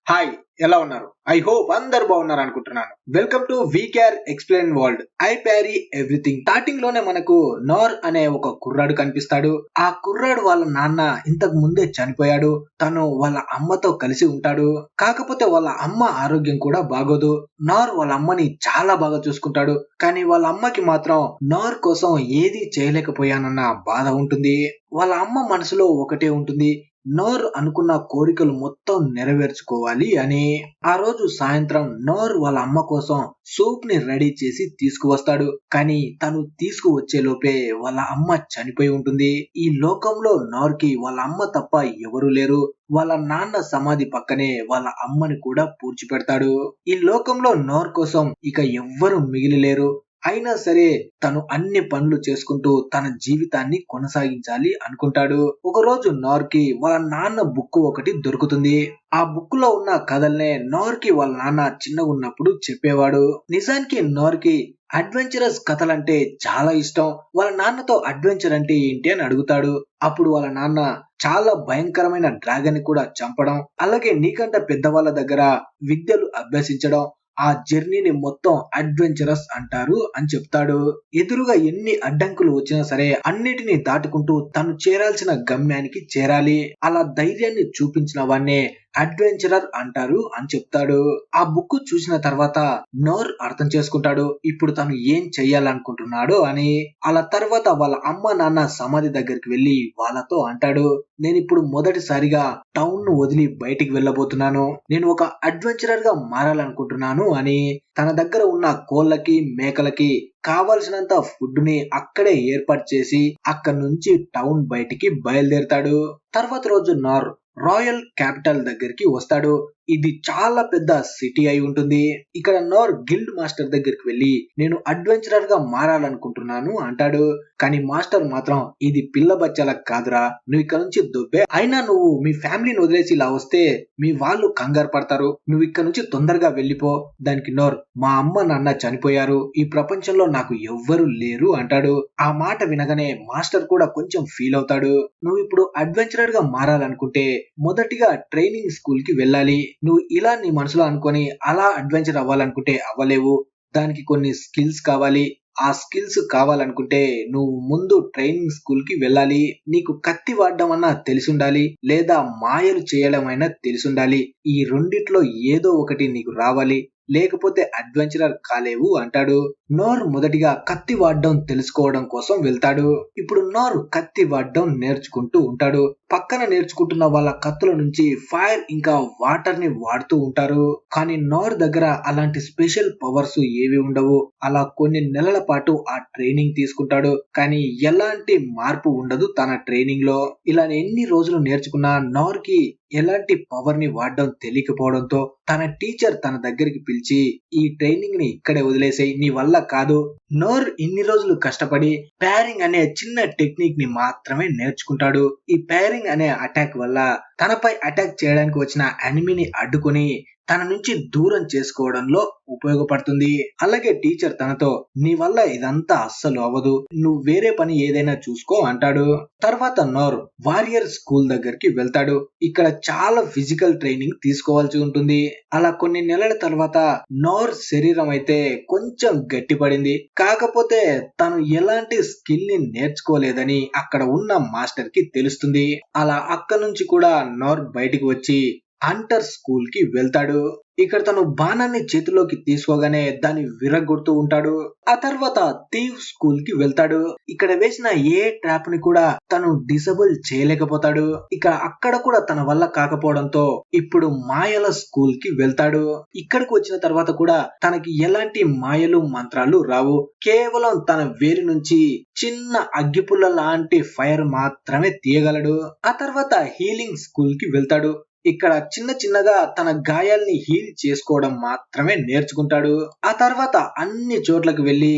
Hi, ఎలా ఉన్నారు? I hope అందరు బాగున్నారు అనుకుంటున్నాను. Welcome to we care explain world. I ప్యారీ ఎవ్రీథింగ్. స్టార్టింగ్ లోనే మనకు నోర్ అనే ఒక కుర్రాడు కనిపిస్తాడు. ఆ కుర్రాడు వాళ్ళ నాన్న ఇంతకు ముందే చనిపోయాడు. తను వాళ్ళ అమ్మతో కలిసి ఉంటాడు. కాకపోతే వాళ్ళ అమ్మ ఆరోగ్యం కూడా బాగోదు. నోర్ వాళ్ళ అమ్మని చాలా బాగా చూసుకుంటాడు. కానీ వాళ్ళ అమ్మకి మాత్రం నోర్ కోసం ఏది చేయలేకపోయానన్న బాధ ఉంటుంది. వాళ్ళ అమ్మ మనసులో ఒకటే ఉంటుంది, నోర్ అనుకున్న కోరికలు మొత్తం నెరవేర్చుకోవాలి అని. ఆ రోజు సాయంత్రం నోర్ వాళ్ళ అమ్మ కోసం సూప్ ని రెడీ చేసి తీసుకువస్తాడు. కానీ తను తీసుకువచ్చే లోపే వాళ్ళ అమ్మ చనిపోయి ఉంటుంది. ఈ లోకంలో నోర్ కి వాళ్ళ అమ్మ తప్ప ఎవరు లేరు. వాళ్ళ నాన్న సమాధి పక్కనే వాళ్ళ అమ్మని కూడా పూడ్చిపెడతాడు. ఈ లోకంలో నోర్ కోసం ఇక ఎవ్వరు మిగిలిలేరు. అయినా సరే తను అన్ని పనులు చేసుకుంటూ తన జీవితాన్ని కొనసాగించాలి అనుకుంటాడు. ఒక రోజు నోర్ కి వాళ్ళ నాన్న బుక్ ఒకటి దొరుకుతుంది. ఆ బుక్ లో ఉన్న కథల్నే నోర్ కి వాళ్ళ నాన్న చిన్నగా ఉన్నప్పుడు చెప్పేవాడు. నిజానికి నోర్ కి అడ్వెంచరస్ కథలంటే చాలా ఇష్టం. వాళ్ళ నాన్నతో అడ్వెంచర్ అంటే ఏంటి అని అడుగుతాడు. అప్పుడు వాళ్ళ నాన్న చాలా భయంకరమైన డ్రాగన్ ని కూడా చంపడం, అలాగే నీకంట పెద్దవాళ్ళ దగ్గర విద్యలు అభ్యసించడం, ఆ జర్నీని మొత్తం అడ్వెంచరస్ అంటారు అని చెప్తాడు. ఎదురుగా ఎన్ని అడ్డంకులు వచ్చినా సరే అన్నిటినీ దాటుకుంటూ తను చేరాల్సిన గమ్యానికి చేరాలి. అలా ధైర్యాన్ని చూపించిన వాన్నే అడ్వెంచరర్ అంటారు అని చెప్తాడు. ఆ బుక్ చూసిన తర్వాత నోర్ అర్థం చేసుకుంటాడు ఇప్పుడు తను ఏం చెయ్యాలనుకుంటున్నాడు అని. అలా తర్వాత వాళ్ళ అమ్మ నాన్న సమాధి దగ్గరికి వెళ్లి వాళ్ళతో అంటాడు, నేను ఇప్పుడు మొదటిసారిగా టౌన్ ను వదిలి బయటికి వెళ్ళబోతున్నాను. నేను ఒక అడ్వెంచరర్ గా మారాలనుకుంటున్నాను అని. తన దగ్గర ఉన్న కోళ్ళకి మేకలకి కావలసినంత ఫుడ్ ని అక్కడే ఏర్పాటు చేసి అక్కడి నుంచి టౌన్ బయటికి బయలుదేరతాడు. తర్వాత రోజు నోర్ రాయల్ క్యాపిటల్ దగ్గరికి వస్తాడు. ఇది చాలా పెద్ద సిటీ అయి ఉంటుంది. ఇక్కడ నోర్ గిల్డ్ మాస్టర్ దగ్గరికి వెళ్లి నేను అడ్వెంచరర్ గా మారాలనుకుంటున్నాను అంటాడు. కానీ మాస్టర్ మాత్రం ఇది పిల్ల బచ్చాలకు కాదురా, నువ్వు ఇక్కడ నుంచి దొబ్బే, అయినా నువ్వు మీ ఫ్యామిలీని వదిలేసి ఇలా వస్తే మీ వాళ్ళు కంగారు పడతారు, నువ్వు ఇక్కడ నుంచి తొందరగా వెళ్ళిపో. దానికి నోర్, మా అమ్మ నాన్న చనిపోయారు, ఈ ప్రపంచంలో నాకు ఎవ్వరు లేరు అంటాడు. ఆ మాట వినగానే మాస్టర్ కూడా కొంచెం ఫీల్ అవుతాడు. నువ్వు ఇప్పుడు అడ్వెంచరర్ గా మారాలనుకుంటే మొదటిగా ట్రైనింగ్ స్కూల్ కి వెళ్ళాలి. నువ్వు ఇలా నీ మనసులో అనుకొని అలా అడ్వెంచర్ అవ్వాలనుకుంటే అవ్వలేవు. దానికి కొన్ని స్కిల్స్ కావాలి. ఆ స్కిల్స్ కావాలనుకుంటే నువ్వు ముందు ట్రైనింగ్ స్కూల్ కి వెళ్ళాలి. నీకు కత్తి వాడడం అన్నా తెలిసుండాలి, లేదా మాయలు చేయడం అయినా తెలిసుండాలి. ఈ రెండిట్లో ఏదో ఒకటి నీకు రావాలి, లేకపోతే అడ్వెంచరర్ కాలేవు అంటాడు. నోర్ మొదటిగా కత్తి వాడడం తెలుసుకోవడం కోసం వెళ్తాడు. ఇప్పుడు నోర్ కత్తి వాడడం నేర్చుకుంటూ ఉంటాడు. పక్కన నేర్చుకుంటున్న వాళ్ళ కత్తుల నుంచి ఫైర్ ఇంకా వాటర్ ని వాడుతూ ఉంటారు. కానీ నోర్ దగ్గర అలాంటి స్పెషల్ పవర్స్ ఏవి ఉండవు. అలా కొన్ని నెలల పాటు ఆ ట్రైనింగ్ తీసుకుంటాడు. కానీ ఎలాంటి మార్పు ఉండదు తన ట్రైనింగ్ లో. ఇలా ఎన్ని రోజులు నేర్చుకున్నా నోర్ కి ఎలాంటి పవర్ ని వాడడం తెలియకపోవడంతో తన టీచర్ తన దగ్గరికి పిలిచి ఈ ట్రైనింగ్ ని ఇక్కడే వదిలేసాయి, నీ వల్ల కాదు. నోర్ ఇన్ని రోజులు కష్టపడి ప్యారింగ్ అనే చిన్న టెక్నిక్ ని మాత్రమే నేర్చుకుంటాడు. ఈ ప్యారింగ్ అనే అటాక్ వల్ల తనపై అటాక్ చేయడానికి వచ్చిన ఎనిమిని అడ్డుకొని తన నుంచి దూరం చేసుకోవడంలో ఉపయోగపడుతుంది. అలాగే టీచర్ తనతో నీ వల్ల ఇదంతా అస్సలు అవ్వదు, నువ్వు వేరే పని ఏదైనా చూసుకో అంటాడు. తర్వాత నోర్ వారియర్ స్కూల్ దగ్గరికి వెళ్తాడు. ఇక్కడ చాలా ఫిజికల్ ట్రైనింగ్ తీసుకోవాల్సి ఉంటుంది. అలా కొన్ని నెలల తర్వాత నోర్ శరీరం అయితే కొంచెం గట్టిపడింది. కాకపోతే తను ఎలాంటి స్కిల్ ని నేర్చుకోలేదని అక్కడ ఉన్న మాస్టర్ కి తెలుస్తుంది. అలా అక్కడ నుంచి కూడా నోర్ బయటికి వచ్చి హంటర్ స్కూల్ కి వెళ్తాడు. ఇక్కడ తను బాణాన్ని చేతిలోకి తీసుకోగానే దాన్ని విరగొడుతూ ఉంటాడు. ఆ తర్వాత థీవ్ స్కూల్ కి వెళ్తాడు. ఇక్కడ వేసిన ఏ ట్రాప్ ని కూడా తను డిసబుల్ చేయలేకపోతాడు. ఇక అక్కడ కూడా తన వల్ల కాకపోవడంతో ఇప్పుడు మాయల స్కూల్ కి వెళ్తాడు. ఇక్కడికి వచ్చిన తర్వాత కూడా తనకి ఎలాంటి మాయలు మంత్రాలు రావు. కేవలం తన వేరి నుంచి చిన్న అగ్గిపుల్ల లాంటి ఫైర్ మాత్రమే తీయగలడు. ఆ తర్వాత హీలింగ్ స్కూల్ కి వెళ్తాడు. ఇక్కడ చిన్న చిన్నగా తన గాయాల్ని హీల్ చేసుకోవడం మాత్రమే నేర్చుకుంటాడు. ఆ తర్వాత అన్ని చోట్లకు వెళ్లి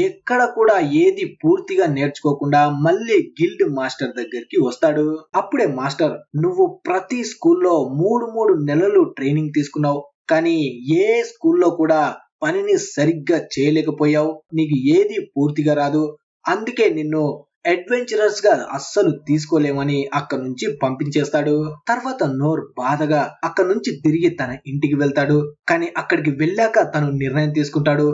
ఎక్కడ కూడా ఏది పూర్తిగా నేర్చుకోకుండా మళ్ళీ గిల్డ్ మాస్టర్ దగ్గరికి వస్తాడు. అప్పుడే మాస్టర్, నువ్వు ప్రతి స్కూల్లో 3 నెలలు ట్రైనింగ్ తీసుకున్నావు, కానీ ఏ స్కూల్లో కూడా పనిని సరిగ్గా చేయలేకపోయావు, నీకు ఏది పూర్తిగా రాదు, అందుకే నిన్ను అడ్వెంచరస్ గా అస్సలు తీసుకోలేమని అక్కడి నుంచి పంపించేస్తాడు. తర్వాత నోర్ బాధగా అక్కడి నుంచి తిరిగి తన ఇంటికి వెళ్తాడు. కానీ అక్కడికి వెళ్ళాక తను నిర్ణయం తీసుకుంటాడు,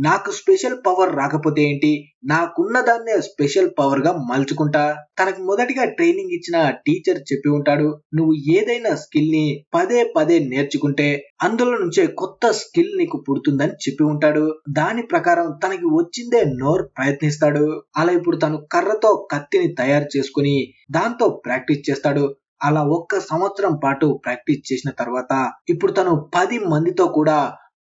నాకు స్పెషల్ పవర్ రాకపోతే ఏంటి, నాకున్న దాన్నే స్పెషల్ పవర్ గా మలుచుకుంటా. తనకు మొదటిగా ట్రైనింగ్ ఇచ్చిన టీచర్ చెప్పి ఉంటాడు, నువ్వు ఏదైనా స్కిల్ ని పదే పదే నేర్చుకుంటే అందులో నుంచే కొత్త స్కిల్ నీకు పుడుతుందని చెప్పి ఉంటాడు. దాని ప్రకారం తనకి వచ్చిందే నోర్ ప్రయత్నిస్తాడు. అలా ఇప్పుడు తను కర్రతో కత్తిని తయారు చేసుకుని దాంతో ప్రాక్టీస్ చేస్తాడు. అలా 1 సంవత్సరం పాటు ప్రాక్టీస్ చేసిన తర్వాత ఇప్పుడు తను 10 మందితో కూడా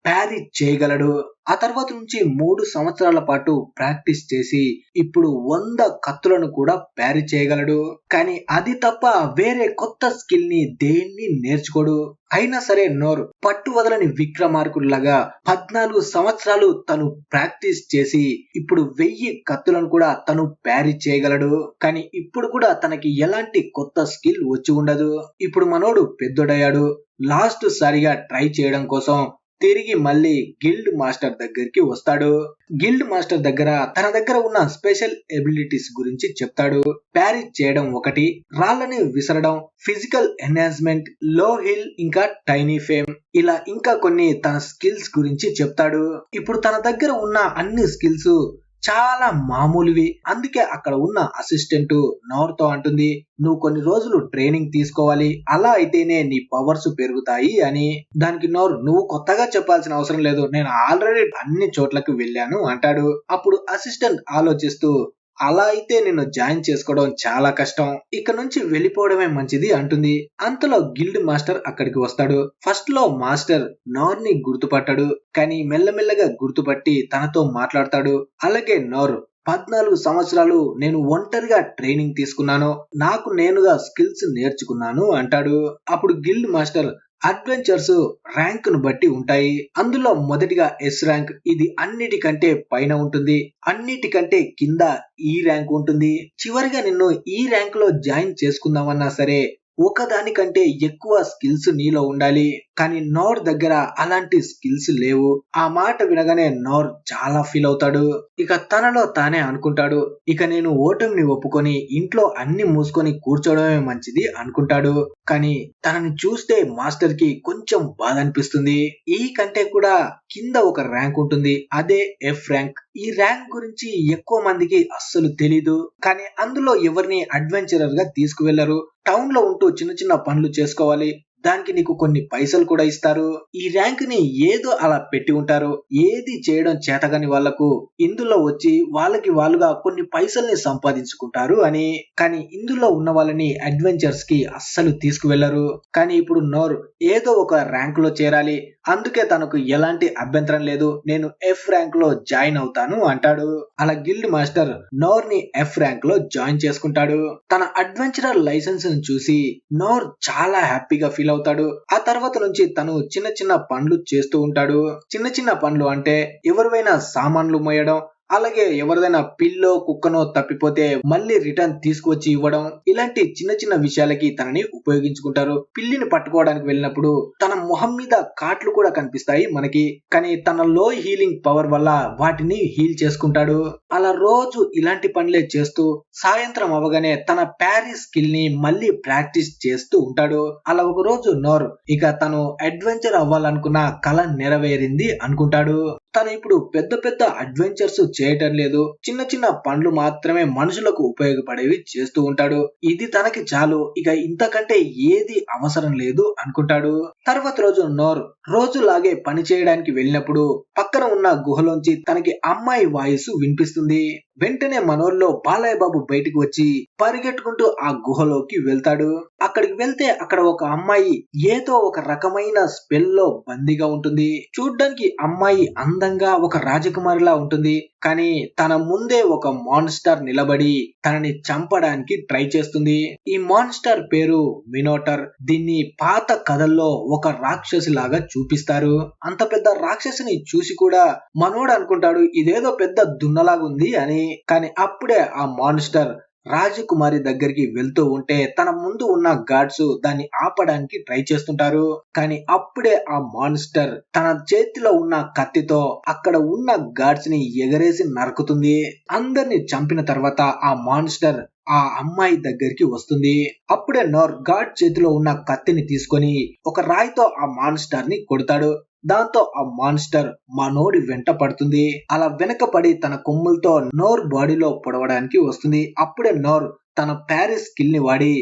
ప్యారీ చేయగలడు. ఆ తర్వాత నుంచి 3 సంవత్సరాల పాటు ప్రాక్టీస్ చేసి ఇప్పుడు 100 కత్తులను కూడా ప్యారీ చేయగలడు. కానీ అది తప్ప వేరే కొత్త స్కిల్ ని దేన్ని నేర్చుకోడు. అయినా సరే నోర్ పట్టు వదలని విక్రమార్కుడిలాగా 14 సంవత్సరాలు తను ప్రాక్టీస్ చేసి ఇప్పుడు 1000 కత్తులను కూడా తను ప్యారీ చేయగలడు. కానీ ఇప్పుడు కూడా తనకి ఎలాంటి కొత్త స్కిల్ వచ్చి ఉండదు. ఇప్పుడు మనోడు పెద్దోడయ్యాడు. లాస్ట్ సారిగా ట్రై చేయడం కోసం తిరిగి మళ్ళీ గిల్డ్ మాస్టర్ దగ్గరికి వస్తాడు. గిల్డ్ మాస్టర్ దగ్గర తన దగ్గర ఉన్న స్పెషల్ ఎబిలిటీస్ గురించి చెప్తాడు. ప్యారీ చేయడం ఒకటి, రాళ్ళని విసరడం, ఫిజికల్ ఎన్హాన్స్మెంట్, లో హిల్, ఇంకా టైనీ ఫేమ్, ఇలా ఇంకా కొన్ని తన స్కిల్స్ గురించి చెప్తాడు. ఇప్పుడు తన దగ్గర ఉన్న అన్ని స్కిల్స్ చాలా మామూలువి. అందుకే అక్కడ ఉన్న అసిస్టెంట్ నోర్ తో అంటుంది, నువ్వు కొన్ని రోజులు ట్రైనింగ్ తీసుకోవాలి, అలా అయితేనే నీ పవర్స్ పెరుగుతాయి అని. దానికి నోర్, నువ్వు కొత్తగా చెప్పాల్సిన అవసరం లేదు, నేను ఆల్రెడీ అన్ని చోట్లకి వెళ్ళాను అంటాడు. అప్పుడు అసిస్టెంట్ ఆలోచిస్తూ, అలా అయితే నిన్ను జాయిన్ చేసుకోవడం చాలా కష్టం, ఇక్కడ నుంచి వెళ్ళిపోవడమే మంచిది అంటుంది. అంతలో గిల్డ్ మాస్టర్ అక్కడికి వస్తాడు. ఫస్ట్ లో మాస్టర్ నోర్ ని గుర్తుపట్టాడు, కానీ మెల్లమెల్లగా గుర్తుపట్టి తనతో మాట్లాడతాడు. అలాగే నోర్, 14 సంవత్సరాలు నేను ఒంటరిగా ట్రైనింగ్ తీసుకున్నాను, నాకు నేనుగా స్కిల్స్ నేర్చుకున్నాను అంటాడు. అప్పుడు గిల్డ్ మాస్టర్, అడ్వెంచర్స్ ర్యాంక్ ను బట్టి ఉంటాయి, అందులో మొదటిగా ఎస్ ర్యాంక్, ఇది అన్నిటికంటే పైన ఉంటుంది, అన్నిటికంటే కింద ఈ ర్యాంక్ ఉంటుంది, చివరిగా నిన్ను ఈ ర్యాంక్ లో జాయిన్ చేసుకుందామన్నా సరే ఒకదానికంటే ఎక్కువ స్కిల్స్ నీలో ఉండాలి. కానీ నోర్ దగ్గర అలాంటి స్కిల్స్ లేవు. ఆ మాట వినగానే నోర్ చాలా ఫీల్ అవుతాడు. ఇక తనలో తానే అనుకుంటాడు, ఇక నేను ఓటమిని ఒప్పుకొని ఇంట్లో అన్ని మూసుకొని కూర్చోవడమే మంచిది అనుకుంటాడు. కానీ తనని చూస్తే మాస్టర్ కి కొంచెం బాధ అనిపిస్తుంది. ఈ కంటే కూడా కింద ఒక ర్యాంక్ ఉంటుంది, అదే ఎఫ్ ర్యాంక్. ఈ ర్యాంక్ గురించి ఎక్కువ మందికి అస్సలు తెలీదు. కానీ అందులో ఎవరిని అడ్వెంచరర్ గా తీసుకువెళ్లరు. టౌన్ లో ఉంటూ చిన్న చిన్న పనులు చేసుకోవాలి, దానికి నీకు కొన్ని పైసలు కూడా ఇస్తారు. ఈ ర్యాంక్ ని ఏదో అలా పెట్టి ఉంటారు. ఏది చేయడం చేతగాని వాళ్లకు ఇందులో వచ్చి వాళ్ళకి వాళ్ళుగా కొన్ని పైసల్ని సంపాదించుకుంటారు అని. కానీ ఇందులో ఉన్న వాళ్ళని అడ్వెంచర్స్ కి అస్సలు తీసుకువెళ్లరు. కానీ ఇప్పుడు నోర్ ఏదో ఒక ర్యాంక్ లో చేరాలి, అందుకే తనకు ఎలాంటి అభ్యంతరం లేదు, నేను ఎఫ్ ర్యాంక్ లో జాయిన్ అవుతాను అంటాడు. అలా గిల్డ్ మాస్టర్ నోర్ ని ఎఫ్ ర్యాంక్ లో జాయిన్ చేసుకుంటాడు. తన అడ్వెంచరర్ లైసెన్స్ ని చూసి నోర్ చాలా హ్యాపీగా ఫీల్ అవుతాడు. ఆ తర్వాత నుంచి తను చిన్న చిన్న పనులు చేస్తూ ఉంటాడు. చిన్న చిన్న పనులు అంటే ఎవరివైనా సామాన్లు మోయడం, అలాగే ఎవరిదైనా పిల్లో కుక్కనో తప్పిపోతే మళ్ళీ రిటర్న్ తీసుకువచ్చి ఇవ్వడం, ఇలాంటి చిన్న చిన్న విషయాలకి తనని ఉపయోగించుకుంటారు. పిల్లిని పట్టుకోవడానికి వెళ్ళినప్పుడు తన మొహం మీద కాట్లు కూడా కనిపిస్తాయి మనకి, కానీ తన లో హీలింగ్ పవర్ వల్ల వాటిని హీల్ చేసుకుంటాడు. అలా రోజు ఇలాంటి పనులే చేస్తూ సాయంత్రం అవగానే తన ప్యారీ స్కిల్ ని మళ్ళీ ప్రాక్టీస్ చేస్తూ ఉంటాడు. అలా ఒక రోజు నోర్ ఇక తను అడ్వెంచర్ అవ్వాలనుకున్న కల నెరవేరింది అనుకుంటాడు. తను ఇప్పుడు పెద్ద పెద్ద అడ్వెంచర్స్ చేయటం లేదు, చిన్న చిన్న పనులు మాత్రమే మనుషులకు ఉపయోగపడేవి చేస్తూ ఉంటాడు. ఇది తనకి చాలు, ఇక ఇంతకంటే ఏది అవసరం లేదు అనుకుంటాడు. తర్వాత రోజు నోర్ రోజులాగే పని చేయడానికి వెళ్ళినప్పుడు పక్కన ఉన్న గుహలోంచి తనకి అమ్మాయి వాయిస్ వినిపిస్తుంది. వెంటనే మనోర్లో బాలయ్య బాబు బయటికి వచ్చి పరిగెట్టుకుంటూ ఆ గుహలోకి వెళ్తాడు. అక్కడికి వెళ్తే అక్కడ ఒక అమ్మాయి ఏదో ఒక రకమైన స్పెల్ లో బందీగా ఉంటుంది. చూడ్డానికి అమ్మాయి అందంగా ఒక రాజకుమారిలా ఉంటుంది. కానీ తన ముందే ఒక మాన్స్టర్ నిలబడి తనని చంపడానికి ట్రై చేస్తుంది. ఈ మాన్స్టర్ పేరు మినోటర్. దీన్ని పాత కథల్లో ఒక రాక్షసి లాగా చూపిస్తారు. అంత పెద్ద రాక్షసిని చూసి కూడా మనోడు అనుకుంటాడు ఇదేదో పెద్ద దున్నలాగా ఉంది అని. కానీ అప్పుడే ఆ మాన్స్టర్ రాజకుమారి దగ్గరికి వెళ్తూ ఉంటే తన ముందు ఉన్న గార్డ్స్ దాన్ని ఆపడానికి ట్రై చేస్తుంటారు. కానీ అప్పుడే ఆ మాన్స్టర్ తన చేతిలో ఉన్న కత్తితో అక్కడ ఉన్న గార్డ్స్ ని ఎగరేసి నరుకుతుంది. అందరిని చంపిన తర్వాత ఆ మాన్స్టర్ ఆ అమ్మాయి దగ్గరికి వస్తుంది. అప్పుడే నోర్ గార్డ్ చేతిలో ఉన్న కత్తిని తీసుకొని ఒక రాయితో ఆ మాన్స్టర్ ని కొడతాడు. దాంతో ఆ మాన్స్టర్ మనోడి వెంట పడుతుంది. అలా వెనకపడి తన కొమ్ములతో నోర్ బాడీలో పొడవడానికి వస్తుంది. అప్పుడే నోర్ తన ప్యారిస్ స్కిల్ ని వాడి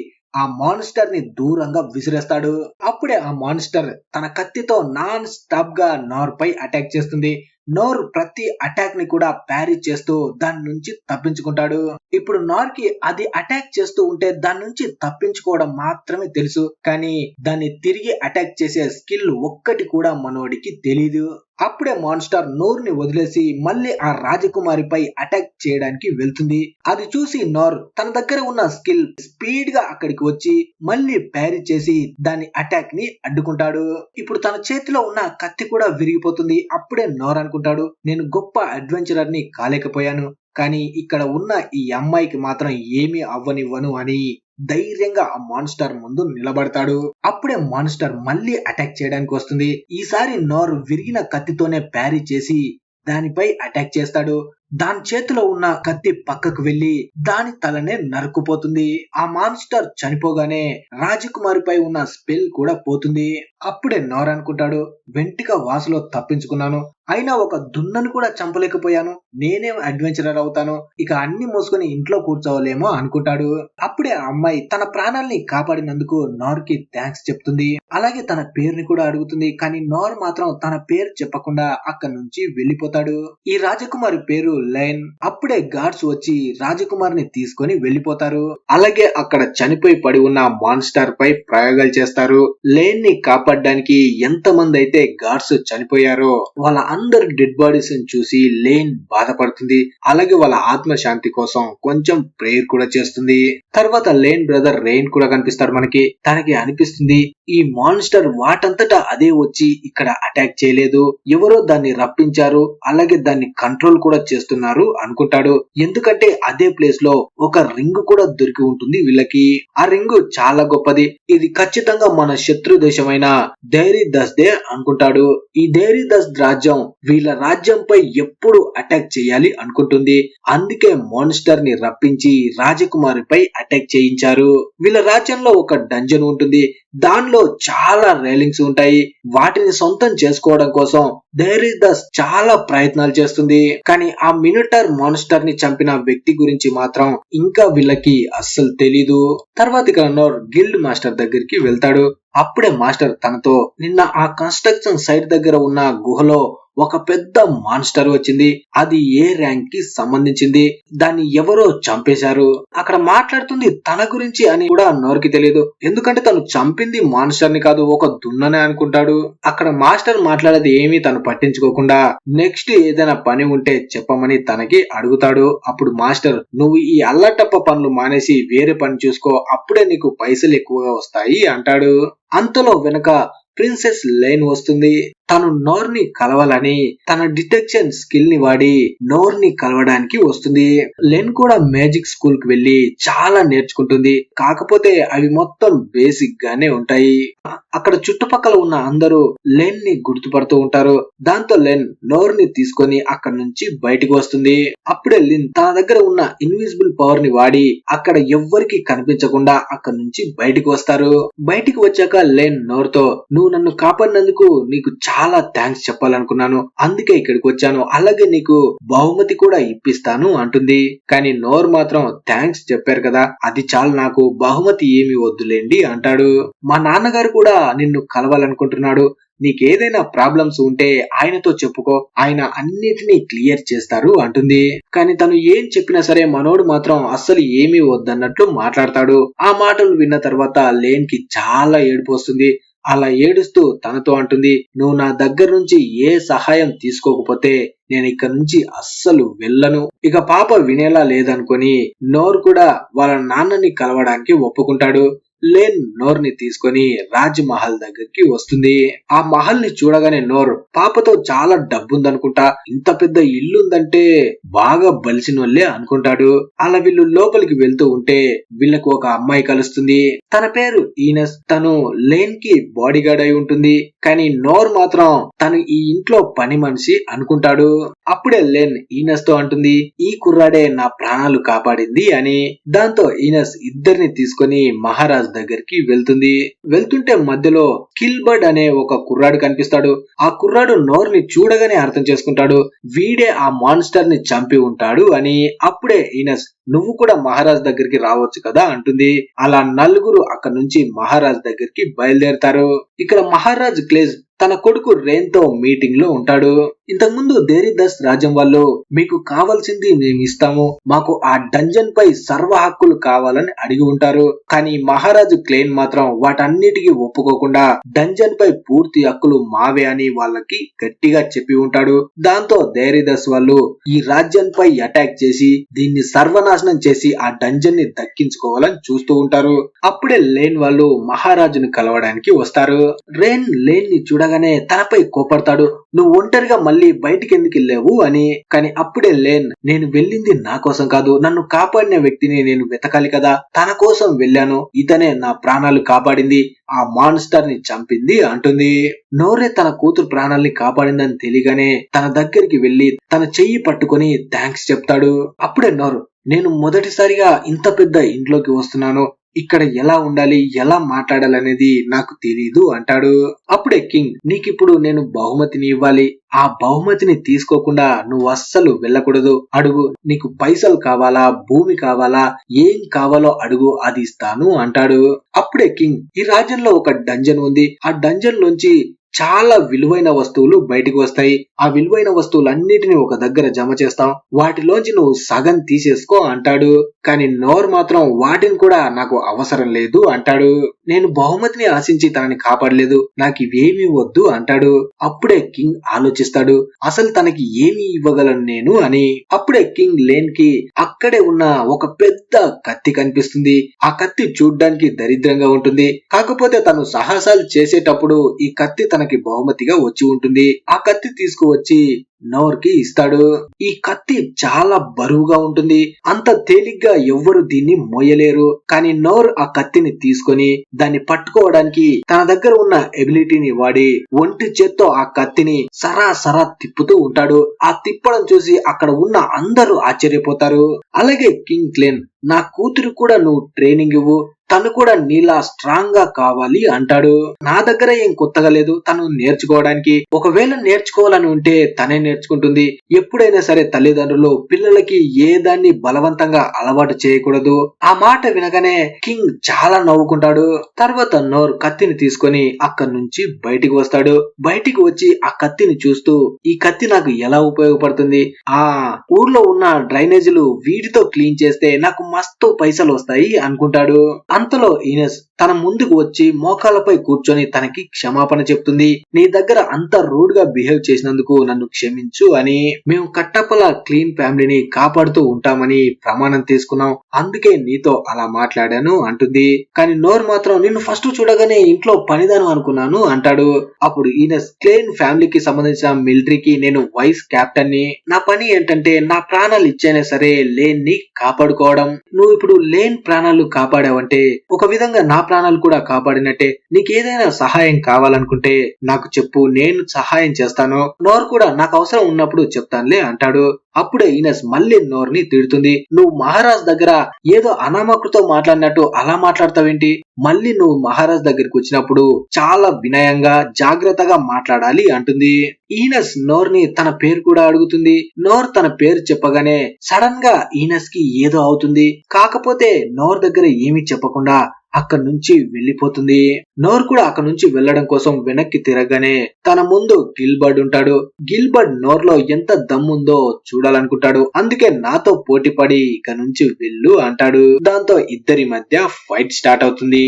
ఆ మాన్స్టర్ ని దూరంగా విసిరేస్తాడు. అప్పుడే ఆ మాన్స్టర్ తన కత్తితో నాన్ స్టాప్ గా నోర్ పై అటాక్ చేస్తుంది. నోర్ ప్రతి అటాక్ ని కూడా ప్యారీ చేస్తూ దాని నుంచి తప్పించుకుంటాడు. ఇప్పుడు నోర్ కి అది అటాక్ చేస్తూ ఉంటే దాని నుంచి తప్పించుకోవడం మాత్రమే తెలుసు, కానీ దాన్ని తిరిగి అటాక్ చేసే స్కిల్ ఒక్కటి కూడా మనోడికి తెలీదు. అప్పుడే మాన్స్టర్ నోర్ ని వదిలేసి మళ్ళీ ఆ రాజకుమారిపై అటాక్ చేయడానికి వెళ్తుంది. అది చూసి నోర్ తన దగ్గర ఉన్న స్కిల్ స్పీడ్ గా అక్కడికి వచ్చి మళ్ళీ ప్యారీ చేసి దాని అటాక్ ని అడ్డుకుంటాడు. ఇప్పుడు తన చేతిలో ఉన్న కత్తి కూడా విరిగిపోతుంది. అప్పుడే నోర్ అనుకుంటాడు, నేను గొప్ప అడ్వెంచరర్ ని కాలేకపోయాను, కానీ ఇక్కడ ఉన్న ఈ అమ్మాయికి మాత్రం ఏమీ అవ్వనివ్వను అని ధైర్యంగా ఆ మాన్స్టర్ ముందు నిలబడతాడు. అప్పుడే మాన్స్టర్ మళ్ళీ అటాక్ చేయడానికి వస్తుంది. ఈసారి నోర్ విరిగిన కత్తితోనే ప్యారీ చేసి దానిపై అటాక్ చేస్తాడు. దాని చేతిలో ఉన్న కత్తి పక్కకు వెళ్లి దాని తలనే నరుకుపోతుంది. ఆ మాన్స్టర్ చనిపోగానే రాజకుమారిపై ఉన్న స్పెల్ కూడా పోతుంది. అప్పుడే నోర్ అనుకుంటాడు, వెంటిక వాసులో తప్పించుకున్నాను, అయినా ఒక దున్నను కూడా చంపలేకపోయాను, నేనేం అడ్వెంచరర్ అవుతాను, ఇక అన్ని మోసుకొని ఇంట్లో కూర్చోవాలేమో అనుకుంటాడు. అప్పుడే ఆ అమ్మాయి తన ప్రాణాల్ని కాపాడినందుకు నోర్ కి థ్యాంక్స్ చెప్తుంది. అలాగే తన పేరుని కూడా అడుగుతుంది. కానీ నోర్ మాత్రం తన పేరు చెప్పకుండా అక్కడి నుంచి వెళ్లిపోతాడు. ఈ రాజకుమారి పేరు లైన్. అప్పుడే గార్డ్స్ వచ్చి రాజకుమారిని తీసుకొని వెళ్లిపోతారు. అలాగే అక్కడ చనిపోయి పడి ఉన్న మాన్స్టర్ పై ప్రయోగాలు చేస్తారు. లైన్ ని కాపాడడానికి ఎంత మంది అయితే గార్డ్స్ చనిపోయారో వాళ్ళ అందరు డెడ్ బాడీస్ చూసి లైన్ బాధపడుతుంది. అలాగే వాళ్ళ ఆత్మశాంతి కోసం కొంచెం ప్రేయర్ కూడా చేస్తుంది. తర్వాత లైన్ బ్రదర్ రెయిన్ కూడా కనిపిస్తాడు మనకి. తనకి అనిపిస్తుంది ఈ మాన్స్టర్ వాటంతటా అదే వచ్చి ఇక్కడ అటాక్ చేయలేదు, ఎవరో దాన్ని రప్పించారు, అలాగే దాన్ని కంట్రోల్ కూడా చేస్తున్నారు అనుకుంటాడు. ఎందుకంటే అదే ప్లేస్ లో ఒక రింగ్ కూడా దొరికి ఉంటుంది వీళ్ళకి. ఆ రింగ్ చాలా గొప్పది, ఇది ఖచ్చితంగా మన శత్రు దేశమైన డైరీ దస్ దే అనుకుంటాడు. ఈ డైరీ దస్ రాజ్యం వీళ్ళ రాజ్యంపై ఎప్పుడు అటాక్ చేయాలి అనుకుంటుంది. అందుకే మాన్స్టర్ ని రప్పించి రాజకుమారిపై అటాక్ చేయించారు. వీళ్ళ రాజ్యంలో ఒక డంజన్ ఉంటుంది, దానిలో చాలా రైలింగ్స్ ఉంటాయి. వాటిని సొంతం చేసుకోవడం కోసం డైరీ దస్ చాలా ప్రయత్నాలు చేస్తుంది. కానీ ఆ మినిటర్ మాన్స్టర్ ని చంపిన వ్యక్తి గురించి మాత్రం ఇంకా వీళ్ళకి అస్సలు తెలీదు. తర్వాత ఇక నోర్ గిల్డ్ మాస్టర్ దగ్గరికి వెళ్తాడు. అప్పుడే మాస్టర్ తనతో, నిన్న ఆ కన్స్ట్రక్షన్ సైట్ దగ్గర ఉన్న గుహలో ఒక పెద్ద మాన్స్టర్ వచ్చింది, అది ఏ ర్యాంక్ కి సంబంధించింది, దాన్ని ఎవరో చంపేశారు, అక్కడ మాట్లాడుతుంది తన గురించి అని కూడా నోర్కి తెలియదు. ఎందుకంటే తను చంపింది మాన్స్టర్ ని కాదు, ఒక దున్ననే అనుకుంటాడు. అక్కడ మాస్టర్ మాట్లాడేది ఏమీ తను పట్టించుకోకుండా నెక్స్ట్ ఏదైనా పని ఉంటే చెప్పమని తనకి అడుగుతాడు. అప్పుడు మాస్టర్, నువ్వు ఈ అల్లటప్ప పనులు మానేసి వేరే పని చూసుకో, అప్పుడే నీకు పైసలు ఎక్కువగా వస్తాయి అంటాడు. అంతలో వెనక ప్రిన్సెస్ లైన్ వస్తుంది. తను నోర్ ని కలవాలని తన డిటెక్షన్ స్కిల్ ని వాడి నోర్ ని కలవడానికి వస్తుంది. లెన్ కూడా మ్యాజిక్ స్కూల్ కి వెళ్లి చాలా నేర్చుకుంటుంది, కాకపోతే అవి మొత్తం బేసిక్ గానే ఉంటాయి. అక్కడ చుట్టుపక్కల ఉన్న అందరూ లెన్ ని గుర్తుపడుతూ ఉంటారు. దాంతో లెన్ నోర్ ని తీసుకొని అక్కడ నుంచి బయటికి వస్తుంది. అప్పుడే లిన్ తన దగ్గర ఉన్న ఇన్విజిబుల్ పవర్ ని వాడి అక్కడ ఎవ్వరికి కనిపించకుండా అక్కడ నుంచి బయటికి వస్తారు. బయటికి వచ్చాక లెన్ నోర్ తో, నువ్వు నన్ను కాపాడినందుకు నీకు చాలా థ్యాంక్స్ చెప్పాలనుకున్నాను, అందుకే ఇక్కడికి వచ్చాను, అలాగే నీకు బహుమతి కూడా ఇప్పిస్తాను అంటుంది. కానీ నోర్ మాత్రం, థ్యాంక్స్ చెప్పారు కదా, అది చాలు, నాకు బహుమతి ఏమి వద్దులేండి అంటాడు. మా నాన్నగారు కూడా నిన్ను కలవాలనుకుంటున్నాడు, నీకేదైనా ప్రాబ్లమ్స్ ఉంటే ఆయనతో చెప్పుకో, ఆయన అన్నిటినీ క్లియర్ చేస్తారు అంటుంది. కానీ తను ఏం చెప్పినా సరే మనోడు మాత్రం అస్సలు ఏమీ వద్దన్నట్లు మాట్లాడతాడు. ఆ మాటలు విన్న తర్వాత లేన్ కి చాలా ఏడుపు వస్తుంది. అలా ఏడుస్తూ తనతో అంటుంది, నువ్వు నా దగ్గర నుంచి ఏ సహాయం తీసుకోకపోతే నేను ఇక్కడ నుంచి అస్సలు వెళ్ళను. ఇక పాప వినేలా లేదనుకొని నోర్ కూడా వాళ్ళ నాన్నని కలవడానికి ఒప్పుకుంటాడు. లేన్ నోర్ ని తీసుకొని రాజ్ మహల్ దగ్గరికి వస్తుంది. ఆ మహల్ ని చూడగానే నోర్ పాపతో చాలా డబ్బుందనుకుంటా, ఇంత పెద్ద ఇల్లుందంటే బాగా బలిసినోళ్లే అనుకుంటాడు. అలా వీళ్ళు లోపలికి వెళ్తూ ఉంటే వీళ్ళకు ఒక అమ్మాయి కలుస్తుంది. తన పేరు ఈనస్. తను లేన్ కి బాడీ గార్డ్ అయి ఉంటుంది. కానీ నోర్ మాత్రం తను ఈ ఇంట్లో పని మనిషి అనుకుంటాడు. అప్పుడే లేన్ ఈనస్ తో అంటుంది, ఈ కుర్రాడే నా ప్రాణాలు కాపాడింది అని. దాంతో ఈనస్ ఇద్దరిని తీసుకొని మహారాజ్ దగ్గరికి వెళ్తుంది. వెళ్తుంటే మధ్యలో గిల్బర్ట్ అనే ఒక కుర్రాడు కనిపిస్తాడు. ఆ కుర్రాడు నోర్ ని చూడగానే అర్థం చేసుకుంటాడు, వీడే ఆ మాన్స్టర్ ని చంపి ఉంటాడు అని. అప్పుడే ఈనస్, నువ్వు కూడా మహారాజ్ దగ్గరికి రావచ్చు కదా అంటుంది. అలా నలుగురు అక్కడ నుంచి మహారాజ్ దగ్గరికి బయలుదేరతారు. ఇక్కడ మహారాజ్ క్లేజ్ తన కొడుకు రేన్ తో మీటింగ్ లో ఉంటాడు. ఇంతకుముందు దేరిదస్ రాజ్యం వాళ్ళు, మీకు కావాల్సింది మేము ఇస్తాము, మాకు ఆ డంజన్ పై సర్వ హక్కులు కావాలని అడిగి ఉంటారు. కానీ మహారాజు క్లేన్ మాత్రం వాటన్నిటికీ ఒప్పుకోకుండా డంజన్ పై పూర్తి హక్కులు మావే అని వాళ్ళకి గట్టిగా చెప్పి ఉంటాడు. దాంతో దేరిదస్ వాళ్ళు ఈ రాజ్యం పై అటాక్ చేసి దీన్ని సర్వనాశనం చేసి ఆ డంజన్ ని దక్కించుకోవాలని చూస్తూ ఉంటారు. అప్పుడే లేన్ వాళ్ళు మహారాజును కలవడానికి వస్తారు. రేన్ లేన్ ని చూడగానే తనపై కోపడతాడు, నువ్వు ఒంటరిగా మళ్ళీ బయటికి ఎందుకు వెళ్ళావు అని. కానీ అప్పుడే లేన్, నేను వెళ్ళింది నా కోసం కాదు, నన్ను కాపాడిన వ్యక్తిని నేను వెతకాలి కదా, తన కోసం వెళ్ళాను, ఇతనే నా ప్రాణాలు కాపాడింది, ఆ మాన్స్టర్ ని చంపింది అంటుంది. నోరే తన కూతురు ప్రాణాల్ని కాపాడిందని తెలియగానే తన దగ్గరికి వెళ్లి తన చెయ్యి పట్టుకొని థ్యాంక్స్ చెప్తాడు. అప్పుడే నోరు, నేను మొదటిసారిగా ఇంత పెద్ద ఇంట్లోకి వస్తున్నాను, ఇక్కడ ఎలా ఉండాలి, ఎలా మాట్లాడాలనేది నాకు తెలీదు అంటాడు. అప్పుడే కింగ్, నీకిప్పుడు నేను బహుమతిని ఇవ్వాలి, ఆ బహుమతిని తీసుకోకుండా నువ్వు అస్సలు వెళ్ళకూడదు, అడుగు, నీకు పైసలు కావాలా, భూమి కావాలా, ఏం కావాలో అడుగు, అది ఇస్తాను అంటాడు. అప్పుడే కింగ్, ఈ రాజ్యంలో ఒక డంజన్ ఉంది, ఆ డంజన్ లోంచి చాలా విలువైన వస్తువులు బయటికి వస్తాయి, ఆ విలువైన వస్తువులన్నిటిని ఒక దగ్గర జమ చేస్తాం, వాటిలోంచి నువ్వు సగం తీసేసుకో అంటాడు. కానీ నోర్ మాత్రం వాటిని కూడా నాకు అవసరం లేదు అంటాడు. నేను బహుమతిని ఆశించి తనని కాపాడలేదు, నాకు ఇవేమీ వద్దు అంటాడు. అప్పుడే కింగ్ ఆలోచిస్తాడు, అసలు తనకి ఏమి ఇవ్వగలను నేను అని. అప్పుడే కింగ్ లేన్ కి అక్కడే ఉన్న ఒక పెద్ద కత్తి కనిపిస్తుంది. ఆ కత్తి చూడ్డానికి దరిద్రంగా ఉంటుంది, కాకపోతే తను సాహసాలు చేసేటప్పుడు ఈ కత్తి తనకి బహుమతిగా వచ్చి ఉంటుంది. ఆ కత్తి తీసుకువచ్చి నోర్ కి ఇస్తాడు. ఈ కత్తి చాలా బరువుగా ఉంటుంది, అంత తేలిగ్గా ఎవ్వరు దీన్ని మోయలేరు. కానీ నోర్ ఆ కత్తిని తీసుకొని దాన్ని పట్టుకోవడానికి తన దగ్గర ఉన్న ఎబిలిటీని వాడి ఒంటి చేత్తో ఆ కత్తిని సరాసరా తిప్పుతూ ఉంటాడు. ఆ తిప్పడం చూసి అక్కడ ఉన్న అందరూ ఆశ్చర్యపోతారు. అలాగే కింగ్ క్లేన్, నా కూతురు కూడా నువ్వు ట్రైనింగ్ ఇవ్వు, తను కూడా నీలా స్ట్రాంగ్ గా కావాలి అంటాడు. నా దగ్గర ఏం కొత్తగా లేదు తను నేర్చుకోవడానికి, ఒకవేళ నేర్చుకోవాలని ఉంటే తనే నేర్చుకుంటుంది. ఎప్పుడైనా సరే తల్లిదండ్రులు పిల్లలకి ఏ దాన్ని బలవంతంగా అలవాటు చేయకూడదు. ఆ మాట వినగానే కింగ్ చాలా నవ్వుకుంటాడు. తర్వాత నోర్ కత్తిని తీసుకొని అక్కడి నుంచి బయటికి వస్తాడు. బయటికి వచ్చి ఆ కత్తిని చూస్తూ, ఈ కత్తి నాకు ఎలా ఉపయోగపడుతుంది, ఆ ఊర్లో ఉన్న డ్రైనేజీలు వీటితో క్లీన్ చేస్తే నాకు మస్తు పైసలు వస్తాయి అనుకుంటాడు. అంతలో ఈనస్ తన ముందుకు వచ్చి మోకాళ్ళపై కూర్చొని తనకి క్షమాపణ చెప్తుంది. నీ దగ్గర అంత రూడ్ గా బిహేవ్ చేసినందుకు నన్ను క్షమించు అని. మేము కట్టప్పల క్లీన్ ఫ్యామిలీని కాపాడుతూ ఉంటామని ప్రమాణం తీసుకున్నాం, అందుకే నీతో అలా మాట్లాడాను అంటుంది. కానీ నోర్ మాత్రం, నిన్ను ఫస్ట్ చూడగానే ఇంట్లో పనిదాను అనుకున్నాను అంటాడు. అప్పుడు ఈనస్, క్లీన్ ఫ్యామిలీకి సంబంధించిన మిలిటరీకి నేను వైస్ కెప్టెన్ ని, నా పని ఏంటంటే నా ప్రాణాలు ఇచ్చైనా సరే లేన్ ని కాపాడుకోవడం. నువ్వు ఇప్పుడు లేన్ ప్రాణాలు కాపాడావంటే ఒక విధంగా నా ప్రాణాలు కూడా కాపాడినట్టే. నీకేదైనా సహాయం కావాలనుకుంటే నాకు చెప్పు, నేను సహాయం చేస్తాను. నోర్ కూడా నాకు అవసరం ఉన్నప్పుడు చెప్తానులే అంటాడు. అప్పుడే ఈనస్ మళ్ళీ నోర్ ని తిడుతుంది, నువ్వు మహారాజ్ దగ్గర ఏదో అనామకుతో మాట్లాడినట్టు అలా మాట్లాడతావేంటి, మళ్ళీ నువ్వు మహారాజ్ దగ్గరికి వచ్చినప్పుడు చాలా వినయంగా జాగ్రత్తగా మాట్లాడాలి అంటుంది. ఈనస్ నోర్ ని తన పేరు కూడా అడుగుతుంది. నోర్ తన పేరు చెప్పగానే సడన్ గా ఈనస్ కి ఏదో అవుతుంది. కాకపోతే నోర్ దగ్గర ఏమీ చెప్పకుండా అక్కడి నుంచి వెళ్లిపోతుంది. నోర్ కూడా అక్కడి నుంచి వెళ్లడం కోసం వెనక్కి తిరగగానే తన ముందు గిల్బర్ట్ ఉంటాడు. గిల్బర్ట్ నోర్ లో ఎంత దమ్ముందో చూడాలనుకుంటాడు, అందుకే నాతో పోటీ పడి ఇక నుంచి వెళ్ళు అంటాడు. దాంతో ఇద్దరి మధ్య ఫైట్ స్టార్ట్ అవుతుంది.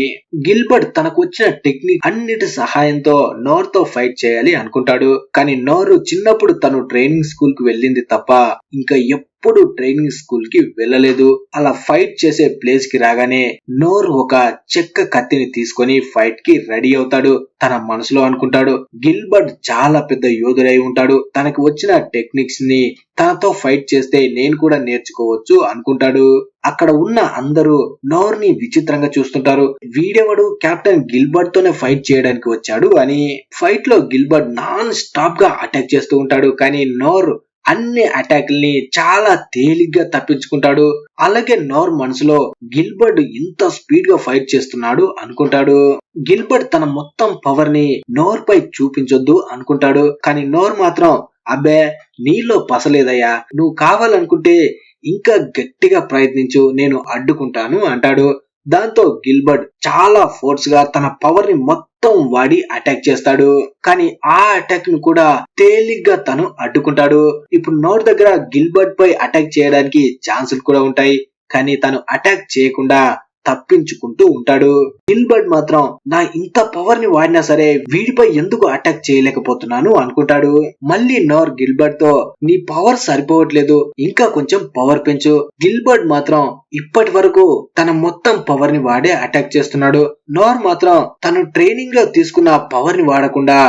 గిల్బర్ట్ తనకు వచ్చిన టెక్నిక్ అన్నిటి సహాయంతో నోర్ తో ఫైట్ చేయాలి అనుకుంటాడు. కానీ నోరు చిన్నప్పుడు తను ట్రైనింగ్ స్కూల్ కు వెళ్ళింది తప్ప ఇంకా ఎప్పుడు ట్రైనింగ్ స్కూల్ కి వెళ్ళలేదు. అలా ఫైట్ చేసే ప్లేస్ కి రాగానే నోర్ ఒక చెక్క కత్తిని తీసుకొని ఫైట్ కి రెడీ అవుతాడు. తన మనసులో అనుకుంటాడు, గిల్బర్ట్ చాలా పెద్ద యోధుడై ఉంటాడు, తనకు వచ్చిన టెక్నిక్స్ ని తనతో ఫైట్ చేస్తే నేను కూడా నేర్చుకోవచ్చు అనుకుంటాడు. అక్కడ ఉన్న అందరూ నోర్ ని విచిత్రంగా చూస్తుంటారు. వీడెవడు కెప్టెన్ గిల్బర్ట్ తోనే ఫైట్ చేయడానికి వచ్చాడు అని. ఫైట్ లో గిల్బర్ట్ నాన్ స్టాప్ గా అటాక్ చేస్తూ ఉంటాడు. కానీ నోర్ అన్ని అటాక్ల్ని చాలా తేలిగ్గా తప్పించుకుంటాడు. అలాగే నోర్ మనసులో గిల్బర్ట్ ఇంత స్పీడ్ గా ఫైట్ చేస్తున్నాడు అనుకుంటాడు. గిల్బర్ట్ తన మొత్తం పవర్ ని నోర్ పై చూపించొద్దు అనుకుంటాడు. కానీ నోర్ మాత్రం, అబ్బే నీలో పసలేదయ్యా, నువ్వు కావాలనుకుంటే ఇంకా గట్టిగా ప్రయత్నించు, నేను అడ్డుకుంటాను అంటాడు. దాంతో గిల్బర్ట్ చాలా ఫోర్స్ గా తన పవర్ ని మొత్తం వాడి అటాక్ చేస్తాడు. కానీ ఆ అటాక్ ను కూడా తేలిగ్గా తను అడ్డుకుంటాడు. ఇప్పుడు నోర్ దగ్గర గిల్బర్ట్ పై అటాక్ చేయడానికి ఛాన్సులు కూడా ఉంటాయి. కానీ తను అటాక్ చేయకుండా తప్పించుకుంటూ ఉంటాడు. గిల్బర్ట్ మాత్రం నా ఇంత పవర్ ని వాడినా సరే వీడిపై ఎందుకు అటాక్ చేయలేకపోతున్నాను అనుకుంటాడు. మళ్ళీ నోర్ గిల్బర్ట్ తో, నీ పవర్ సరిపోవట్లేదు, ఇంకా కొంచెం పవర్ పెంచు. గిల్బర్ట్ మాత్రం ఇప్పటి వరకు తన మొత్తం పవర్ ని వాడే అటాక్ చేస్తున్నాడు. నోర్ మాత్రం తను ట్రైనింగ్ లో తీసుకున్న పవర్ ని వాడకుండా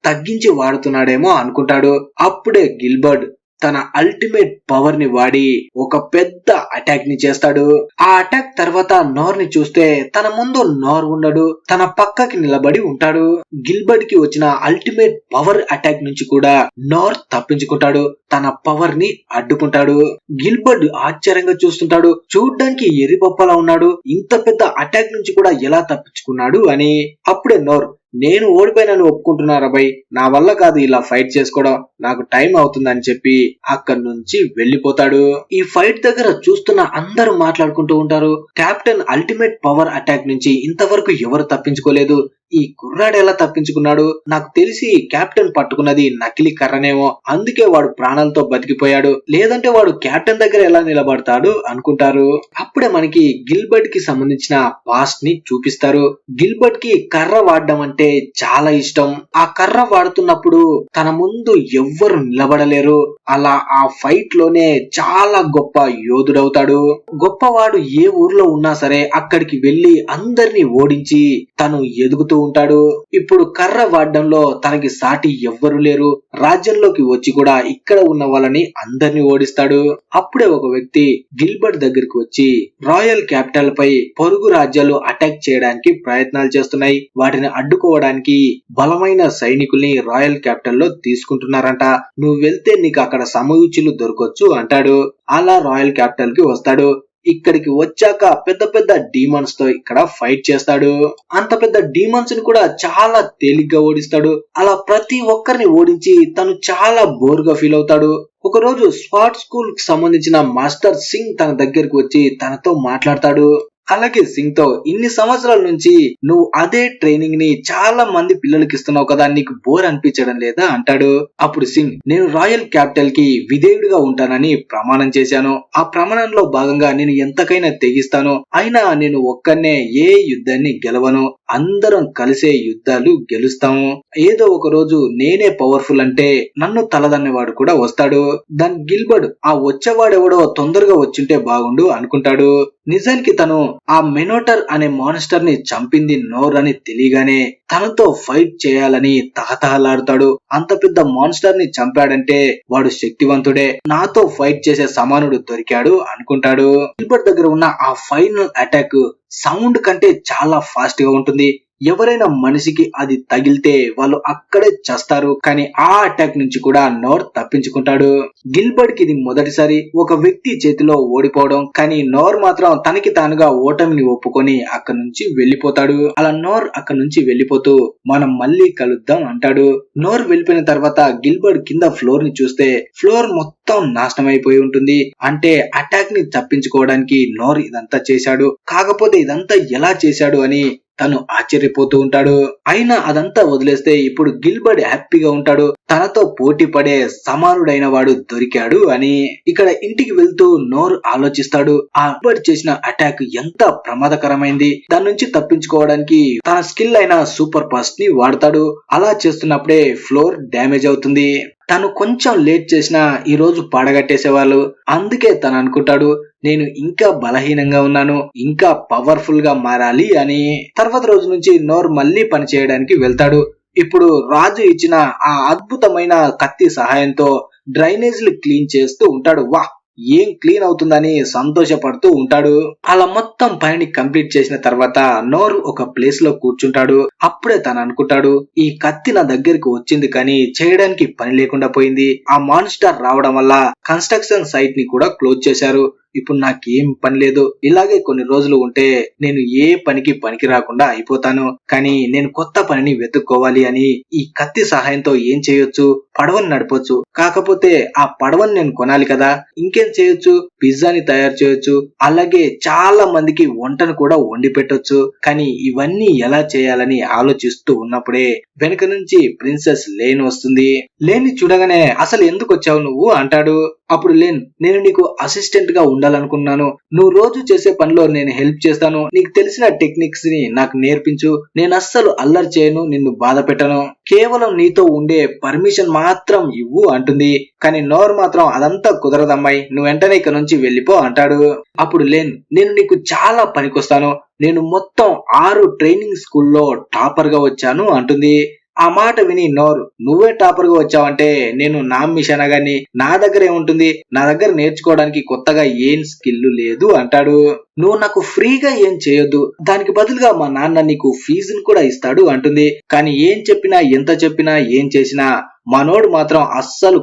తగ్గించి వాడుతున్నాడేమో అనుకుంటాడు. అప్పుడే గిల్బర్ట్ తన అల్టిమేట్ పవర్ ని వాడి ఒక పెద్ద అటాక్ ని చేస్తాడు. ఆ అటాక్ తర్వాత నోర్ ని చూస్తే తన ముందు నోర్ ఉండడు, తన పక్కకి నిలబడి ఉంటాడు. గిల్బర్ట్ కి వచ్చిన అల్టిమేట్ పవర్ అటాక్ నుంచి కూడా నోర్ తప్పించుకుంటాడు, తన పవర్ ని అడ్డుకుంటాడు. గిల్బర్ట్ ఆశ్చర్యంగా చూస్తుంటాడు, చూడ్డానికి ఎర్రిపప్పలా ఉన్నాడు, ఇంత పెద్ద అటాక్ నుంచి కూడా ఎలా తప్పించుకున్నాడు అని. అప్పుడే నోర్, నేను ఓడిపోయినని ఒప్పుకుంటున్నారా బై, నా వల్ల కాదు ఇలా ఫైట్ చేసుకోవడం, నాకు టైం అవుతుందని చెప్పి అక్కడి నుంచి వెళ్లిపోతాడు. ఈ ఫైట్ దగ్గర చూస్తున్న అందరూ మాట్లాడుకుంటూ ఉంటారు, కెప్టెన్ అల్టిమేట్ పవర్ అటాక్ నుంచి ఇంతవరకు ఎవరు తప్పించుకోలేదు, ఈ కుర్రాడు ఎలా తప్పించుకున్నాడు, నాకు తెలిసి కెప్టెన్ పట్టుకున్నది నకిలీ కర్రనేమో, అందుకే వాడు ప్రాణాలతో బతికిపోయాడు, లేదంటే వాడు కెప్టెన్ దగ్గర ఎలా నిలబడతాడు అనుకుంటారు. అప్పుడే మనకి గిల్బర్ట్ కి సంబంధించిన పాస్ట్ ని చూపిస్తారు. గిల్బర్ట్ కి కర్ర వాడడం అంటే చాలా ఇష్టం. ఆ కర్ర వాడుతున్నప్పుడు తన ముందు ఎవ్వరు నిలబడలేరు. అలా ఆ ఫైట్ లోనే చాలా గొప్ప యోధుడవుతాడు. గొప్పవాడు ఏ ఊర్లో ఉన్నా సరే అక్కడికి వెళ్లి అందరినీ ఓడించి తను ఎదుగుతూ ఉంటాడు. ఇప్పుడు కర్ర వాడడంలో తనకి సాటి ఎవ్వరు లేరు. రాజ్యంలోకి వచ్చి కూడా ఇక్కడ ఉన్న వాళ్ళని అందరినీ ఓడిస్తాడు. అప్పుడే ఒక వ్యక్తి గిల్బర్ట్ దగ్గరికి వచ్చి, రాయల్ క్యాపిటల్ పై పొరుగు రాజ్యాలు అటాక్ చేయడానికి ప్రయత్నాలు చేస్తున్నాయి, వాటిని అడ్డుకోవడానికి బలమైన సైనికుల్ని రాయల్ క్యాపిటల్ లో తీసుకుంటున్నారంట, నువ్వు వెళ్తే నీకు అక్కడ సమూచులు దొరకొచ్చు అంటాడు. అలా రాయల్ క్యాపిటల్ కి వస్తాడు. ఇక్కడికి వచ్చాక పెద్ద పెద్ద డీమన్స్ తో ఇక్కడ ఫైట్ చేస్తాడు. అంత పెద్ద డీమన్స్ ని కూడా చాలా తేలిగ్గా ఓడిస్తాడు. అలా ప్రతి ఒక్కరిని ఓడించి తను చాలా బోర్ గా ఫీల్ అవుతాడు. ఒక రోజు స్వాట్ స్కూల్ కి సంబంధించిన మాస్టర్ సింగ్ తన దగ్గరికి వచ్చి తనతో మాట్లాడతాడు. అలాగే సింగ్ తో, ఇన్ని సంవత్సరాల నుంచి నువ్వు అదే ట్రైనింగ్ ని చాలా మంది పిల్లలకి ఇస్తున్నావు కదా, నీకు బోర్ అనిపించడం లేదా అంటాడు. అప్పుడు సింగ్, నేను రాయల్ క్యాపిటల్ కి విధేయుడిగా ఉంటానని ప్రమాణం చేశాను, ఆ ప్రమాణంలో భాగంగా నేను ఎంతకైనా తెగిస్తాను, అయినా నేను ఒక్కనే ఏ యుద్ధాన్ని గెలవను, అందరం కలిసే యుద్ధాలు గెలుస్తాము, ఏదో ఒక రోజు నేనే పవర్ఫుల్ అంటే నన్ను తలదన్నేవాడు కూడా వస్తాడు. దాని గిల్బర్ట్, ఆ వచ్చేవాడెవడో తొందరగా వచ్చింటే బాగుండు అనుకుంటాడు. నిజానికి తను ఆ మెనోటర్ అనే మాన్స్టర్ ని చంపింది నోర్ అని తెలియగానే తనతో ఫైట్ చేయాలని తహతహలాడుతాడు. అంత పెద్ద మాన్స్టర్ ని చంపాడంటే వాడు శక్తివంతుడే, నాతో ఫైట్ చేసే సమానుడు దొరికాడు అనుకుంటాడు. గిల్బర్ట్ దగ్గర ఉన్న ఆ ఫైనల్ అటాక్ సౌండ్ కంటే చాలా ఫాస్ట్ గా ఉంటుంది. ఎవరైనా మనిషికి అది తగిలితే వాళ్ళు అక్కడే చస్తారు. కానీ ఆ అటాక్ నుంచి కూడా నోర్ తప్పించుకుంటాడు. గిల్బర్ట్ కి ఇది మొదటిసారి ఒక వ్యక్తి చేతిలో ఓడిపోవడం. కానీ నోర్ మాత్రం తనకి తానుగా ఓటమిని ఒప్పుకొని అక్కడి నుంచి వెళ్లిపోతాడు. అలా నోర్ అక్కడి నుంచి వెళ్లిపోతూ మనం మళ్ళీ కలుద్దాం అంటాడు. నోర్ వెళ్ళిపోయిన తర్వాత గిల్బర్ట్ కింద ఫ్లోర్ ని చూస్తే ఫ్లోర్ మొత్తం నాశనం అయిపోయి ఉంటుంది. అంటే అటాక్ ని తప్పించుకోవడానికి నోర్ ఇదంతా చేశాడు. కాకపోతే ఇదంతా ఎలా చేశాడు అని తను ఆశ్చర్యపోతూ ఉంటాడు. అయినా అదంతా వదిలేస్తే ఇప్పుడు గిల్బర్ట్ హ్యాపీగా ఉంటాడు, తనతో పోటీ పడే సమానుడైన వాడు దొరికాడు అని. ఇక్కడ ఇంటికి వెళ్తూ నోర్ ఆలోచిస్తాడు, ఆ గిల్బర్ట్ చేసిన అటాక్ ఎంత ప్రమాదకరమైంది, దాని నుంచి తప్పించుకోవడానికి తన స్కిల్ అయిన సూపర్ ఫాస్ట్ ని వాడతాడు. అలా చేస్తున్నప్పుడే ఫ్లోర్ డ్యామేజ్ అవుతుంది. తను కొంచెం లేట్ చేసినా ఈ రోజు పడగట్టేసేవాళ్ళు. అందుకే తను అనుకుంటాడు నేను ఇంకా బలహీనంగా ఉన్నాను, ఇంకా పవర్ఫుల్ గా మారాలి అని. తర్వాత రోజు నుంచి నోర్ మళ్ళీ పని చేయడానికి వెళ్తాడు. ఇప్పుడు రాజు ఇచ్చిన ఆ అద్భుతమైన కత్తి సహాయంతో డ్రైనేజీలు క్లీన్ చేస్తూ ఉంటాడు. వాహ్, ఏం క్లీన్ అవుతుందని సంతోషపడుతూ ఉంటాడు. అలా మొత్తం పనిని కంప్లీట్ చేసిన తర్వాత నోర్ ఒక ప్లేస్ లో కూర్చుంటాడు. అప్పుడే తను అనుకుంటాడు ఈ కత్తి నా దగ్గరికి వచ్చింది కానీ చేయడానికి పని లేకుండా పోయింది. ఆ మాన్స్టర్ రావడం వల్ల కన్స్ట్రక్షన్ సైట్ ని కూడా క్లోజ్ చేశారు. ఇప్పుడు నాకేం పని లేదు. ఇలాగే కొన్ని రోజులు ఉంటే నేను ఏ పనికి పనికి రాకుండా అయిపోతాను. కానీ నేను కొత్త పనిని వెతుక్కోవాలి అని ఈ కత్తి సహాయంతో ఏం చేయొచ్చు? పడవని నడపొచ్చు. కాకపోతే ఆ పడవని నేను కొనాలి కదా. ఇంకేం చేయొచ్చు? పిజ్జాని తయారు చేయొచ్చు. అలాగే చాలా మందికి వంటను కూడా వండి పెట్టొచ్చు. కానీ ఇవన్నీ ఎలా చేయాలని ఆలోచిస్తూ ఉన్నప్పుడే వెనుక నుంచి ప్రిన్సెస్ లేన్ వస్తుంది. లేని చూడగానే అసలు ఎందుకు వచ్చావు నువ్వు అంటాడు. అప్పుడు లేన్, నేను నీకు అసిస్టెంట్ గా ఉండాలనుకున్నాను. నువ్వు రోజు చేసే పనిలో నేను హెల్ప్ చేస్తాను. నీకు తెలిసిన టెక్నిక్స్ ని నాకు నేర్పించు. నేను అస్సలు అల్లరి చేయను, నిన్ను బాధ పెట్టను. కేవలం నీతో ఉండే పర్మిషన్ మాత్రం ఇవ్వు అంటుంది. కానీ నోర్ మాత్రం అదంతా కుదరదమ్మాయి, నువ్వు వెంటనే ఇక్కడ నుంచి వెళ్ళిపో అంటాడు. అప్పుడు లేన్, నేను నీకు చాలా పనికొస్తాను. నేను మొత్తం 6 ట్రైనింగ్ స్కూల్లో టాపర్ గా వచ్చాను అంటుంది. ఆ మాట విని నోర్, నువ్వే టాపర్ గా వచ్చావంటే నేను నా మిషన్ గాని నా దగ్గర ఏముంటుంది? నా దగ్గర నేర్చుకోవడానికి కొత్తగా ఏం స్కిల్ లేదు అంటాడు. నువ్వు నాకు ఫ్రీగా ఏం చేయొద్దు, దానికి బదులుగా మా నాన్న నీకు ఫీజును కూడా ఇస్తాడు అంటుంది. కానీ ఏం చెప్పినా ఎంత చెప్పినా ఏం చేసినా మనోడు మాత్రం అస్సలు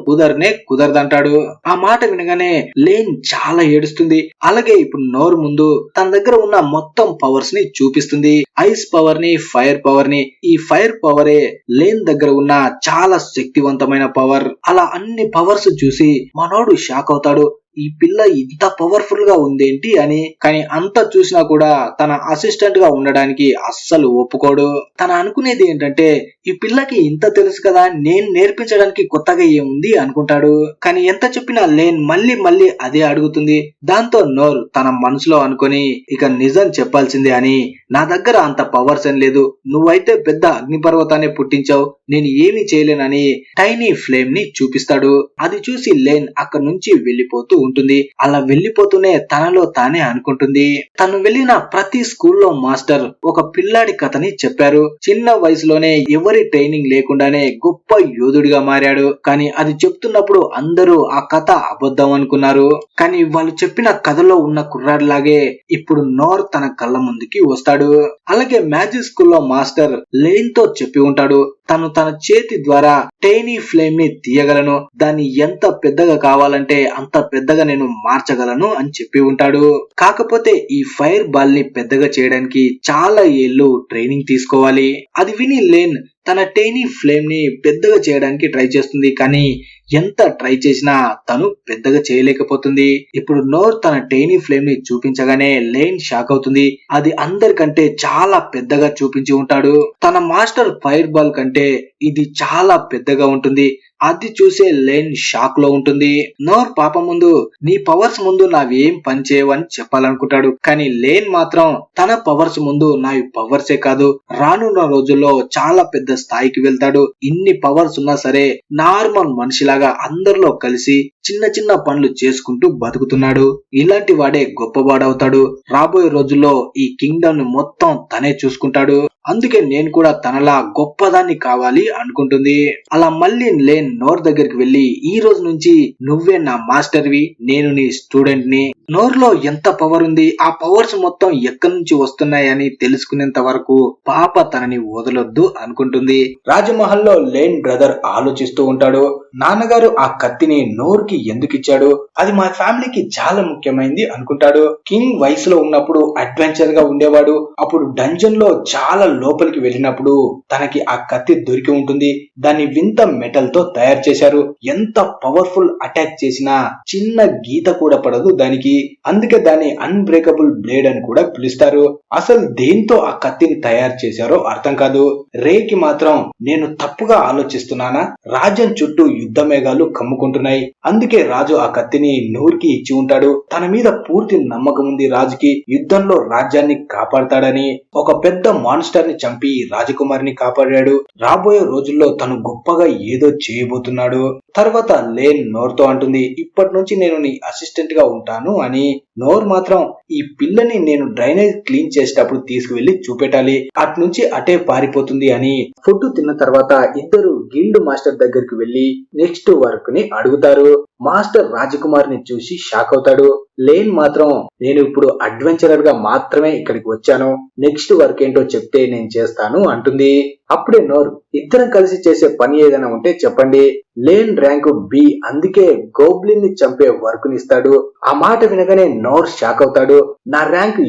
కుదరదంటాడు. ఆ మాట వినగానే లేన్ చాలా ఏడుస్తుంది. అలాగే ఇప్పుడు నోరు ముందు తన దగ్గర ఉన్న మొత్తం పవర్స్ ని చూపిస్తుంది. ఐస్ పవర్ ని, ఫైర్ పవర్ ని. ఈ ఫైర్ పవరే లేన్ దగ్గర ఉన్న చాలా శక్తివంతమైన పవర్. అలా అన్ని పవర్స్ చూసి మనోడు షాక్ అవుతాడు. ఈ పిల్ల ఇంత పవర్ఫుల్ గా ఉందేంటి అని. కానీ అంత చూసినా కూడా తన అసిస్టెంట్ గా ఉండడానికి అస్సలు ఒప్పుకోడు. తన అనుకునేది ఏంటంటే ఈ పిల్లకి ఇంత తెలుసు కదా, నేను నేర్పించడానికి కొత్తగా ఏముంది అనుకుంటాడు. కానీ ఎంత చెప్పినా లేన్ మళ్ళీ అదే అడుగుతుంది. దాంతో నోర్ తన మనసులో అనుకొని ఇక నిజం చెప్పాల్సిందే అని, నా దగ్గర అంత పవర్స్ ఏం లేదు, నువ్వైతే పెద్ద అగ్నిపర్వతాన్ని పుట్టించావు, నేను ఏమీ చేయలేనని టైనీ ఫ్లేమ్ ని చూపిస్తాడు. అది చూసి లేన్ అక్కడి నుంచి వెళ్లిపోతూ ఉంటుంది. అలా వెళ్లిపోతూనే తనలో తానే అనుకుంటుంది, తను వెళ్లిన ప్రతి స్కూల్లో మాస్టర్ ఒక పిల్లాడి కథని చెప్పారు. చిన్న వయసులోనే ఎవరి ట్రైనింగ్ లేకుండానే గొప్ప యోధుడిగా మారాడు. కానీ అది చెప్తున్నప్పుడు అందరూ ఆ కథ అబద్ధం అనుకున్నారు. కానీ వాళ్ళు చెప్పిన కథలో ఉన్న కుర్రాడిలాగే ఇప్పుడు నోర్ తన కళ్ళ ముందుకి వస్తాడు. అలాగే మ్యాజిక్ స్కూల్లో మాస్టర్ లేన్ తో చెప్పి ఉంటాడు, తను తన చేతి ద్వారా టైనీ ఫ్లేమ్ ని తీయగలను, దాన్ని ఎంత పెద్దగా కావాలంటే అంత పెద్దగా నేను మార్చగలను అని చెప్పి ఉంటాడు. కాకపోతే ఈ ఫైర్ బాల్ ని పెద్దగా చేయడానికి చాలా ఏళ్ళు ట్రైనింగ్ తీసుకోవాలి. అది విని లేన్ తన టైనీ ఫ్లేమ్ ని పెద్దగా చేయడానికి ట్రై చేస్తుంది. కానీ ఎంత ట్రై చేసినా తను పెద్దగా చేయలేకపోతుంది. ఇప్పుడు నోర్ తన టైనీ ఫ్లేమ్ ని చూపించగానే లేన్ షాక్ అవుతుంది. అది అందరికంటే చాలా పెద్దగా చూపించి ఉంటాడు. తన మాస్టర్ ఫైర్ బాల్ కంటే ఇది చాలా పెద్దగా ఉంటుంది. అది చూసే లేన్ షాక్ లో ఉంటుంది. నోర్ పాప ముందు నీ పవర్స్ ముందు నావేం పని చేయవని చెప్పాలనుకుంటాడు. కానీ లేన్ మాత్రం తన పవర్స్ ముందు నావి పవర్సే కాదు, రానున్న రోజుల్లో చాలా పెద్ద స్థాయికి వెళ్తాడు. ఇన్ని పవర్స్ ఉన్నా సరే నార్మల్ మనిషిలాగా అందరిలో కలిసి చిన్న చిన్న పనులు చేసుకుంటూ బతుకుతున్నాడు. ఇలాంటి వాడే గొప్పవాడవుతాడు. రాబోయే రోజుల్లో ఈ కింగ్డమ్ ని మొత్తం తనే చూసుకుంటాడు. అందుకే నేను కూడా తనలా గొప్పదాన్ని కావాలి అనుకుంటుంది. అలా మళ్ళీ లేన్ నోర్ దగ్గరికి వెళ్లి, ఈ రోజు నుంచి నువ్వే నా మాస్టర్వి, నేను నీ స్టూడెంట్ ని. నోర్ లో ఎంత పవర్ ఉంది, ఆ పవర్స్ మొత్తం ఎక్కడి నుంచి వస్తున్నాయని తెలుసుకునేంత వరకు పాప తనని వదలొద్దు అనుకుంటుంది. రాజమహల్ లో లేన్ బ్రదర్ ఆలోచిస్తూ ఉంటాడు, నాన్నగారు ఆ కత్తిని నోర్ కి ఎందుకు ఇచ్చాడు, అది మా ఫ్యామిలీకి చాలా ముఖ్యమైనది అనుకుంటాడు. కింగ్ వయసులో ఉన్నప్పుడు అడ్వెంచర్ గా ఉండేవాడు. అప్పుడు డంజన్ లో చాలా లోపలికి వెళ్ళినప్పుడు తనకి ఆ కత్తి దొరికి ఉంటుంది. దాన్ని వింత మెటల్ తో తయారు చేశారు. ఎంత పవర్ఫుల్ అటాక్ చేసినా చిన్న గీత కూడా పడదు దానికి. అందుకే దాన్ని అన్బ్రేకబుల్ బ్లేడ్ అని కూడా పిలుస్తారు. అసలు దేంతో ఆ కత్తిని తయారు చేశారో అర్థం కాదు. రేకి మాత్రం నేను తప్పుగా ఆలోచిస్తున్నానా, రాజ్యం చుట్టూ యుద్ధ మేఘాలు కమ్ముకుంటున్నాయి, అందుకే రాజు ఆ కత్తిని నూర్కి ఇచ్చి ఉంటాడు. తన మీద పూర్తి నమ్మకం ఉంది రాజుకి, యుద్ధంలో రాజ్యాన్ని కాపాడతాడని. ఒక పెద్ద మాన్స్టర్ ని చంపి రాజకుమారిని కాపాడాడు. రాబోయే రోజుల్లో తను గొప్పగా ఏదో చేయబోతున్నాడు. తర్వాత లేన్ నోర్తో అంటుంది, ఇప్పటి నుంచి నేను నీ అసిస్టెంట్ గా ఉంటాను అని. నోర్ మాత్రం ఈ పిల్లని నేను డ్రైనేజ్ క్లీన్ చేసేటప్పుడు తీసుకువెళ్లి చూపెట్టాలి, అటు నుంచి అటే పారిపోతుంది అని. ఫుడ్ తిన్న తర్వాత ఇద్దరు గిల్డ్ మాస్టర్ దగ్గరికి వెళ్లి నెక్స్ట్ వర్క్ ని అడుగుతారు. మాస్టర్ రాజకుమారిని చూసి షాక్ అవుతాడు. లేన్ మాత్రం నేను ఇప్పుడు అడ్వెంచరర్ గా మాత్రమే ఇక్కడికి వచ్చాను, నెక్స్ట్ వర్క్ ఏంటో చెప్తే నేను చేస్తాను అంటుంది. అప్పుడే నోర్, ఇద్దరం కలిసి చేసే పని ఏదైనా ఉంటే చెప్పండి. లేన్ ర్యాంకు బి, అందుకే గోబ్లిన్ చంపే వర్క్ నిస్తాడు. ఆ మాట వినగానే నోర్ షాక్ అవుతాడు. నా ర్యాంక్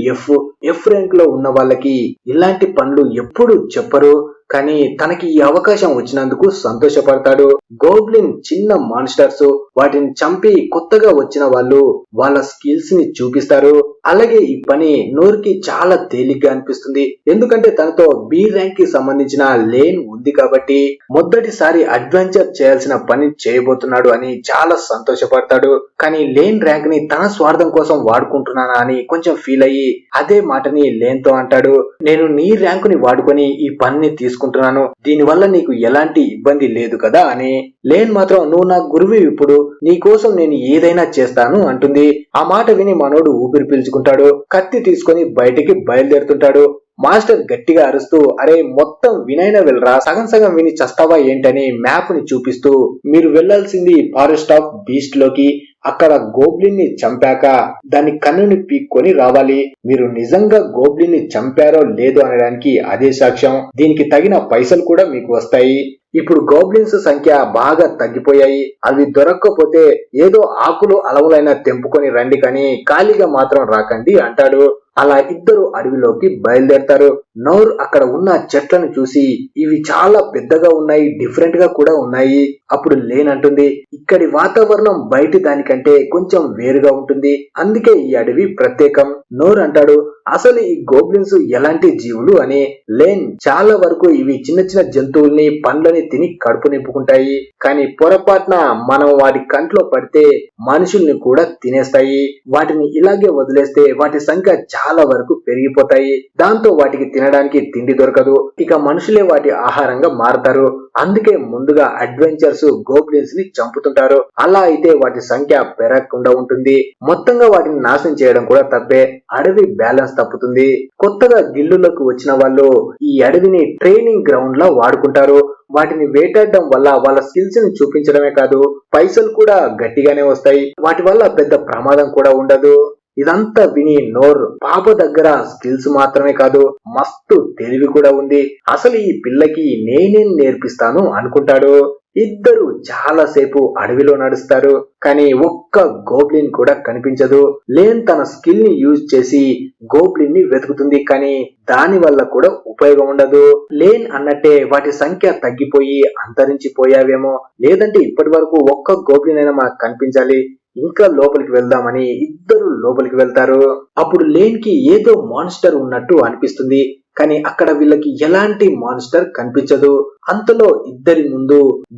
ఎఫ్ ర్యాంక్ లో ఉన్న వాళ్ళకి ఇలాంటి పనులు ఎప్పుడు చెప్పరు, కానీ తనకి ఈ అవకాశం వచ్చినందుకు సంతోషపడతాడు. గోబ్లిన్ చిన్న మాన్స్టర్స్, వాటిని చంపి కొత్తగా వచ్చిన వాళ్ళు వాళ్ళ స్కిల్స్ ని చూపిస్తారు. అలాగే ఈ పని నోర్ కి చాలా తేలిగ్గా అనిపిస్తుంది, ఎందుకంటే తనతో బి ర్యాంక్ కి సంబంధించిన లేన్ ఉంది కాబట్టి. మొదటిసారి అడ్వెంచర్ చేయాల్సిన పని చేయబోతున్నాడు అని చాలా సంతోషపడతాడు. కానీ లేన్ ర్యాంక్ ని తన స్వార్థం కోసం వాడుకుంటున్నానా అని కొంచెం ఫీల్ అయ్యి అదే మాటని లేన్ తో అంటాడు. నేను నీ ర్యాంకుని వాడుకొని ఈ పనిని తీసుకుంటున్నాను, దీనివల్ల నీకు ఎలాంటి ఇబ్బంది లేదు కదా అని. లేన్ మాత్రం నువ్వు నా గురువు, ఇప్పుడు నీ కోసం నేను ఏదైనా చేస్తాను అంటుంది. ఆ మాట విని మనోడు ఊపిరి పీల్చుకుంటాడు. కత్తి తీసుకొని బయటికి బయలుదేరుతుంటాడు. మాస్టర్ గట్టిగా అరుస్తూ, అరే మొత్తం వినైనా వెళ్ళరా, సగం సగం విని చస్తావా ఏంటని మ్యాప్ ని చూపిస్తూ, మీరు వెళ్లాల్సింది ఫారెస్ట్ ఆఫ్ బీస్ట్ లోకి, అక్కడ గోబ్లిన్ ని చంపాక దాని కన్నుని పీక్కొని రావాలి. మీరు నిజంగా గోబ్లిన్ ని చంపారో లేదో అనడానికి అదే సాక్ష్యం. దీనికి తగిన పైసలు కూడా మీకు వస్తాయి. ఇప్పుడు గోబ్లిన్స్ సంఖ్య బాగా తగ్గిపోయాయి, అవి దొరక్కపోతే ఏదో ఆకులు అలవులైనా తెంపుకొని రండి, కానీ ఖాళీగా మాత్రం రాకండి అంటాడు. అలా ఇద్దరు అడవిలోకి బయలుదేరతారు. నోర్ అక్కడ ఉన్న చెట్లను చూసి, ఇవి చాలా పెద్దగా ఉన్నాయి, డిఫరెంట్ గా కూడా ఉన్నాయి. అప్పుడు లేన్ అంటుంది, ఇక్కడి వాతావరణం బయటి దానికంటే కొంచెం వేరుగా ఉంటుంది, అందుకే ఈ అడవి ప్రత్యేకం. నోర్ అంటాడు, అసలు ఈ గోబ్లిన్స్ ఎలాంటి జీవులు అని. లేన్, చాలా వరకు ఇవి చిన్న చిన్న జంతువుల్ని పండ్లని తిని కడుపు నింపుకుంటాయి, కానీ పొరపాటున మనం వాటి కంట్లో పడితే మనుషుల్ని కూడా తినేస్తాయి. వాటిని ఇలాగే వదిలేస్తే వాటి సంఖ్య చాలా వరకు పెరిగిపోతాయి, దాంతో వాటికి తినడానికి తిండి దొరకదు, ఇక మనుషులే వాటి ఆహారంగా మారతారు. అందుకే ముందుగా అడ్వెంచర్స్ గోబ్లిన్స్ ని చంపుతుంటారు, అలా అయితే వాటి సంఖ్య పెరగకుండా ఉంటుంది. మొత్తంగా వాటిని నాశనం చేయడం కూడా తప్పే, అడవి బ్యాలెన్స్ తప్పుతుంది. కొత్తగా గిల్లులోకి వచ్చిన వాళ్ళు ఈ అడవిని ట్రైనింగ్ గ్రౌండ్ లా వాడుకుంటారు. వాటిని వేటాడడం వల్ల వాళ్ళ స్కిల్స్ ని చూపించడమే కాదు, పైసలు కూడా గట్టిగానే వస్తాయి, వాటి వల్ల పెద్ద ప్రమాదం కూడా ఉండదు. ఇదంతా విని నోర్, పాప దగ్గర స్కిల్స్ మాత్రమే కాదు మస్తు తెలివి కూడా ఉంది, అసలు ఈ పిల్లకి నేనేం నేర్పిస్తాను అనుకుంటాడు. ఇద్దరు చాలా సేపు అడవిలో నడుస్తారు, కానీ ఒక్క గోబ్లిన్ కూడా కనిపించదు. లేన్ తన స్కిల్ ని యూజ్ చేసి గోబ్లిన్ ని వెతుకుతుంది, కానీ దాని వల్ల కూడా ఉపయోగం ఉండదు. లేన్ అన్నట్టే వాటి సంఖ్య తగ్గిపోయి అంతరించిపోయావేమో, లేదంటే ఇప్పటి వరకు ఒక్క గోబ్లిన్ అయినా మనకు కనిపించాలి, ఇంకా లోపలికి వెళ్దామని ఇద్దరు లోపలికి వెళ్తారు. అప్పుడు లేన్ కి ఏదో మాన్స్టర్ ఉన్నట్టు అనిపిస్తుంది, కానీ అక్కడ వీళ్ళకి ఎలాంటి మాన్స్టర్ కనిపించదు. అంతలో ఇద్దరి ముందు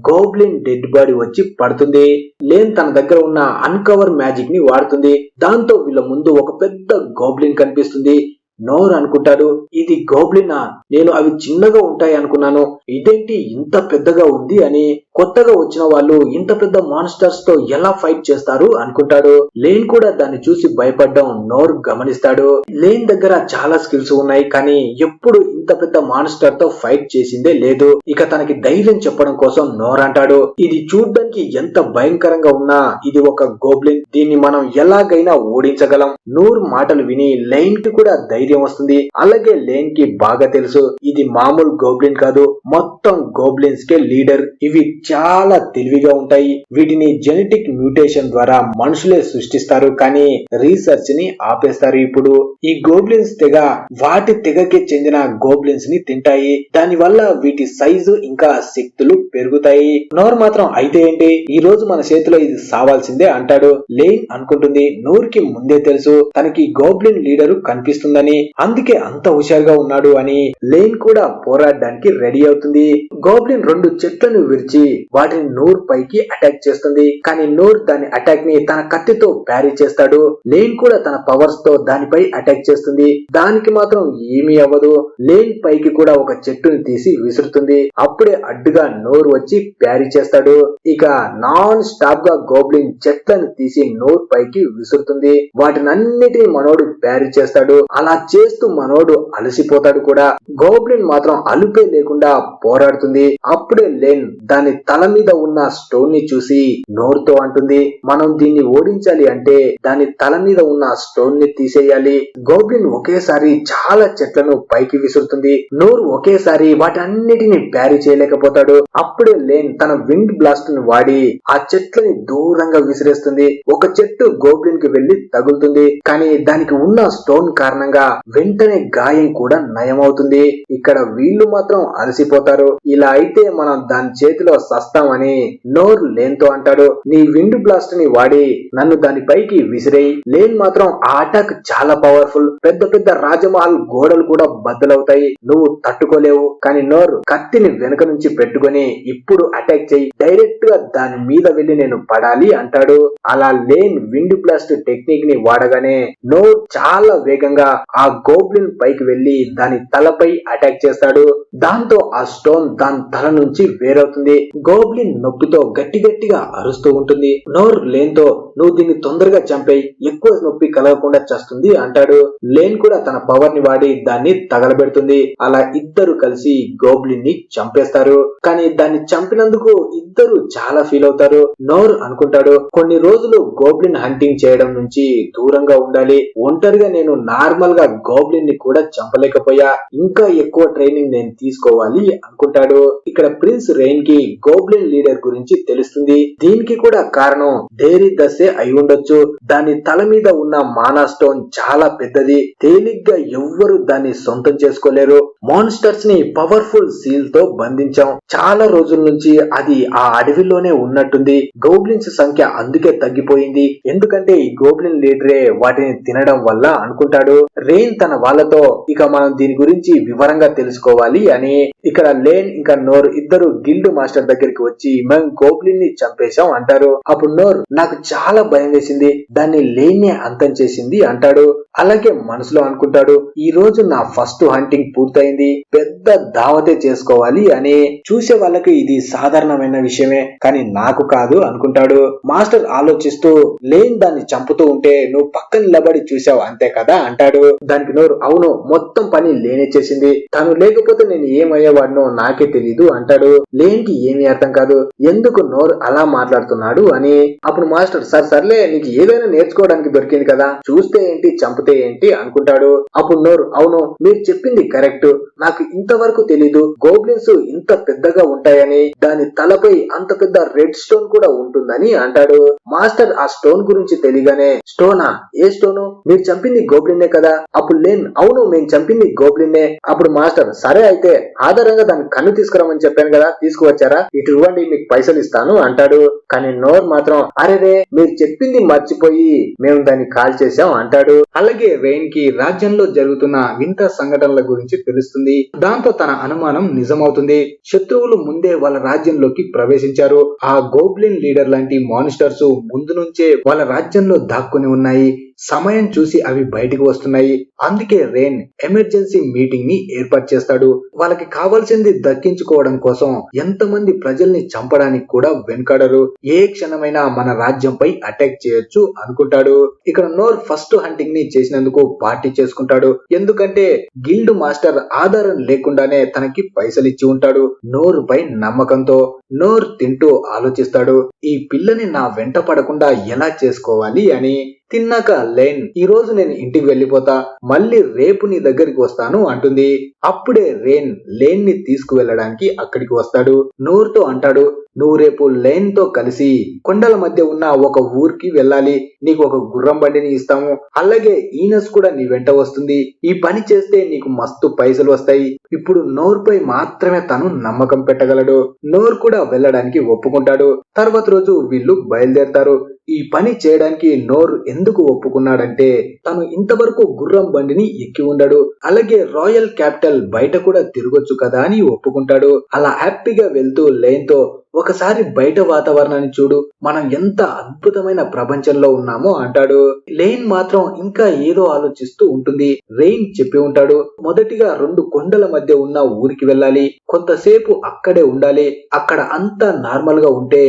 గోబ్లిన్ డెడ్ బాడీ వచ్చి పడుతుంది. లేన్ తన దగ్గర ఉన్న అన్కవర్ మ్యాజిక్ ని వాడుతుంది, దాంతో వీళ్ళ ముందు ఒక పెద్ద గోబ్లిన్ కనిపిస్తుంది. నోర్ అనుకుంటాడు, ఇది గోబ్లినా, నేను అవి చిన్నగా ఉంటాయి అనుకున్నాను, ఇదేంటి ఇంత పెద్దగా ఉంది అని. కొత్తగా వచ్చిన వాళ్ళు ఇంత పెద్ద మాన్స్టర్స్ తో ఎలా ఫైట్ చేస్తారు అనుకుంటాడు. లేన్ కూడా దాన్ని చూసి భయపడడం నోర్ గమనిస్తాడు. లేన్ దగ్గర చాలా స్కిల్స్ ఉన్నాయి, కానీ ఎప్పుడు ఇంత పెద్ద మాన్స్టర్ తో ఫైట్ చేసిందే లేదు. ఇక తనకి ధైర్యం చెప్పడం కోసం నోర్ అంటాడు, ఇది చూడ్డానికి ఎంత భయంకరంగా ఉన్నా ఇది ఒక గోబ్లిన్, దీన్ని మనం ఎలాగైనా ఓడించగలం. నూర్ మాటలు విని లేన్ కి కూడా ధైర్యం వస్తుంది. అలాగే లేన్ కి బాగా తెలుసు, ఇది మామూలు గోబ్లిన్ కాదు, మొత్తం గోబ్లిన్స్ కే లీడర్, ఇవి చాలా తెలివిగా ఉంటాయి. వీటిని జెనెటిక్ మ్యూటేషన్ ద్వారా మనుషులే సృష్టిస్తారు, కానీ రీసెర్చ్ ని ఆపేస్తారు. ఇప్పుడు ఈ గోబ్లిన్స్ తెగ వాటి తెగకి చెందిన గోబ్లిన్స్ ని తింటాయి. దాని వల్ల వీటి సైజు ఇంకా శక్తులు పెరుగుతాయి. నోర్ మాత్రం అయితే ఏంటి, ఈ రోజు మన చేతిలో ఇది సావాల్సిందే అంటాడు. లేన్ అనుకుంటుంది నూర్కి ముందే తెలుసు తనకి గోబ్లిన్ లీడరు కనిపిస్తుందని, అందుకే అంత హుషారుగా ఉన్నాడు అని. లేన్ కూడా పోరాడడానికి రెడీ అవుతుంది. గోబ్లిన్ 2 చెట్లను విరిచి వాటిని నూర్ పైకి అటాక్ చేస్తుంది, కానీ నూర్ దాని అటాక్ ని తన కత్తితో ప్యారీ చేస్తాడు. లేన్ కూడా తన పవర్స్ తో దానిపై అటాక్ చేస్తుంది, దానికి మాత్రం ఏమీ అవ్వదు. లేన్ పైకి కూడా ఒక చెట్టుని తీసి విసురుతుంది, అప్పుడే అడ్డుగా నోర్ వచ్చి ప్యారీ చేస్తాడు. ఇక నాన్ స్టాప్ గా గోబ్లిన్ చెట్లను తీసి నోర్ పైకి విసురుతుంది, వాటినన్నిటిని మనోడు ప్యారీ చేస్తాడు. అలా చేస్తూ మనోడు అలసిపోతాడు కూడా. గోబ్లిన్ మాత్రం అలుపే లేకుండా పోరాడుతుంది. అప్పుడే లేన్ దాని తల మీద ఉన్న స్టోన్ ని చూసి నోర్ తో అంటుంది, మనం దీన్ని ఓడించాలి అంటే దాని తల మీద ఉన్న స్టోన్ ని తీసేయాలి. గోబ్లిన్ ఒకేసారి చాలా చెట్లను పైకి విసురుతుంది, నోర్ ఒకేసారి వాటన్నిటిని ప్యారీ చేయలేకపోతాడు. అప్పుడే లేన్ తన విండ్ బ్లాస్ట్ ను వాడి ఆ చెట్లని దూరంగా విసిరేస్తుంది. ఒక చెట్టు గోబ్లిన్ కి వెళ్లి తగులుతుంది, కానీ దానికి ఉన్న స్టోన్ కారణంగా వెంటనే గాయం కూడా నయమవుతుంది. ఇక్కడ వీళ్ళు మాత్రం అలసిపోతారు. ఇలా అయితే మనం దాని చేతిలో సస్తామని నోర్ లేన్ తో అంటాడు, నీ విండ్ బ్లాస్ట్ ని వాడి నన్ను దాని పైకి విసిరేయి. లేన్ మాత్రం ఆ అటాక్ చాలా పవర్ఫుల్, పెద్ద పెద్ద రాజమహల్ గోడలు కూడా బద్దలవుతాయి, నువ్వు తట్టుకోలేవు. కానీ నోర్ కత్తిని వెనుక నుంచి పెట్టుకుని ఇప్పుడు అటాక్ చేయి, డైరెక్ట్ గా దాని మీద వెళ్లి నేను పడాలి అంటాడు. అలా లేన్ విండ్ బ్లాస్ట్ టెక్నిక్ ని వాడగానే నోర్ చాలా వేగంగా ఆ గోబ్లిన్ పైకి వెళ్లి దాని తలపై అటాక్ చేస్తాడు. దాంతో ఆ స్టోన్ దాని తల నుంచి వేరవుతుంది. గోబ్లిన్ నొప్పితో గట్టి గట్టిగా అరుస్తూ ఉంటుంది. నోర్ లేన్ తో నువ్వు దీన్ని తొందరగా చంపేయి, ఎక్కువ నొప్పి కలగకుండా చేస్తుంది అంటాడు. లేన్ కూడా తన పవర్ ని వాడి దాన్ని తగలబెడుతుంది. అలా ఇద్దరు కలిసి గోబ్లిన్ ని చంపేస్తారు. కానీ దాన్ని చంపినందుకు ఇద్దరు చాలా ఫీల్ అవుతారు. నోర్ అనుకుంటాడు, కొన్ని రోజులు గోబ్లిన్ హంటింగ్ చేయడం నుంచి దూరంగా ఉండాలి, ఒంటరిగా నేను నార్మల్ గా గోబ్లిన్ ని కూడా చంపలేకపోయా, ఇంకా ఎక్కువ ట్రైనింగ్ నేను తీసుకోవాలి అనుకుంటాడు. ఇక్కడ ప్రిన్స్ రెయిన్ కి గోబ్లిన్ లీడర్ గురించి తెలుస్తుంది. దీనికి కూడా కారణం డేరీ దశే అయి ఉండొచ్చు. దాని తల మీద ఉన్న మానా స్టోన్ చాలా పెద్దది, తేలిగ్గా ఎవ్వరు దాన్ని సొంతం చేసుకోలేరు. మాన్స్టర్స్ ని పవర్ఫుల్ సీల్ తో బంధించాం, చాలా రోజుల నుంచి అది ఆ అడవిలోనే ఉన్నట్టుంది. గోబ్లిన్స్ సంఖ్య అందుకే తగ్గిపోయింది, ఎందుకంటే ఈ గోబ్లిన్ లీడరే వాటిని తినడం వల్ల అనుకుంటాడు. రెయిన్ తన వాళ్ళతో ఇక మనం దీని గురించి వివరంగా తెలుసుకోవాలి అని. ఇక్కడ లేన్ ఇంకా నోర్ ఇద్దరు గిల్డ్ మాస్టర్ దగ్గరికి వచ్చి మేము గోబ్లిన్ ని చంపేశాం అంటారు. అప్పుడు నోర్ నాకు చాలా భయం వేసింది, దాన్ని లేనే అంతం చేసింది అంటాడు. అలాగే మనసులో అనుకుంటాడు, ఈ రోజు నా ఫస్ట్ హంటింగ్ పూర్తయింది, పెద్ద దావతే చేసుకోవాలి అని. చూసే వాళ్ళకి ఇది సాధారణమైన విషయమే, కానీ నాకు కాదు అనుకుంటాడు. మాస్టర్ ఆలోచిస్తూ లేన్ దాన్ని చంపుతూ ఉంటే నువ్వు పక్కన నిలబడి చూసావు అంతే కదా అంటాడు. దానికి నోరు అవును, మొత్తం పని లేనే చేసింది, తను లేకపోతే నేను ఏమయ్యేవాడినో నాకే తెలీదు అంటాడు. లేన్ కి ఏమీ అర్థం కాదు ఎందుకు నోరు అలా మాట్లాడుతున్నాడు అని. అప్పుడు మాస్టర్ సర్లే నీకు ఏదైనా నేర్చుకోవడానికి దొరికింది కదా, చూస్తే ఏంటి చంపితే ఏంటి అనుకుంటాడు. అప్పుడు నోరు అవును మీరు చెప్పింది కరెక్ట్, నాకు ఇంతవరకు తెలీదు గోబ్లిన్స్ ఇంత పెద్దగా ఉంటాయని, దాని తలపై అంత పెద్ద రెడ్ స్టోన్ కూడా ఉంటుందని అంటాడు. మాస్టర్ ఆ స్టోన్ గురించి తెలియగానే స్టోనా, ఏ స్టోను, మీరు చంపింది గోబ్లిన్నే కదా. అప్పుడు లేన్ అవును మేము చంపింది గోబ్లిన్నే. అప్పుడు మాస్టర్ సరే అయితే ఆధారంగా దాని కన్ను తీసుకురామని చెప్పాను కదా, తీసుకువచ్చారా, ఇటు ఇవ్వండి మీకు పైసలు ఇస్తాను అంటాడు. కానీ నోర్ మాత్రం అరేరే మీరు చెప్పింది మర్చిపోయి మేము దాన్ని కాల్ చేశాం అంటాడు. అలాగే రెయిన్ కి రాజ్యంలో జరుగుతున్న వింత సంఘటనల గురించి తెలుస్తుంది. దాంతో తన అనుమానం నిజమవుతుంది. శత్రువులు ముందే వాళ్ళ రాజ్యంలోకి ప్రవేశించారు. ఆ గోబ్లిన్ లీడర్ లాంటి మాన్స్టర్స్ ముందు నుంచే వాళ్ళ రాజ్యంలో దాక్కుని ఉన్నాయి. సమయం చూసి అవి బయటికి వస్తున్నాయి. అందుకే రెయిన్ ఎమర్జెన్సీ మీటింగ్ ని ఏర్పాటు చేస్తాడు. వాళ్ళకి కావాల్సింది దక్కించుకోవడం కోసం ఎంతమంది ప్రజల్ని చంపడానికి కూడా వెనకాడరు. ఏ క్షణమైనా మన రాజ్యంపై అటాక్ చేయొచ్చు అనుకుంటాడు. ఇక్కడ నోర్ ఫస్ట్ హంటింగ్ ని చేసినందుకు పార్టీ చేసుకుంటాడు. ఎందుకంటే గిల్డ్ మాస్టర్ ఆధారం లేకుండానే తనకి పైసలు ఇచ్చి ఉంటాడు. నోర్ పై నమ్మకంతో నోర్ తింటూ ఆలోచిస్తాడు, ఈ పిల్లని నా వెంట పడకుండా ఎలా చేసుకోవాలి అని. తిన్నాక లేన్ ఈ రోజు నేను ఇంటికి వెళ్ళిపోతా, మళ్ళీ రేపు నీ దగ్గరికి వస్తాను అంటుంది. అప్పుడే రెయిన్ లేన్ ని తీసుకువెళ్ళడానికి అక్కడికి వస్తాడు. నోర్తో అంటాడు, నువ్వు రేపు లేన్ తో కలిసి కొండల మధ్య ఉన్న ఒక ఊరికి వెళ్ళాలి. నీకు ఒక గుర్రం బండిని ఇస్తాము. అలాగే ఈనస్ కూడా నీ వెంట వస్తుంది. ఈ పని చేస్తే నీకు మస్తు పైసలు వస్తాయి. ఇప్పుడు నోర్పై మాత్రమే తను నమ్మకం పెట్టగలడు. నోర్ కూడా వెళ్ళడానికి ఒప్పుకుంటాడు. తర్వాత రోజు వీళ్ళు బయలుదేరతారు. ఈ పని చేయడానికి నోర్ ఎందుకు ఒప్పుకున్నాడంటే తను ఇంతవరకు గుర్రం బండిని ఎక్కి ఉండడు. అలాగే రాయల్ క్యాపిటల్ బయట కూడా తిరగొచ్చు కదా అని ఒప్పుకుంటాడు. అలా హ్యాపీగా వెళ్తూ లేన్ తో ఒకసారి బయట వాతావరణాన్ని చూడు, మనం ఎంత అద్భుతమైన ప్రపంచంలో ఉన్నామో అంటాడు. లేన్ మాత్రం ఇంకా ఏదో ఆలోచిస్తూ ఉంటుంది. రెయిన్ చెప్పి ఉంటాడు, మొదటిగా 2 కొండల మధ్య ఉన్న ఊరికి వెళ్ళాలి, కొంతసేపు అక్కడే ఉండాలి, అక్కడ అంతా నార్మల్ గా ఉంటే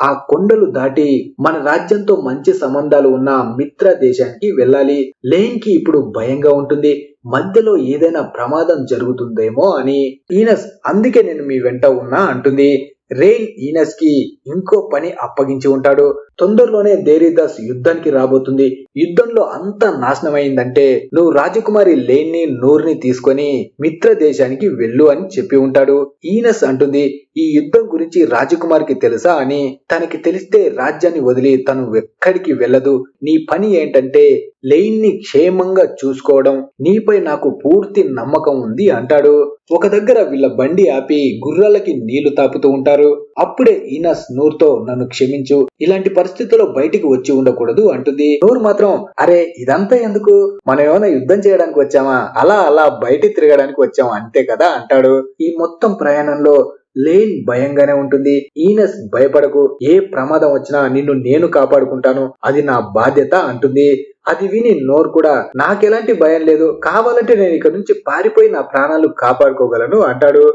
ఆ కొండలు దాటి మన రాజ్యంతో మంచి సంబంధాలు ఉన్న మిత్ర దేశానికి వెళ్ళాలి. లేన్ కి ఇప్పుడు భయంగా ఉంటుంది, మధ్యలో ఏదైనా ప్రమాదం జరుగుతుందేమో అని. ఈనస్ అందుకే నేను మీ వెంట ఉన్నా అంటుంది. రెయిన్ ఈనస్ కి ఇంకో పని అప్పగించి ఉంటాడు. తొందరలోనే దేరీదాస్ యుద్ధానికి రాబోతుంది. యుద్ధంలో అంతా నాశనమైందంటే నువ్వు రాజకుమారి లేన్ ని నూర్ని తీసుకొని మిత్ర దేశానికి వెళ్ళు అని చెప్పి ఉంటాడు. ఈనస్ అంటుంది, ఈ యుద్ధం గురించి రాజకుమారికి తెలుసా అని. తనకి తెలిస్తే రాజ్యాన్ని వదిలి తను ఎక్కడికి వెళ్ళదు. నీ పని ఏంటంటే లెయిన్ ని క్షేమంగా చూసుకోవడం. నీపై నాకు పూర్తి నమ్మకం ఉంది అంటాడు. ఒక దగ్గర వీళ్ళ బండి ఆపి గుర్రాలకి నీళ్లు తాపుతూ ఉంటారు. అప్పుడే ఈనస్ నూర్ తో నన్ను క్షమించు, ఇలాంటి పరిస్థితుల్లో బయటికి వచ్చి ఉండకూడదు అంటుంది. నూర్ మాత్రం అరే ఇదంతా ఎందుకు, మనం ఏమైనా యుద్ధం చేయడానికి వచ్చామా, అలా బయట తిరగడానికి వచ్చామా అంతే కదా అంటాడు. ఈ మొత్తం ప్రయాణంలో లేన్ భయంగానే ఉంటుంది. ఈనస్ భయపడకు, ఏ ప్రమాదం వచ్చినా నిన్ను నేను కాపాడుకుంటాను, అది నా బాధ్యత అంటుంది. అది విని నోర్ కూడా నాకెలాంటి భయం లేదు, కావాలంటే నేను ఇక్కడ నుంచి పారిపోయి నా ప్రాణాలు కాపాడుకోగలను అంటాడు.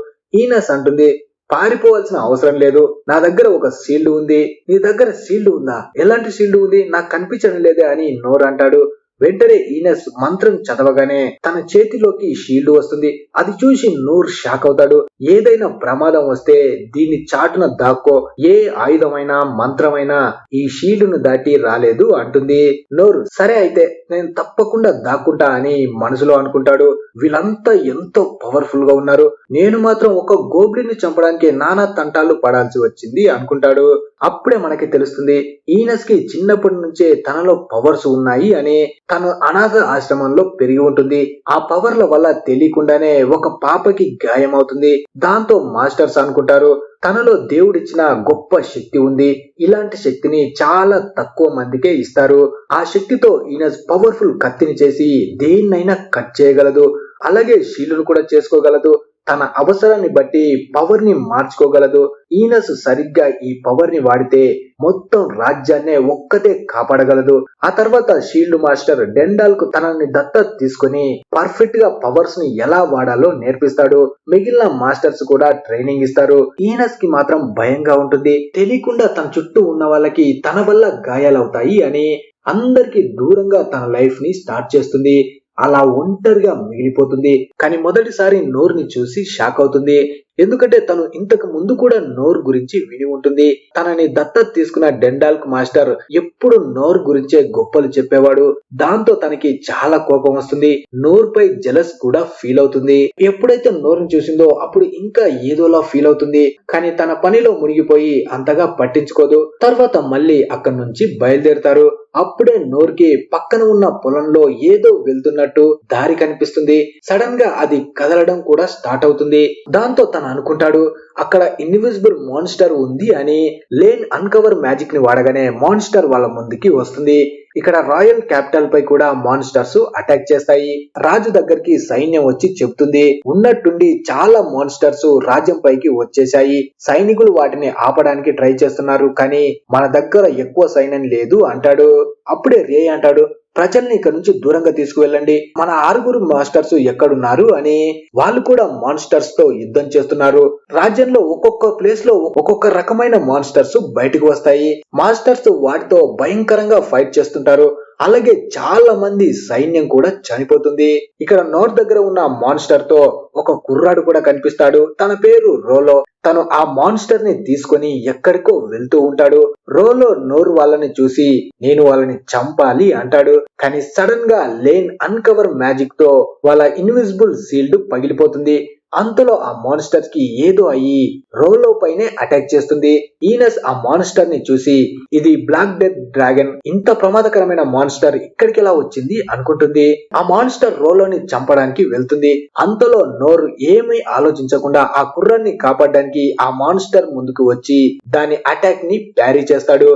ఈనస్ అంటుంది, పారిపోవాల్సిన అవసరం లేదు, నా దగ్గర ఒక షీల్డ్ ఉంది. నీ దగ్గర షీల్డ్ ఉందా? ఎలాంటి షీల్డ్ ఉంది, నాకు కనిపించడం లేదే అని నోర్ అంటాడు. వెంటనే ఈనస్ మంత్రం చదవగానే తన చేతిలోకి షీల్డ్ వస్తుంది. అది చూసి నూర్ షాక్ అవుతాడు. ఏదైనా ప్రమాదం వస్తే దీన్ని చాటున దాక్కో, ఏ ఆయుధమైనా మంత్రమైనా ఈ షీల్డ్ ను దాటి రాలేదు అంటుంది. నూర్ సరే అయితే నేను తప్పకుండా దాక్కుంటా అని మనసులో అనుకుంటాడు. వీళ్ళంతా ఎంతో పవర్ఫుల్ గా ఉన్నారు, నేను మాత్రం ఒక గోబ్లిన్ ని చంపడానికి నానా తంటాలు పడాల్సి వచ్చింది అనుకుంటాడు. అప్పుడే మనకి తెలుస్తుంది ఈనస్ కి చిన్నప్పటి నుంచే తనలో పవర్స్ ఉన్నాయి అని. తను అనాథ ఆశ్రమంలో పెరిగి ఉంటుంది. ఆ పవర్ల వల్ల తెలియకుండానే ఒక పాపకి గాయం అవుతుంది. దాంతో మాస్టర్స్ అనుకుంటారు తనలో దేవుడిచ్చిన గొప్ప శక్తి ఉంది, ఇలాంటి శక్తిని చాలా తక్కువ మందికే ఇస్తారు. ఆ శక్తితో ఈనస్ పవర్ఫుల్ కత్తిని చేసి దేన్నైనా కట్ చేయగలదు, అలాగే షీల్డ్ను కూడా చేసుకోగలదు. తన అవసరాన్ని బట్టి పవర్ ని మార్చుకోగలదు. ఈనస్ సరిగ్గా ఈ పవర్ ని వాడితే మొత్తం రాజ్యాన్నే ఒక్కతే కాపాడగలదు. ఆ తర్వాత షీల్డ్ మాస్టర్ డెండాల్ కు తనని దత్తత తీసుకుని పర్ఫెక్ట్ గా పవర్స్ ని ఎలా వాడాలో నేర్పిస్తాడు. మిగిలిన మాస్టర్స్ కూడా ట్రైనింగ్ ఇస్తారు. ఈనస్ కి మాత్రం భయంగా ఉంటుంది. తెలియకుండా తన చుట్టూ ఉన్న వాళ్ళకి తన వల్ల గాయాలవుతాయి అని అందరికి దూరంగా తన లైఫ్ ని స్టార్ట్ చేస్తుంది. అలా ఒంటరిగా మిగిలిపోతుంది. కానీ మొదటిసారి నోర్ని చూసి షాక్ అవుతుంది. ఎందుకంటే తను ఇంతకు ముందు కూడా నోర్ గురించి విని ఉంటుంది. తనని దత్తత తీసుకున్న డెండాల్క్ మాస్టర్ ఎప్పుడు నోర్ గురించే గొప్పలు చెప్పేవాడు. దాంతో తనకి చాలా కోపం వస్తుంది. నోర్ పై జలస్ కూడా ఫీల్ అవుతుంది. ఎప్పుడైతే నోర్ని చూసిందో అప్పుడు ఇంకా ఏదోలా ఫీల్ అవుతుంది. కానీ తన పనిలో మునిగిపోయి అంతగా పట్టించుకోదు. తర్వాత మళ్ళీ అక్కడి నుంచి బయలుదేరుతారు. అప్పుడే నోర్ కి పక్కన ఉన్న పొలంలో ఏదో వెళ్తున్నట్టు దారి కనిపిస్తుంది. సడన్ గా అది కదలడం కూడా స్టార్ట్ అవుతుంది. దాంతో తను అనుకుంటాడు అక్కడ ఇన్విజిబుల్ మాన్స్టర్ ఉంది అని. లేన్ అన్కవర్ మ్యాజిక్ ని వాడగానే మాన్స్టర్ వాళ్ళ ముందుకి వస్తుంది. ఇక్కడ రాయల్ క్యాపిటల్ పై కూడా మాన్స్టర్స్ అటాక్ చేస్తాయి. రాజు దగ్గరికి సైన్యం వచ్చి చెప్తుంది ఉన్నట్టుండి చాలా మాన్స్టర్స్ రాజ్యం పైకి వచ్చేసాయి, సైనికులు వాటిని ఆపడానికి ట్రై చేస్తున్నారు, కానీ మన దగ్గర ఎక్కువ సైన్యం లేదు అంటాడు. అప్పుడే రే అంటాడు ప్రజల్ని ఇక్కడ నుంచి దూరంగా తీసుకువెళ్ళండి, మన 6 మాస్టర్స్ ఎక్కడున్నారు అని. వాళ్ళు కూడా మాన్స్టర్స్ తో యుద్ధం చేస్తున్నారు. రాజ్యంలో ఒక్కొక్క ప్లేస్ లో ఒక్కొక్క రకమైన మాన్స్టర్స్ బయటకు వస్తాయి. మాస్టర్స్ వాటితో భయంకరంగా ఫైట్ చేస్తుంటారు. అలాగే చాలా మంది సైన్యం కూడా చనిపోతుంది. ఇక్కడ నోర్ దగ్గర ఉన్న మాన్స్టర్ తో ఒక కుర్రాడు కూడా కనిపిస్తాడు. తన పేరు రోలో. తను ఆ మాన్స్టర్ ని తీసుకొని ఎక్కడికో వెళ్తూ ఉంటాడు. రోలో నోర్ వాళ్ళని చూసి నేను వాళ్ళని చంపాలి అంటాడు. కానీ సడన్ గా లేన్ అన్కవర్ మ్యాజిక్ తో వాళ్ళ ఇన్విజిబుల్ షీల్డ్ పగిలిపోతుంది. అంతలో ఆ మాన్స్టర్స్ కి ఏదో అయ్యి రోలో పైనే అటాక్ చేస్తుంది. ఈనస్ ఆ మాన్స్టర్ ని చూసి ఇది బ్లాక్ డెత్ డ్రాగన్, ఇంత ప్రమాదకరమైన మాన్స్టర్ ఇక్కడికి ఎలా వచ్చింది అనుకుంటుంది. ఆ మాన్స్టర్ రోలోని చంపడానికి వెళ్తుంది. అంతలో నోర్ ఏమీ ఆలోచించకుండా ఆ కుర్రాన్ని కాపాడడానికి ఆ మాన్స్టర్ ముందుకు వచ్చి దాని అటాక్ ని ప్యారీ చేస్తాడు.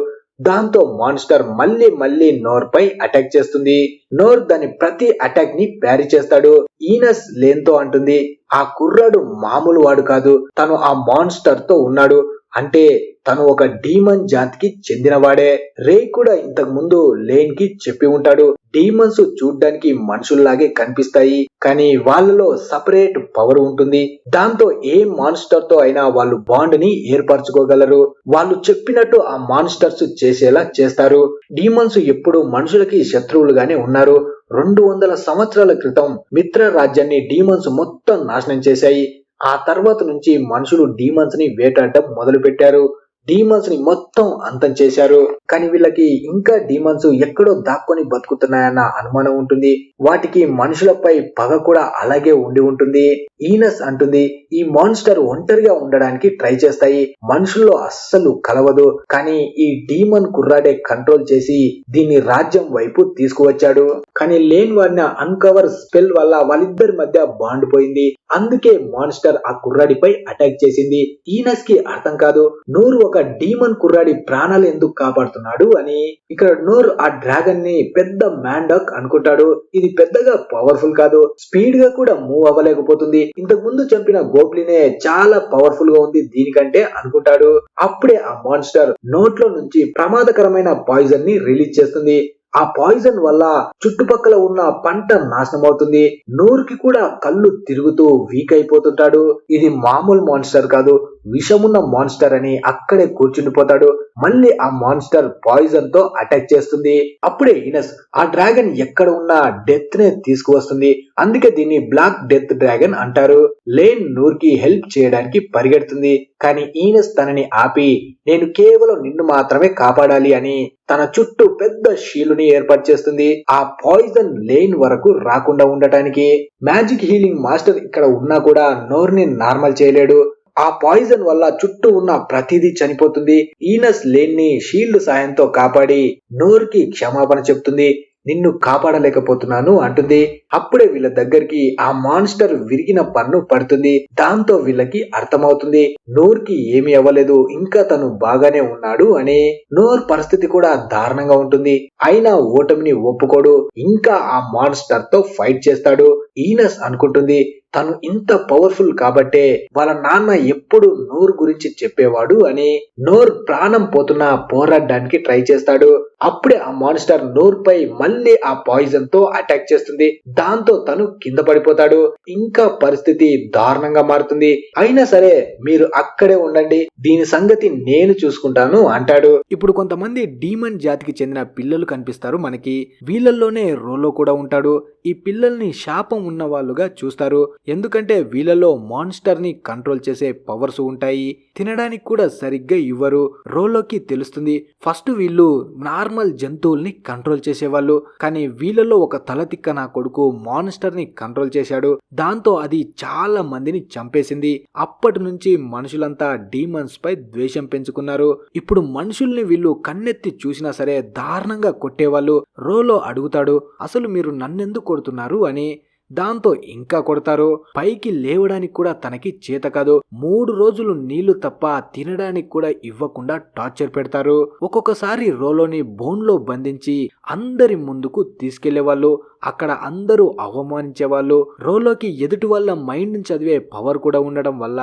దాంతో మాన్స్టర్ మళ్ళీ నోర్ పై అటాక్ చేస్తుంది. నోర్ దాని ప్రతి అటాక్ ని ప్యారీ చేస్తాడు. ఈనస్ లేన్తో అంటుంది, ఆ కుర్రాడు మామూలు వాడు కాదు, తను ఆ మాన్స్టర్ తో ఉన్నాడు అంటే తను ఒక డీమన్ జాతికి చెందినవాడే. రే కూడా ఇంతకు ముందు లేన్ కి చెప్పి ఉంటాడు, డీమన్స్ చూడ్డానికి మనుషుల్లాగే కనిపిస్తాయి కానీ వాళ్ళలో సపరేట్ పవర్ ఉంటుంది. దాంతో ఏ మాన్స్టర్ తో అయినా వాళ్ళు బాండ్ ని ఏర్పరచుకోగలరు. వాళ్ళు చెప్పినట్టు ఆ మాన్స్టర్స్ చేసేలా చేస్తారు. డీమన్స్ ఎప్పుడు మనుషులకి శత్రువులుగానే ఉన్నారు. 200 సంవత్సరాల క్రితం మిత్ర రాజ్యాన్ని డీమన్స్ మొత్తం నాశనం చేశాయి. ఆ తర్వాత నుంచి మనుషులు డీమన్స్ ని వేటాడటం మొదలు పెట్టారు. డీమన్స్ ని మొత్తం అంతం చేశారు. కానీ వీళ్ళకి ఇంకా డీమన్స్ ఎక్కడో దాక్కొని బతుకుతున్నాయన్న అనుమానం ఉంటుంది. వాటికి మనుషులపై పగ కూడా అలాగే ఉండి ఉంటుంది. ఈనస్ అంటుంది, ఈ మాన్స్టర్ ఒంటరిగా ఉండడానికి ట్రై చేస్తాయి, మనుషుల్లో అస్సలు కలవదు. కానీ ఈ డీమన్ కుర్రాడే కంట్రోల్ చేసి దీన్ని రాజ్యం వైపు తీసుకువచ్చాడు. కానీ లేన్ వాడిన అన్కవర్ స్పెల్ వల్ల వాళ్ళిద్దరి మధ్య బాండ్ పోయింది. అందుకే మాన్స్టర్ ఆ కుర్రాడిపై అటాక్ చేసింది. ఈనస్ కి అర్థం కాదు, నూరు ఒక డీమన్ కుర్రాడి ప్రాణాలు ఎందుకు కాపాడుతున్నాడు అని. ఇక్కడ నోర్ ఆ డ్రాగన్ ని పెద్ద మ్యాండాక్ అనుకుంటాడు. ఇది పెద్దగా పవర్ఫుల్ కాదు, స్పీడ్ గా కూడా మూవ్ అవ్వలేకపోతుంది. ఇంతకు ముందు చంపిన గోబ్లినే చాలా పవర్ఫుల్ గా ఉంది దీనికంటే అనుకుంటాడు. అప్పుడే ఆ మాన్స్టర్ నోట్లో నుంచి ప్రమాదకరమైన పాయిజన్ ని రిలీజ్ చేస్తుంది. ఆ పాయిజన్ వల్ల చుట్టుపక్కల ఉన్న పంట నాశనం అవుతుంది. నూరుకి కూడా కళ్ళు తిరుగుతూ వీక్ అయిపోతుంటాడు. ఇది మామూలు మాన్స్టర్ కాదు, విషమున్న మాన్స్టర్ అని అక్కడే కూర్చుండిపోతాడు. మళ్ళీ ఆ మాన్స్టర్ పాయిజన్ తో అటాక్ చేస్తుంది. అప్పుడే ఈనస్ ఆ డ్రాగన్ ఎక్కడ ఉన్నా డెత్ నే తీసుకువస్తుంది. అందుకే దీన్ని బ్లాక్ డెత్ డ్రాగన్ అంటారు. లేన్ నూర్ కి హెల్ప్ చేయడానికి పరిగెడుతుంది. కానీ ఈనస్ తనని ఆపి, నేను కేవలం నిన్ను మాత్రమే కాపాడాలి అని తన చుట్టూ పెద్ద షీలుని ఏర్పాటు చేస్తుంది. ఆ పాయిజన్ లేన్ వరకు రాకుండా ఉండటానికి. మ్యాజిక్ హీలింగ్ మాస్టర్ ఇక్కడ ఉన్నా కూడా నోర్ ని నార్మల్ చేయలేడు. ఆ పాయిజన్ వల్ల చుట్టూ ఉన్న ప్రతిదీ చనిపోతుంది. ఈనస్ లేన్ ని షీల్డ్ సాయంతో కాపాడి నోర్ కి క్షమాపణ చెప్తుంది. నిన్ను కాపాడలేకపోతున్నాను అంటుంది. అప్పుడే వీళ్ళ దగ్గరికి ఆ మాన్స్టర్ విరిగిన పన్ను పడుతుంది. దాంతో వీళ్ళకి అర్థమవుతుంది నోర్ కి ఏమీ అవ్వలేదు, ఇంకా తను బాగానే ఉన్నాడు అని. నోర్ పరిస్థితి కూడా దారుణంగా ఉంటుంది. అయినా ఓటమిని ఒప్పుకోడు. ఇంకా ఆ మాన్స్టర్ తో ఫైట్ చేస్తాడు. ఈనస్ అనుకుంటుంది, తను ఇంత పవర్ఫుల్ కాబట్టే వాళ్ళ నాన్న ఎప్పుడు నోర్ గురించి చెప్పేవాడు అని. నోర్ ప్రాణం పోతున్నా పోరాడడానికి ట్రై చేస్తాడు. అప్పుడే ఆ మాన్స్టర్ నోర్ పై మళ్ళీ ఆ పాయిజన్ తో అటాక్ చేస్తుంది. దాంతో తను కింద పడిపోతాడు. ఇంకా పరిస్థితి దారుణంగా మారుతుంది. అయినా సరే మీరు అక్కడే ఉండండి, దీని సంగతి నేను చూసుకుంటాను అంటాడు. ఇప్పుడు కొంతమంది డీమన్ జాతికి చెందిన పిల్లలు కనిపిస్తారు మనకి. వీళ్ళల్లోనే రోలో కూడా ఉంటాడు. ఈ పిల్లల్ని శాపం ఉన్న వాళ్ళుగా చూస్తారు. ఎందుకంటే వీళ్ళలో మాన్స్టర్ ని కంట్రోల్ చేసే పవర్స్ ఉంటాయి. తినడానికి కూడా సరిగ్గా ఇవ్వరు. రోలోకి తెలుస్తుంది, ఫస్ట్ వీళ్ళు నార్మల్ జంతువుల్ని కంట్రోల్ చేసేవాళ్ళు, కానీ వీళ్ళలో ఒక తలతిక్క నా కొడుకు మాన్స్టర్ ని కంట్రోల్ చేశాడు. దాంతో అది చాలా మందిని చంపేసింది. అప్పటి నుంచి మనుషులంతా డీమన్స్ పై ద్వేషం పెంచుకున్నారు. ఇప్పుడు మనుషుల్ని వీళ్ళు కన్నెత్తి చూసినా సరే దారుణంగా కొట్టేవాళ్ళు. రోలో అడుగుతాడు, అసలు మీరు నన్నెందుకు కొడుతున్నారు అని. దాంతో ఇంకా కొడతారు. పైకి లేవడానికి కూడా తనకి చేత కాదు. 3 రోజులు నీళ్లు తప్ప తినడానికి కూడా ఇవ్వకుండా టార్చర్ పెడతారు. ఒక్కొక్కసారి రోలోని బోన్లో బంధించి అందరి ముందుకు తీసుకెళ్లేవాళ్ళు. అక్కడ అందరూ అవమానించేవాళ్ళు. రోలోకి ఎదుటి వాళ్ళ మైండ్ చదివే పవర్ కూడా ఉండడం వల్ల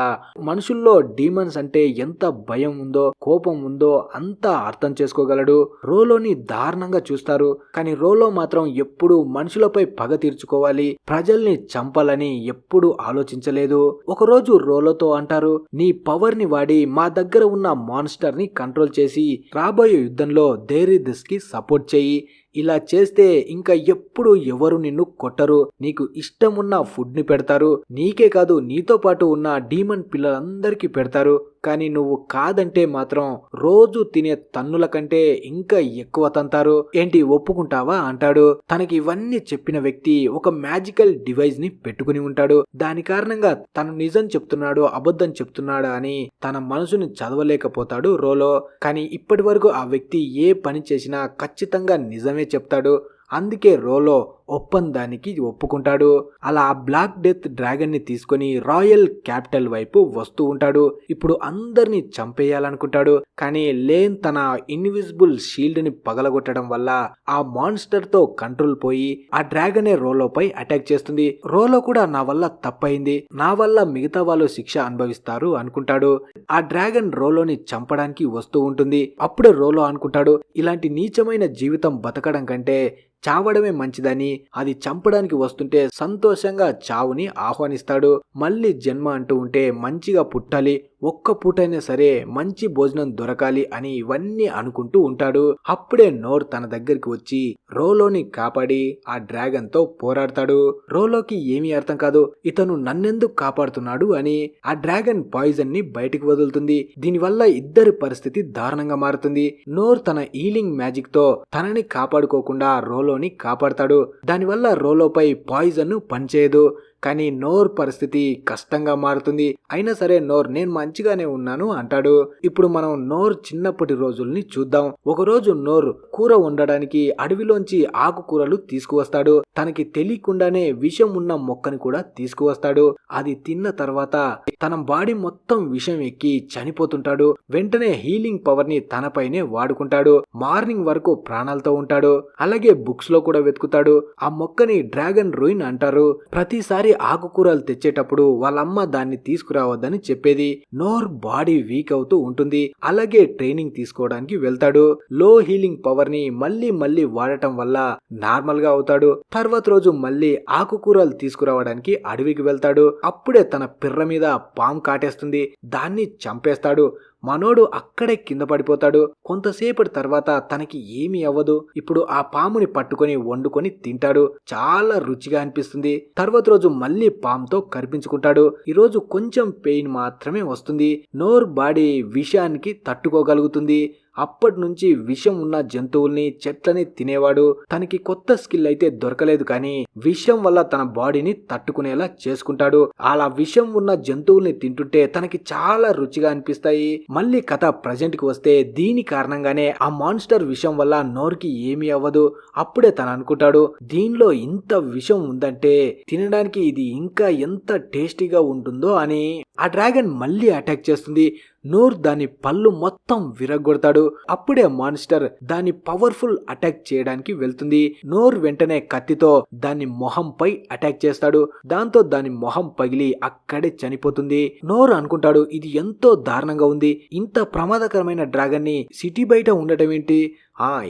మనుషుల్లో డీమన్స్ అంటే ఎంత భయం ఉందో, కోపం ఉందో అంతా అర్థం చేసుకోగలడు. రోలోని దారుణంగా చూస్తారు, కానీ రోలో మాత్రం ఎప్పుడూ మనుషులపై పగ తీర్చుకోవాలి, ప్రజల్ని చంపాలని ఎప్పుడూ ఆలోచించలేదు. ఒకరోజు రోలోతో అంటారు, నీ పవర్ ని వాడి మా దగ్గర ఉన్న మాన్స్టర్ ని కంట్రోల్ చేసి రాబోయే యుద్ధంలో దేరీదిస్ కి సపోర్ట్ చెయ్యి. ఇలా చేస్తే ఇంకా ఎప్పుడు ఎవరు నిన్ను కొట్టరు, నీకు ఇష్టమున్న ఫుడ్ ని పెడతారు, నీకే కాదు నీతో పాటు ఉన్న డీమన్ పిల్లలందరికీ పెడతారు. కానీ నువ్వు కాదంటే మాత్రం రోజు తినే తన్నుల కంటే ఇంకా ఎక్కువ తంతారు, ఏంటి ఒప్పుకుంటావా అంటాడు. తనకి ఇవన్నీ చెప్పిన వ్యక్తి ఒక మ్యాజికల్ డివైస్ ని పెట్టుకుని ఉంటాడు. దాని కారణంగా తను నిజం చెప్తున్నాడు అబద్ధం చెప్తున్నాడా అని తన మనసుని చదవలేకపోతాడు రోలో. కానీ ఇప్పటి వరకు ఆ వ్యక్తి ఏ పని చేసినా ఖచ్చితంగా నిజమే చెప్తాడు. అందుకే రోలో ఒప్పందానికి ఒప్పుకుంటాడు. అలా ఆ బ్లాక్ డెత్ డ్రాగన్ ని తీసుకుని రాయల్ క్యాపిటల్ వైపు వస్తూ ఉంటాడు. ఇప్పుడు అందరినీ చంపేయాలనుకుంటాడు. కానీ లేన్ తన ఇన్విజిబుల్ షీల్డ్ ని పగలగొట్టడం వల్ల ఆ మాన్స్టర్ తో కంట్రోల్ పోయి ఆ డ్రాగనే రోలోపై అటాక్ చేస్తుంది. రోలో కూడా నా వల్ల తప్పైంది, నా వల్ల మిగతా వాళ్ళు శిక్ష అనుభవిస్తారు అనుకుంటాడు. ఆ డ్రాగన్ రోలోని చంపడానికి వస్తూ ఉంటుంది. అప్పుడే రోలో అనుకుంటాడు, ఇలాంటి నీచమైన జీవితం బతకడం కంటే చావడమే మంచిదని. అది చంపడానికి వస్తుంటే సంతోషంగా చావుని ఆహ్వానిస్తాడు. మళ్ళీ జన్మ అంటూ ఉంటే మంచిగా పుట్టాలి, ఒక్క పూటైనా సరే మంచి భోజనం దొరకాలి అని ఇవన్నీ అనుకుంటూ ఉంటాడు. అప్పుడే నోర్ తన దగ్గరికి వచ్చి రోలోని కాపాడి ఆ డ్రాగన్ తో పోరాడతాడు. రోలోకి ఏమీ అర్థం కాదు, ఇతను నన్నెందుకు కాపాడుతున్నాడు అని. ఆ డ్రాగన్ పాయిజన్ ని బయటికి వదులుతుంది. దీనివల్ల ఇద్దరి పరిస్థితి దారుణంగా మారుతుంది. నోర్ తన హీలింగ్ మ్యాజిక్ తో తనని కాపాడుకోకుండా రోలోని కాపాడతాడు. దానివల్ల రోలోపై పాయిజన్ పనిచేయదు. కానీ నోర్ పరిస్థితి కష్టంగా మారుతుంది. అయినా సరే నోర్ నేను మంచిగానే ఉన్నాను అంటాడు. ఇప్పుడు మనం నోర్ చిన్నప్పటి రోజుల్ని చూద్దాం. ఒకరోజు నోర్ కూర వండడానికి అడవిలోంచి ఆకుకూరలు తీసుకువస్తాడు. తనకి తెలియకుండానే విషం ఉన్న మొక్కని కూడా తీసుకువస్తాడు. అది తిన్న తర్వాత తన బాడీ మొత్తం విషం ఎక్కి చనిపోతుంటాడు. వెంటనే హీలింగ్ పవర్ ని తనపైనే వాడుకుంటాడు. మార్నింగ్ వరకు ప్రాణాలతో ఉంటాడు. అలాగే బుక్స్ లో కూడా వెతుకుతాడు. ఆ మొక్కని డ్రాగన్ రూయిన్ అంటారు. ప్రతిసారి ఆకుకూరలు తెచ్చేటప్పుడు వాళ్ళమ్మ దాన్ని తీసుకురావద్దని చెప్పేది. నోర్ బాడీ వీక్ అవుతూ ఉంటుంది. అలాగే ట్రైనింగ్ తీసుకోవడానికి వెళ్తాడు. లో హీలింగ్ పవర్ ని మళ్ళీ వాడటం వల్ల నార్మల్ గా అవుతాడు. తర్వాత రోజు మళ్ళీ ఆకుకూరలు తీసుకురావడానికి అడవికి వెళ్తాడు. అప్పుడే తన పిర్ర మీద పాము కాటేస్తుంది. దాన్ని చంపేస్తాడు. మనోడు అక్కడే కింద పడిపోతాడు. కొంతసేపటి తర్వాత తనకి ఏమీ అవ్వదు. ఇప్పుడు ఆ పాముని పట్టుకొని వండుకొని తింటాడు. చాలా రుచిగా అనిపిస్తుంది. తర్వాత రోజు మళ్ళీ పాముతో కనిపించుకుంటాడు. ఈరోజు కొంచెం పెయిన్ మాత్రమే వస్తుంది. నోర్ బాడీ విషానికి తట్టుకోగలుగుతుంది. అప్పటి నుంచి విషం ఉన్న జంతువుల్ని చెట్లని తినేవాడు. తనకి కొత్త స్కిల్ అయితే దొరకలేదు, కానీ విషం వల్ల తన బాడీని తట్టుకునేలా చేసుకుంటాడు. అలా విషం ఉన్న జంతువుల్ని తింటుంటే తనకి చాలా రుచిగా అనిపిస్తాయి. మళ్ళీ కథ ప్రజెంట్ కి వస్తే దీని కారణంగానే ఆ మాన్స్టర్ విషం వల్ల నోర్కి ఏమీ అవ్వదు. అప్పుడే తను అనుకుంటాడు, దీనిలో ఇంత విషం ఉందంటే తినడానికి ఇది ఇంకా ఎంత టేస్టీగా ఉంటుందో అని. ఆ డ్రాగన్ మళ్ళీ అటాక్ చేస్తుంది. నోర్ దాని పళ్ళు మొత్తం విరగొడతాడు. అప్పుడే మాన్స్టర్ దాని పవర్ఫుల్ అటాక్ చేయడానికి వెళ్తుంది. నోర్ వెంటనే కత్తితో దాని మొహంపై అటాక్ చేస్తాడు. దాంతో దాని మొహం పగిలి అక్కడే చనిపోతుంది. నోర్ అనుకుంటాడు, ఇది ఎంతో దారుణంగా ఉంది, ఇంత ప్రమాదకరమైన డ్రాగన్ ని సిటీ బయట ఉండటం ఏంటి,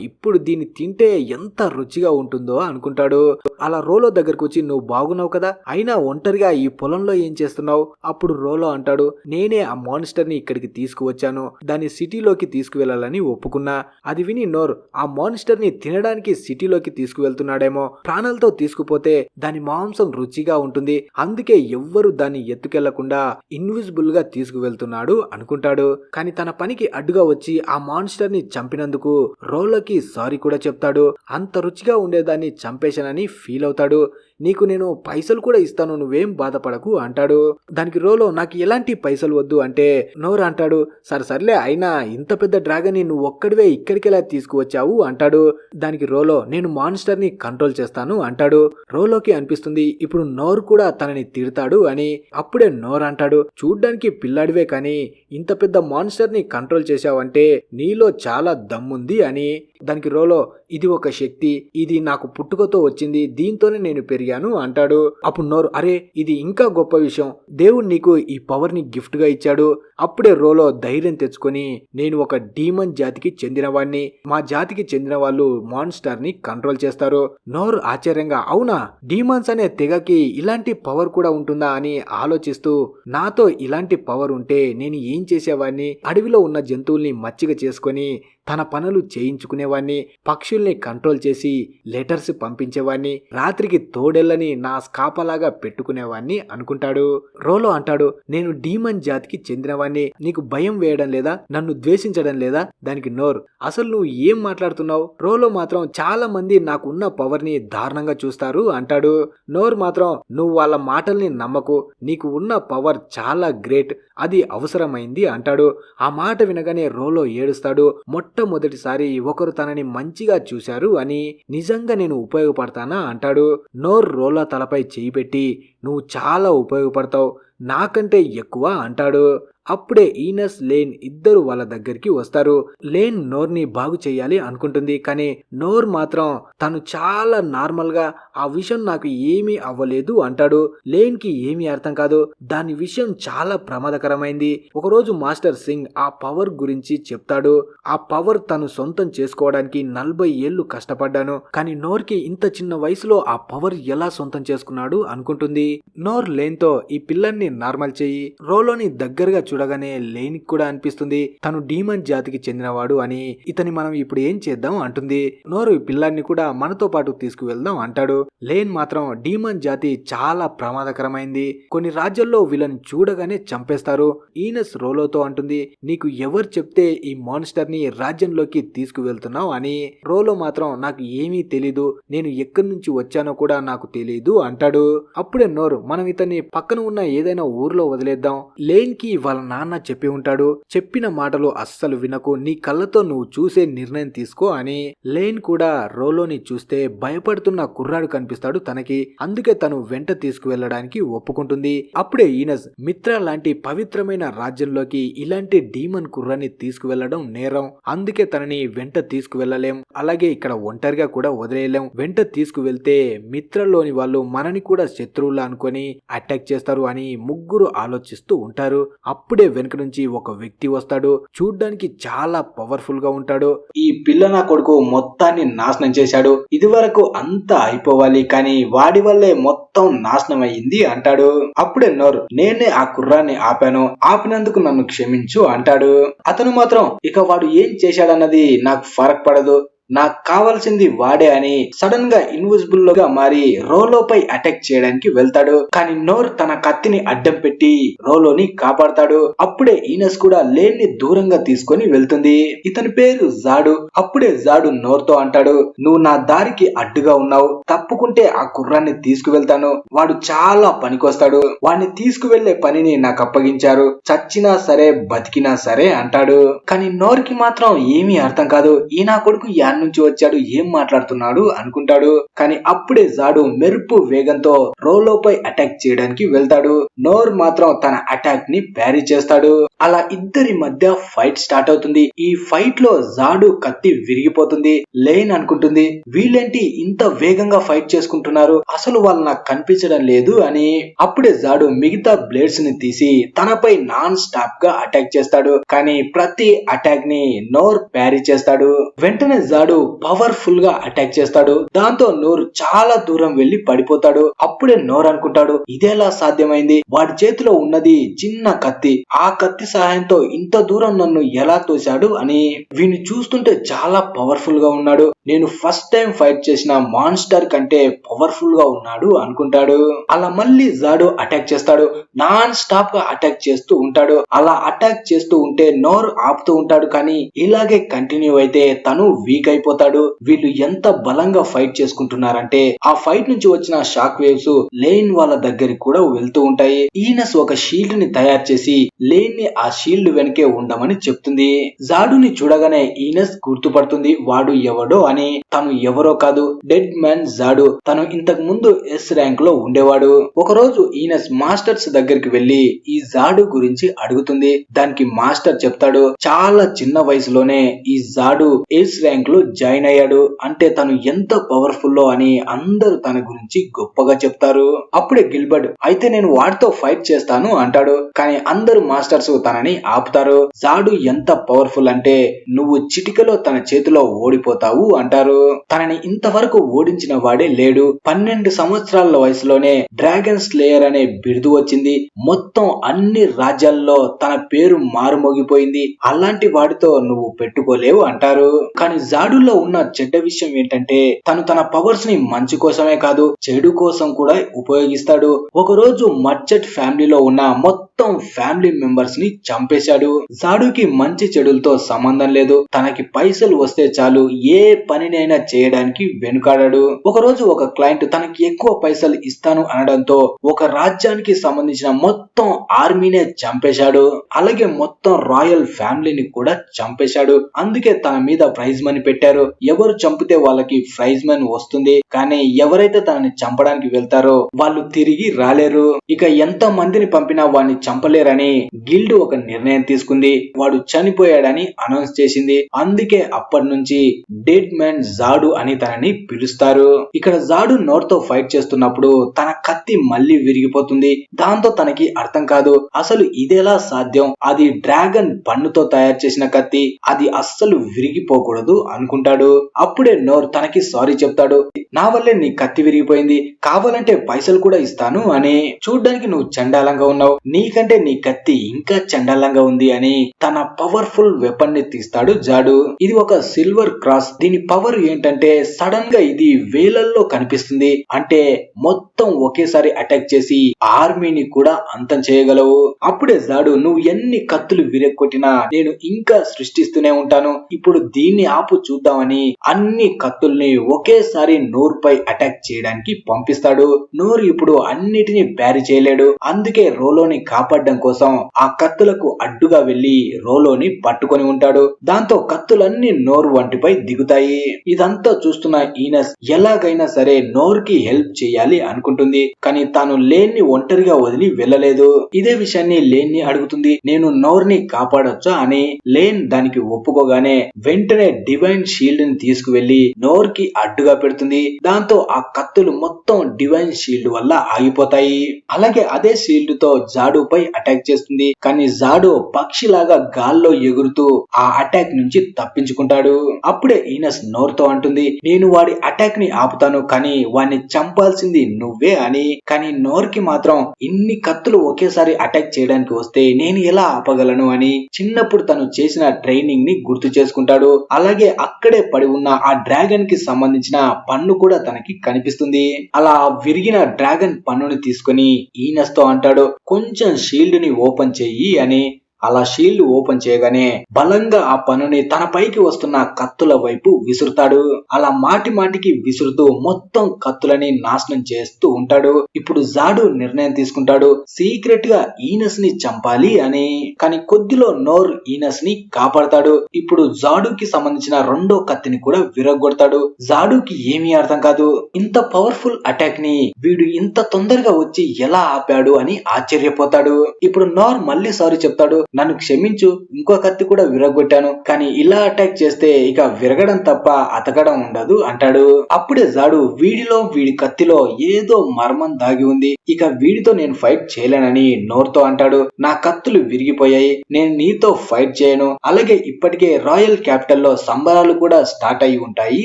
ఇప్పుడు దీన్ని తింటే ఎంత రుచిగా ఉంటుందో అనుకుంటాడు. అలా రోలో దగ్గరకు వచ్చి, నువ్వు బాగున్నావు కదా, అయినా ఒంటరిగా ఈ పొలంలో ఏం చేస్తున్నావు? అప్పుడు రోలో అంటాడు, నేనే ఆ మాన్స్టర్ ని ఇక్కడికి తీసుకువచ్చాను, దాన్ని సిటీలోకి తీసుకువెళ్లాలని ఒప్పుకున్నా. అది విని నోర్ ఆ మాన్స్టర్ ని తినడానికి సిటీలోకి తీసుకువెళ్తున్నాడేమో, ప్రాణాలతో తీసుకుపోతే దాని మాంసం రుచిగా ఉంటుంది, అందుకే ఎవ్వరు దాన్ని ఎత్తుకెళ్లకుండా ఇన్విజిబుల్ గా తీసుకువెళ్తున్నాడు అనుకుంటాడు. కానీ తన పనికి అడ్డుగా వచ్చి ఆ మాన్స్టర్ ని చంపినందుకు రోలోకి సారీ కూడా చెప్తాడు. అంత రుచిగా ఉండేదాన్ని చంపేశానని ఫీల్ అవుతాడు. నీకు నేను పైసలు కూడా ఇస్తాను, నువ్వేం బాధపడకు అంటాడు. దానికి రోలో, నాకు ఎలాంటి పైసలు వద్దు అంటే నోర్ అంటాడు, సర్లే అయినా ఇంత పెద్ద డ్రాగన్ ని నువ్వు ఒక్కడివే ఇక్కడికెలా తీసుకువచ్చావు అంటాడు. దానికి రోలో, నేను మాన్స్టర్ ని కంట్రోల్ చేస్తాను అంటాడు. రోలోకి అనిపిస్తుంది ఇప్పుడు నోర్ కూడా తనని తిడతాడు అని. అప్పుడే నోర్ అంటాడు, చూడ్డానికి పిల్లాడివే కానీ ఇంత పెద్ద మాన్స్టర్ ని కంట్రోల్ చేశావంటే నీలో చాలా దమ్ముంది అని. దానికి రోలో, ఇది ఒక శక్తి, ఇది నాకు పుట్టుకతో వచ్చింది, దీంతోనే నేను పెరిగాను అంటాడు. అప్పుడు నోరు, అరే ఇది ఇంకా గొప్ప విషయం, దేవుడు నీకు ఈ పవర్ ని గిఫ్ట్ గా ఇచ్చాడు. అప్పుడే రోలో ధైర్యం తెచ్చుకొని, నేను ఒక డీమన్ జాతికి చెందినవాడిని, మా జాతికి చెందిన వాళ్ళు మాన్స్టర్ ని కంట్రోల్ చేస్తారు. నోరు ఆశ్చర్యంగా, అవునా, డీమన్స్ అనే తెగకి ఇలాంటి పవర్ కూడా ఉంటుందా అని ఆలోచిస్తూ, నాతో ఇలాంటి పవర్ ఉంటే నేను ఏం చేసేవాడిని, అడవిలో ఉన్న జంతువుల్ని మచ్చిక చేసుకొని తన పనులు చేయించుకునేవాణ్ణి, పక్షుల్ని కంట్రోల్ చేసి లెటర్స్ పంపించేవాణ్ణి, రాత్రికి తోడెళ్ళని నా స్కాపలాగా పెట్టుకునేవాణ్ణి అనుకుంటాడు. రోలో అంటాడు, నేను డీమన్ జాతికి చెందినవాణ్ణి, నీకు భయం వేయడం లేదా, నన్ను ద్వేషించడం లేదా? దానికి నోర్, అసలు నువ్వు ఏం మాట్లాడుతున్నావు? రోలో మాత్రం చాలా మంది నాకున్న పవర్ ని దారుణంగా చూస్తారు అంటాడు. నోర్ మాత్రం, నువ్వు వాళ్ళ మాటల్ని నమ్మకు, నీకు ఉన్న పవర్ చాలా గ్రేట్, అది అవసరమైంది అంటాడు. ఆ మాట వినగానే రోలో ఏడుస్తాడు. మొట్టమొదటిసారి ఒకరు తనని మంచిగా చూశారు అని, నిజంగా నేను ఉపయోగపడతానా అంటాడు. నోర్ రోలో తలపై చేయి పెట్టి, నువ్వు చాలా ఉపయోగపడతావు, నాకంటే ఎక్కువ అంటాడు. అప్పుడే ఈనస్, లేన్ ఇద్దరు వాళ్ళ దగ్గరికి వస్తారు. లేన్ నోర్ని బాగు చేయాలి అనుకుంటుంది, కానీ నోర్ మాత్రం తను చాలా నార్మల్ గా ఆ విషయం నాకు ఏమీ అవ్వలేదు అంటాడు. లేన్ కి ఏమీ అర్థం కాదు, దాని విషయం చాలా ప్రమాదకరమైంది. ఒకరోజు మాస్టర్ సింగ్ ఆ పవర్ గురించి చెప్తాడు. ఆ పవర్ తను సొంతం చేసుకోవడానికి 40 ఏళ్లు కష్టపడ్డాను, కానీ నోర్ కి ఇంత చిన్న వయసులో ఆ పవర్ ఎలా సొంతం చేసుకున్నాడు అనుకుంటుంది. నోర్ లేన్ తో, ఈ పిల్లల్ని నార్మల్ చెయ్యి. రోలోని దగ్గరగా చూడగానే లేన్ కూడా అనిపిస్తుంది తను డీమన్ జాతికి చెందినవాడు అని. ఇతని మనం ఇప్పుడు ఏం చేద్దాం అంటుంది. నోరు, పిల్లాన్ని కూడా మనతో పాటు తీసుకువెళ్దాం అంటాడు. లేన్ మాత్రం, డీమన్ జాతి చాలా ప్రమాదకరమైంది, కొన్ని రాజ్యాల్లో వీళ్ళని చూడగానే చంపేస్తారు. ఈనస్ రోలోతో అంటుంది, నీకు ఎవరు చెప్తే ఈ మాన్స్టర్ ని రాజ్యంలోకి తీసుకువెళ్తున్నావు అని. రోలో మాత్రం, నాకు ఏమీ తెలీదు, నేను ఎక్కడి నుంచి వచ్చానో కూడా నాకు తెలీదు అంటాడు. అప్పుడే నోరు, మనం ఇతన్ని పక్కన ఉన్న ఏదైనా ఊర్లో వదిలేద్దాం, లేన్ కి వాళ్ళ నాన్న చెప్పి ఉంటాడు, చెప్పిన మాటలు అస్సలు వినకు, నీ కళ్ళతో నువ్వు చూసే నిర్ణయం తీసుకో అని. లేన్ కూడా రోలోని చూస్తే భయపడుతున్న కుర్రాడు కనిపిస్తాడు తనకి, అందుకే తను వెంట తీసుకువెళ్ళడానికి ఒప్పుకుంటుంది. అప్పుడే ఈనస్, మిత్ర లాంటి పవిత్రమైన రాజ్యంలోకి ఇలాంటి డీమన్ కుర్రాన్ని తీసుకువెళ్లడం నేరం, అందుకే తనని వెంట తీసుకువెళ్లలేం, అలాగే ఇక్కడ ఒంటరిగా కూడా వదిలేయలేం, వెంట తీసుకువెళ్తే మిత్రలోని వాళ్ళు మనని కూడా శత్రువులా అనుకొని అటాక్ చేస్తారు అని ముగ్గురు ఆలోచిస్తూ ఉంటారు. అప్పుడే వెనుక నుంచి ఒక వ్యక్తి వస్తాడు. చూడ్డానికి చాలా పవర్ఫుల్ గా ఉంటాడు. ఈ పిల్ల నా కొడుకు మొత్తాన్ని నాశనం చేశాడు, ఇది వరకు అంతా అయిపోవాలి, కానీ వాడి వల్లే మొత్తం నాశనం అయ్యింది అంటాడు. అప్పుడే నోరు, నేనే ఆ కుర్రాన్ని ఆపాను, ఆపినందుకు నన్ను క్షమించు అంటాడు. అతను మాత్రం, ఇక వాడు ఏం చేశాడన్నది నాకు ఫరక్ పడదు, నాకు కావాల్సింది వాడే అని సడన్ గా ఇన్విజిబుల్ గా మారి రోలోపై అటాక్ చేయడానికి వెళ్తాడు. కానీ నోర్ తన కత్తిని అడ్డం పెట్టి రోలోని కాపాడతాడు. అప్పుడే ఈనస్ కూడా లేన్ ని దూరంగా తీసుకొని వెళ్తుంది. ఇతని పేరు జాడు. అప్పుడే జాడు నోర్ తో అంటాడు, నువ్వు నా దారికి అడ్డుగా ఉన్నావు, తప్పుకుంటే ఆ కుర్రాన్ని తీసుకువెళ్తాను, వాడు చాలా పనికొస్తాడు, వాడిని తీసుకువెళ్లే పనిని నాకు అప్పగించారు, చచ్చినా సరే బతికినా సరే అంటాడు. కానీ నోర్ కి మాత్రం ఏమీ అర్థం కాదు, ఈ నా కొడుకు నుంచి వచ్చాడు, ఏం మాట్లాడుతున్నాడు అనుకుంటాడు. కానీ అప్పుడే జాడు మెరుపు వేగంతో రోలోపై అటాక్ చేయడానికి వెళ్తాడు. నోర్ మాత్రం తన అటాక్ ని ప్యారీ చేస్తాడు. అలా ఇద్దరి మధ్య ఫైట్ స్టార్ట్ అవుతుంది. ఈ ఫైట్ లో జాడు కత్తి విరిగిపోతుంది. లేన్ అనుకుంటుంది, వీళ్ళేంటి ఇంత వేగంగా ఫైట్ చేసుకుంటున్నారు, అసలు వాళ్ళు నాకు కనిపించడం లేదు అని. అప్పుడే జాడు మిగతా బ్లేడ్స్ ని తీసి తనపై నాన్ స్టాప్ గా అటాక్ చేస్తాడు. కానీ ప్రతి అటాక్ ని నోర్ ప్యారీ చేస్తాడు. వెంటనే జాడు పవర్ఫుల్ గా అటాక్ చేస్తాడు. దాంతో నోర్ చాలా దూరం వెళ్లి పడిపోతాడు. అప్పుడే నోర్ అనుకుంటాడు, ఇదేలా సాధ్యమైంది, వాడి చేతిలో ఉన్నది చిన్న కత్తి, ఆ కత్తి సహాయంతో ఇంత దూరం నన్ను ఎలా తోశాడు అని. వీని చూస్తుంటే చాలా పవర్ఫుల్ గా ఉన్నాడు, నేను ఫస్ట్ టైం ఫైట్ చేసిన మాన్స్టర్ కంటే పవర్ఫుల్ గా ఉన్నాడు అనుకుంటాడు. అలా మళ్ళీ జాడు అటాక్ చేస్తాడు. నాన్ స్టాప్ గా అటాక్ చేస్తూ ఉంటాడు. అలా అటాక్ చేస్తూ ఉంటే నోర్ ఆపుతూ ఉంటాడు. కానీ ఇలాగే కంటిన్యూ అయితే తను వీక్ అయిపోతాడు. వీళ్ళు ఎంత బలంగా ఫైట్ చేసుకుంటున్నారంటే ఆ ఫైట్ నుంచి వచ్చిన షాక్ వేవ్స్ లేన్ వాళ్ళ దగ్గరికి కూడా వెళ్తూ ఉంటాయి. ఈనస్ ఒక షీల్డ్ ని తయారు చేసి లేన్ ని ఆ షీల్డ్ వెనకే ఉండమని చెప్తుంది. జాడుని చూడగానే ఈనస్ గుర్తుపడుతుంది వాడు ఎవడో అని. తను ఎవరో కాదు, డెడ్ మ్యాన్ జాడు. తను ఇంతకు ముందు ఎస్ ర్యాంక్ లో ఉండేవాడు. ఒకరోజు ఈనస్ మాస్టర్స్ దగ్గరికి వెళ్లి ఈ జాడు గురించి అడుగుతుంది. దానికి మాస్టర్ చెప్తాడు, చాలా చిన్న వయసులోనే ఈ జాడు ఎస్ ర్యాంక్ లో జాయిన్ అయ్యాడు, అంటే తను ఎంత పవర్ఫుల్ లో అని అందరూ తన గురించి గొప్పగా చెప్తారు. అప్పుడే గిల్బర్ట్, అయితే నేను వాడితో ఫైట్ చేస్తాను అంటాడు. కానీ అందరు మాస్టర్స్ తనని ఆపుతారు. జాడు ఎంత పవర్ఫుల్ అంటే నువ్వు చిటికలో తన చేతిలో ఓడిపోతావు అంటారు. తనని ఇంతవరకు ఓడించిన వాడే లేడు. 12 సంవత్సరాల వయసులోనే డ్రాగన్ స్లేయర్ అనే బిరుదు వచ్చింది. మొత్తం అన్ని రాజ్యాల్లో తన పేరు మారుమోగిపోయింది. అలాంటి వాడితో నువ్వు పెట్టుకోలేవు అంటారు. కానీ జాడులో ఉన్న చెడ్డ విషయం ఏంటంటే తను తన పవర్స్ ని మంచి కోసమే కాదు చెడు కోసం కూడా ఉపయోగిస్తాడు. ఒకరోజు మర్చెంట్ ఫ్యామిలీలో ఉన్న మొత్తం ఫ్యామిలీ మెంబర్స్ ని చంపేశాడు. జాడుకి మంచి చెడులతో సంబంధం లేదు. తనకి పైసలు వస్తే చాలు ఏ పనినైనా చేయడానికి వెనుకాడాడు. ఒకరోజు ఒక క్లయింట్ తనకి ఎక్కువ పైసలు ఇస్తాను అనడంతో ఒక రాజ్యానికి సంబంధించిన మొత్తం ఆర్మీనే చంపేశాడు. అలాగే మొత్తం రాయల్ ఫ్యామిలీని కూడా చంపేశాడు. అందుకే తన మీద ప్రైజ్ మనీ పెట్టారు. ఎవరు చంపితే వాళ్ళకి ప్రైజ్ మనీ వస్తుంది. కానీ ఎవరైతే తనని చంపడానికి వెళ్తారో వాళ్ళు తిరిగి రాలేరు. ఇక ఎంత మందిని పంపినా వాడిని చంపలేరని గిల్డ్ ఒక నిర్ణయం తీసుకుంది. వాడు చనిపోయాడని అనౌన్స్ చేసింది. అందుకే అప్పటి నుంచి డెడ్ మ్యాన్ జాడు అని తనని పిలుస్తారు. ఇక్కడ జాడు నోర్తో ఫైట్ చేస్తున్నప్పుడు తన కత్తి మళ్ళీ విరిగిపోతుంది. దాంతో తనకి అర్థం కాదు అసలు ఇదేలా సాధ్యం, అది డ్రాగన్ పన్నుతో తయారు చేసిన కత్తి, అది అస్సలు విరిగిపోకూడదు అనుకుంటాడు. అప్పుడే నోర్ తనకి సారీ చెప్తాడు. నా వల్లే నీ కత్తి విరిగిపోయింది, కావాలంటే పైసలు కూడా ఇస్తాను అని. చూడ్డానికి నువ్వు చండాలంగా ఉన్నావు, నీకంటే నీ కత్తి ఇంకా చండాలంగా ఉంది అని తన పవర్ఫుల్ వెపన్ ని తీస్తాడు జాడు. ఇది ఒక సిల్వర్ క్రాస్. దీని పవర్ ఏంటంటే సడన్ గా ఇది వేలల్లో కనిపిస్తుంది. అంటే మొత్తం ఒకేసారి అటాక్ చేసి ఆర్మీని కూడా అంతం చేయగలవు. అప్పుడే జాడు నువ్వు ఎన్ని కత్తులు విరగొట్టినా నేను ఇంకా సృష్టిస్తూనే ఉంటాను, ఇప్పుడు దీన్ని ఆపు చూద్దామని అన్ని కత్తుల్ని ఒకేసారి నోర్ పై అటాక్ చేయడానికి పంపిస్తాడు. నోర్ ఇప్పుడు అన్నిటిని బ్యారీ చేయలేడు. అందుకే రోలోని కాపాడడం కోసం ఆ కత్తులకు అడ్డుగా వెళ్లి రోలోని పట్టుకొని ఉంటాడు. దాంతో కత్తులన్నీ నోర్ వంటిపై దిగుతాయి. ఇదంతా చూస్తున్న ఈనస్ ఎలాగైనా సరే నోర్ కి హెల్ప్ చేయాలి అనుకుంటుంది. కానీ తాను లేన్ ని ఒంటరిగా వదిలి వెళ్ళలేదు. ఇదే విషయాన్ని లేన్ ని అడుగుతుంది, నేను నోర్ ని కాపాడొచ్చా అని. లేన్ దానికి ఒప్పుకోగానే వెంటనే డివైన్ షీల్డ్ ని తీసుకువెళ్లి నోర్ కి అడ్డుగా పెడుతుంది. దాంతో ఆ కత్తులు మొత్తం డివైన్ షీల్డ్ వల్ల ఆగిపోతాయి. అలాగే అదే షీల్డ్ తో జాడు పై అటాక్ చేస్తుంది. కానీ జాడు పక్షిలాగా గాల్లో ఎగురుతూ ఆ అటాక్ నుంచి తప్పించుకుంటాడు. అప్పుడే ఈనస్ నోర్ తో అంటుంది, నేను వాడి అటాక్ ని ఆపుతాను కానీ వాడిని చంపాల్సింది నువ్వే అని. కానీ నోర్ కి మాత్రం ఇన్ని కత్తులు ఒకేసారి అటాక్ చేయడానికి వస్తే నేను ఎలా ఆపగలను అని చిన్నప్పుడు తను చేసిన ట్రైనింగ్ ని గుర్తు చేసుకుంటాడు. అలాగే అక్కడే పడి ఉన్న ఆ డ్రాగన్ కి సంబంధించిన పన్ను కూడా తనకి కనిపిస్తుంది. అలా విరిగిన డ్రాగన్ పన్నుని తీసుకుని ఈనస్ తో అంటాడు, కొంచెం షీల్డ్ ని ఓపెన్ చెయ్యి అని. అలా షీల్డ్ ఓపెన్ చేయగానే బలంగా ఆ పన్నుని తన పైకి వస్తున్న కత్తుల వైపు విసురుతాడు. అలా మాటి మాటికి విసురుతూ మొత్తం కత్తులని నాశనం చేస్తూ ఉంటాడు. ఇప్పుడు జాడు నిర్ణయం తీసుకుంటాడు, సీక్రెట్ గా ఈనస్ ని చంపాలి అని. కానీ కొద్దిలో నోర్ ఈనస్ ని కాపాడతాడు. ఇప్పుడు జాడుకి సంబంధించిన రెండో కత్తిని కూడా విరగొడతాడు. జాడుకి ఏమీ అర్థం కాదు, ఇంత పవర్ఫుల్ అటాక్ ని వీడు ఇంత తొందరగా వచ్చి ఎలా ఆపాడు అని ఆశ్చర్యపోతాడు. ఇప్పుడు నోర్ మళ్ళీ సారీ చెప్తాడు, నన్ను క్షమించు, ఇంకో కత్తి కూడా విరగొట్టాను, కానీ ఇలా అటాక్ చేస్తే ఇక విరగడం తప్ప అతకడం ఉండదు అంటాడు. అప్పుడే జాడు వీడిలో వీడి కత్తిలో ఏదో మర్మం దాగి ఉంది, ఇక వీడితో నేను ఫైట్ చేయలేనని నోర్తో అంటాడు. నా కత్తులు విరిగిపోయాయి, నేను నీతో ఫైట్ చేయను. అలాగే ఇప్పటికే రాయల్ క్యాపిటల్ లో సంబరాలు కూడా స్టార్ట్ అయి ఉంటాయి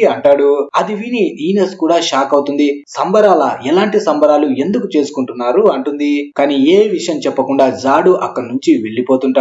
అంటాడు. అది విని ఈనస్ కూడా షాక్ అవుతుంది. సంబరాల? ఎలాంటి సంబరాలు, ఎందుకు చేసుకుంటున్నారు అంటుంది. కానీ ఏ విషయం చెప్పకుండా జాడు అక్కడి నుంచి వెళ్లిపోతుంటాడు.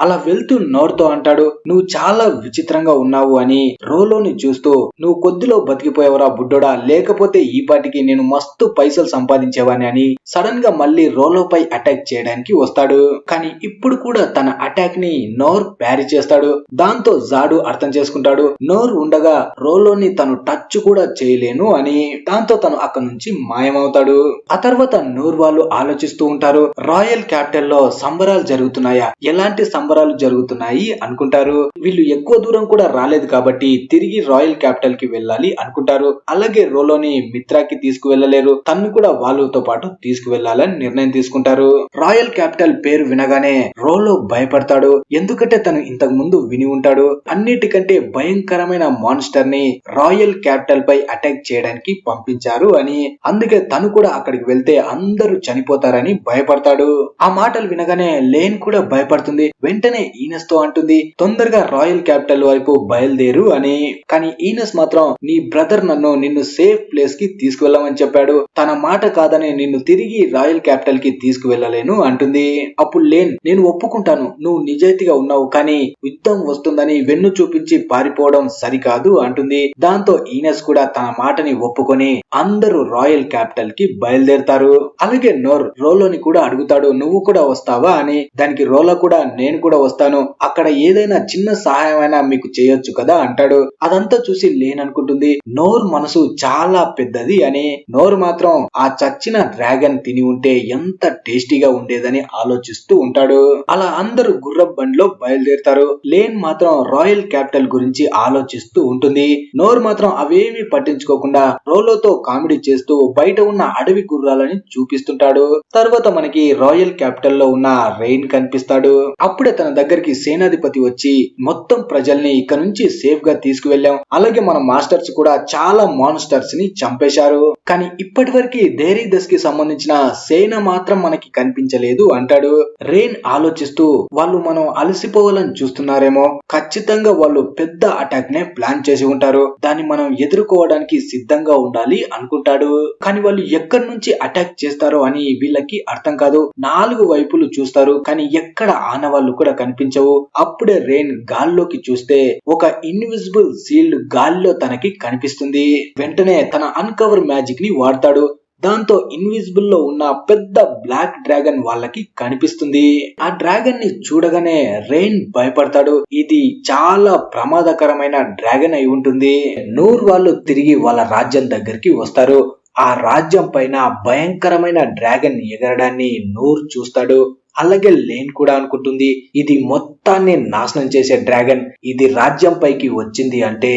అలా వెళ్తూ నోర్తో అంటాడు, నువ్వు చాలా విచిత్రంగా ఉన్నావు అని. రోలోని చూస్తూ, నువ్వు కొద్దిలో బతికిపోయావరా బుడ్డోడా, లేకపోతే ఈ పాటికి నేను మస్తు పైసలు సంపాదించేవాని అని సడన్ గా మళ్ళీ రోలోపై అటాక్ చేయడానికి వస్తాడు. కానీ ఇప్పుడు కూడా తన అటాక్ ని నోర్ ప్యారీ చేస్తాడు. దాంతో జాడు అర్థం చేసుకుంటాడు, నోర్ ఉండగా రోలోని తను టచ్ కూడా చేయలేను అని. దాంతో తను అక్కడి నుంచి మాయమవుతాడు. ఆ తర్వాత నోర్ వాళ్ళు ఆలోచిస్తూ ఉంటారు, రాయల్ క్యాపిటల్ లో సంబరాలు జరుగుతున్నాయా, ఎలాంటి సంబరాలు జరుగుతున్నాయి అనుకుంటారు. వీళ్ళు ఎక్కువ దూరం కూడా రాలేదు కాబట్టి తిరిగి రాయల్ క్యాపిటల్ కి వెళ్ళాలి అనుకుంటారు. అలాగే రోలోని మిత్రాకి తీసుకువెళ్ళలేరు, తన్ను కూడా వాళ్ళతో పాటు తీసుకువెళ్ళాలని నిర్ణయం తీసుకుంటారు. రాయల్ క్యాపిటల్ పేరు వినగానే రోలో భయపడతాడు. ఎందుకంటే తను ఇంతకు ముందు విని ఉంటాడు, అన్నిటికంటే భయంకరమైన మాన్స్టర్ ని రాయల్ క్యాపిటల్ పై అటాక్ చేయడానికి పంపించారు అని. అందుకే తను కూడా అక్కడికి వెళ్తే అందరూ చనిపోతారని భయపడతాడు. ఆ మాటలు వినగానే లేన్ కూడా భయపడుతుంది. మాట్లాడుతుంది. వెంటనే ఈనస్ తో అంటుంది, తొందరగా రాయల్ క్యాపిటల్ వైపు బయలుదేరు అని. కానీ ఈనస్ మాత్రం, నీ బ్రదర్ నిన్ను సేఫ్ ప్లేస్ కి తీసుకువెళ్ళమని చెప్పాడు, తన మాట కాదని నిన్ను తిరిగి రాయల్ క్యాపిటల్ కి తీసుకువెళ్ళలేను అంటుంది. అప్పుడు లేన్, నేను ఒప్పుకుంటాను, నువ్వు నిజాయితీగా ఉన్నావు, కానీ యుద్ధం వస్తుందని వెన్ను చూపించి పారిపోవడం సరికాదు అంటుంది. దాంతో ఈనస్ కూడా తన మాటని ఒప్పుకొని అందరూ రాయల్ క్యాపిటల్ కి బయలుదేరతారు. అలాగే నోర్ రోలోని కూడా అడుగుతాడు, నువ్వు కూడా వస్తావా అని. దానికి రోలో కూడా, నేను కూడా వస్తాను, అక్కడ ఏదైనా చిన్న సహాయం అయినా మీకు చేయొచ్చు కదా అంటాడు. అదంతా చూసి లేన్ అనుకుంటుంది, నోర్ మనసు చాలా పెద్దది అని. నోర్ మాత్రం ఆ చచ్చిన డ్రాగన్ తిని ఉంటే ఎంత టేస్టీగా ఉండేదని ఆలోచిస్తూ ఉంటాడు. అలా అందరూ గుర్రపు బండిలో బయలుదేరుతారు. లేన్ మాత్రం రాయల్ క్యాపిటల్ గురించి ఆలోచిస్తూ ఉంటుంది. నోర్ మాత్రం అవేమీ పట్టించుకోకుండా రోలోతో కామెడీ చేస్తూ బయట ఉన్న అడవి గుర్రాలని చూపిస్తుంటాడు. తర్వాత మనకి రాయల్ క్యాపిటల్ లో ఉన్న రెయిన్ కనిపిస్తాడు. అప్పుడే తన దగ్గరికి సేనాధిపతి వచ్చి, మొత్తం ప్రజల్ని ఇక్కడ నుంచి సేఫ్ గా తీసుకువెళ్ళాం, అలాగే మన మాస్టర్స్ కూడా చాలా మాన్స్టర్స్ ని చంపేశారు, కానీ ఇప్పటి వరకు దేరీదస్ కి సంబంధించిన సేన మాత్రం మనకి కనిపించలేదు అంటాడు. రెయిన్ ఆలోచిస్తూ, వాళ్ళు మనం అలసిపోవాలని చూస్తున్నారేమో, ఖచ్చితంగా వాళ్ళు పెద్ద అటాక్ నే ప్లాన్ చేసి ఉంటారు, దాన్ని మనం ఎదుర్కోవడానికి సిద్ధంగా ఉండాలి అనుకుంటాడు. కానీ వాళ్ళు ఎక్కడి నుంచి అటాక్ చేస్తారో అని వీళ్ళకి అర్థం కాదు. 4 వైపులు చూస్తారు, కానీ ఎక్కడ ఆనవాళ్లు కూడా కనిపించవు. అప్పుడే రెయిన్ గాల్లోకి చూస్తే ఒక ఇన్విజిబుల్ సీల్డ్ గాల్లో తనకి కనిపిస్తుంది. వెంటనే తన అన్కవర్ మ్యాజిక్ ని వాడతాడు. దాంతో ఇన్విజిబుల్ లో ఉన్న పెద్ద బ్లాక్ డ్రాగన్ వాళ్ళకి కనిపిస్తుంది. ఆ డ్రాగన్ ని చూడగానే రెయిన్ భయపడతాడు. ఇది చాలా ప్రమాదకరమైన డ్రాగన్ అయి ఉంటుంది. నూర్ వాళ్ళు తిరిగి వాళ్ళ రాజ్యం దగ్గరికి వస్తారు. ఆ రాజ్యం పైన భయంకరమైన డ్రాగన్ ఎగరడాన్ని నూర్ చూస్తాడు. అలాగే లేన్ కూడా అనుకుంటుంది, ఇది మొత్తాన్ని నాశనం చేసే డ్రాగన్, ఇది రాజ్యం పైకి వచ్చింది అంటే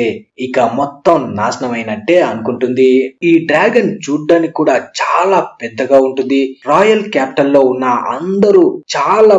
ఇక మొత్తం నాశనమైనట్టే అనుకుంటుంది. ఈ డ్రాగన్ చూడ్డానికి కూడా చాలా పెద్దగా ఉంటుంది. రాయల్ క్యాపిటల్ లో ఉన్న అందరూ చాలా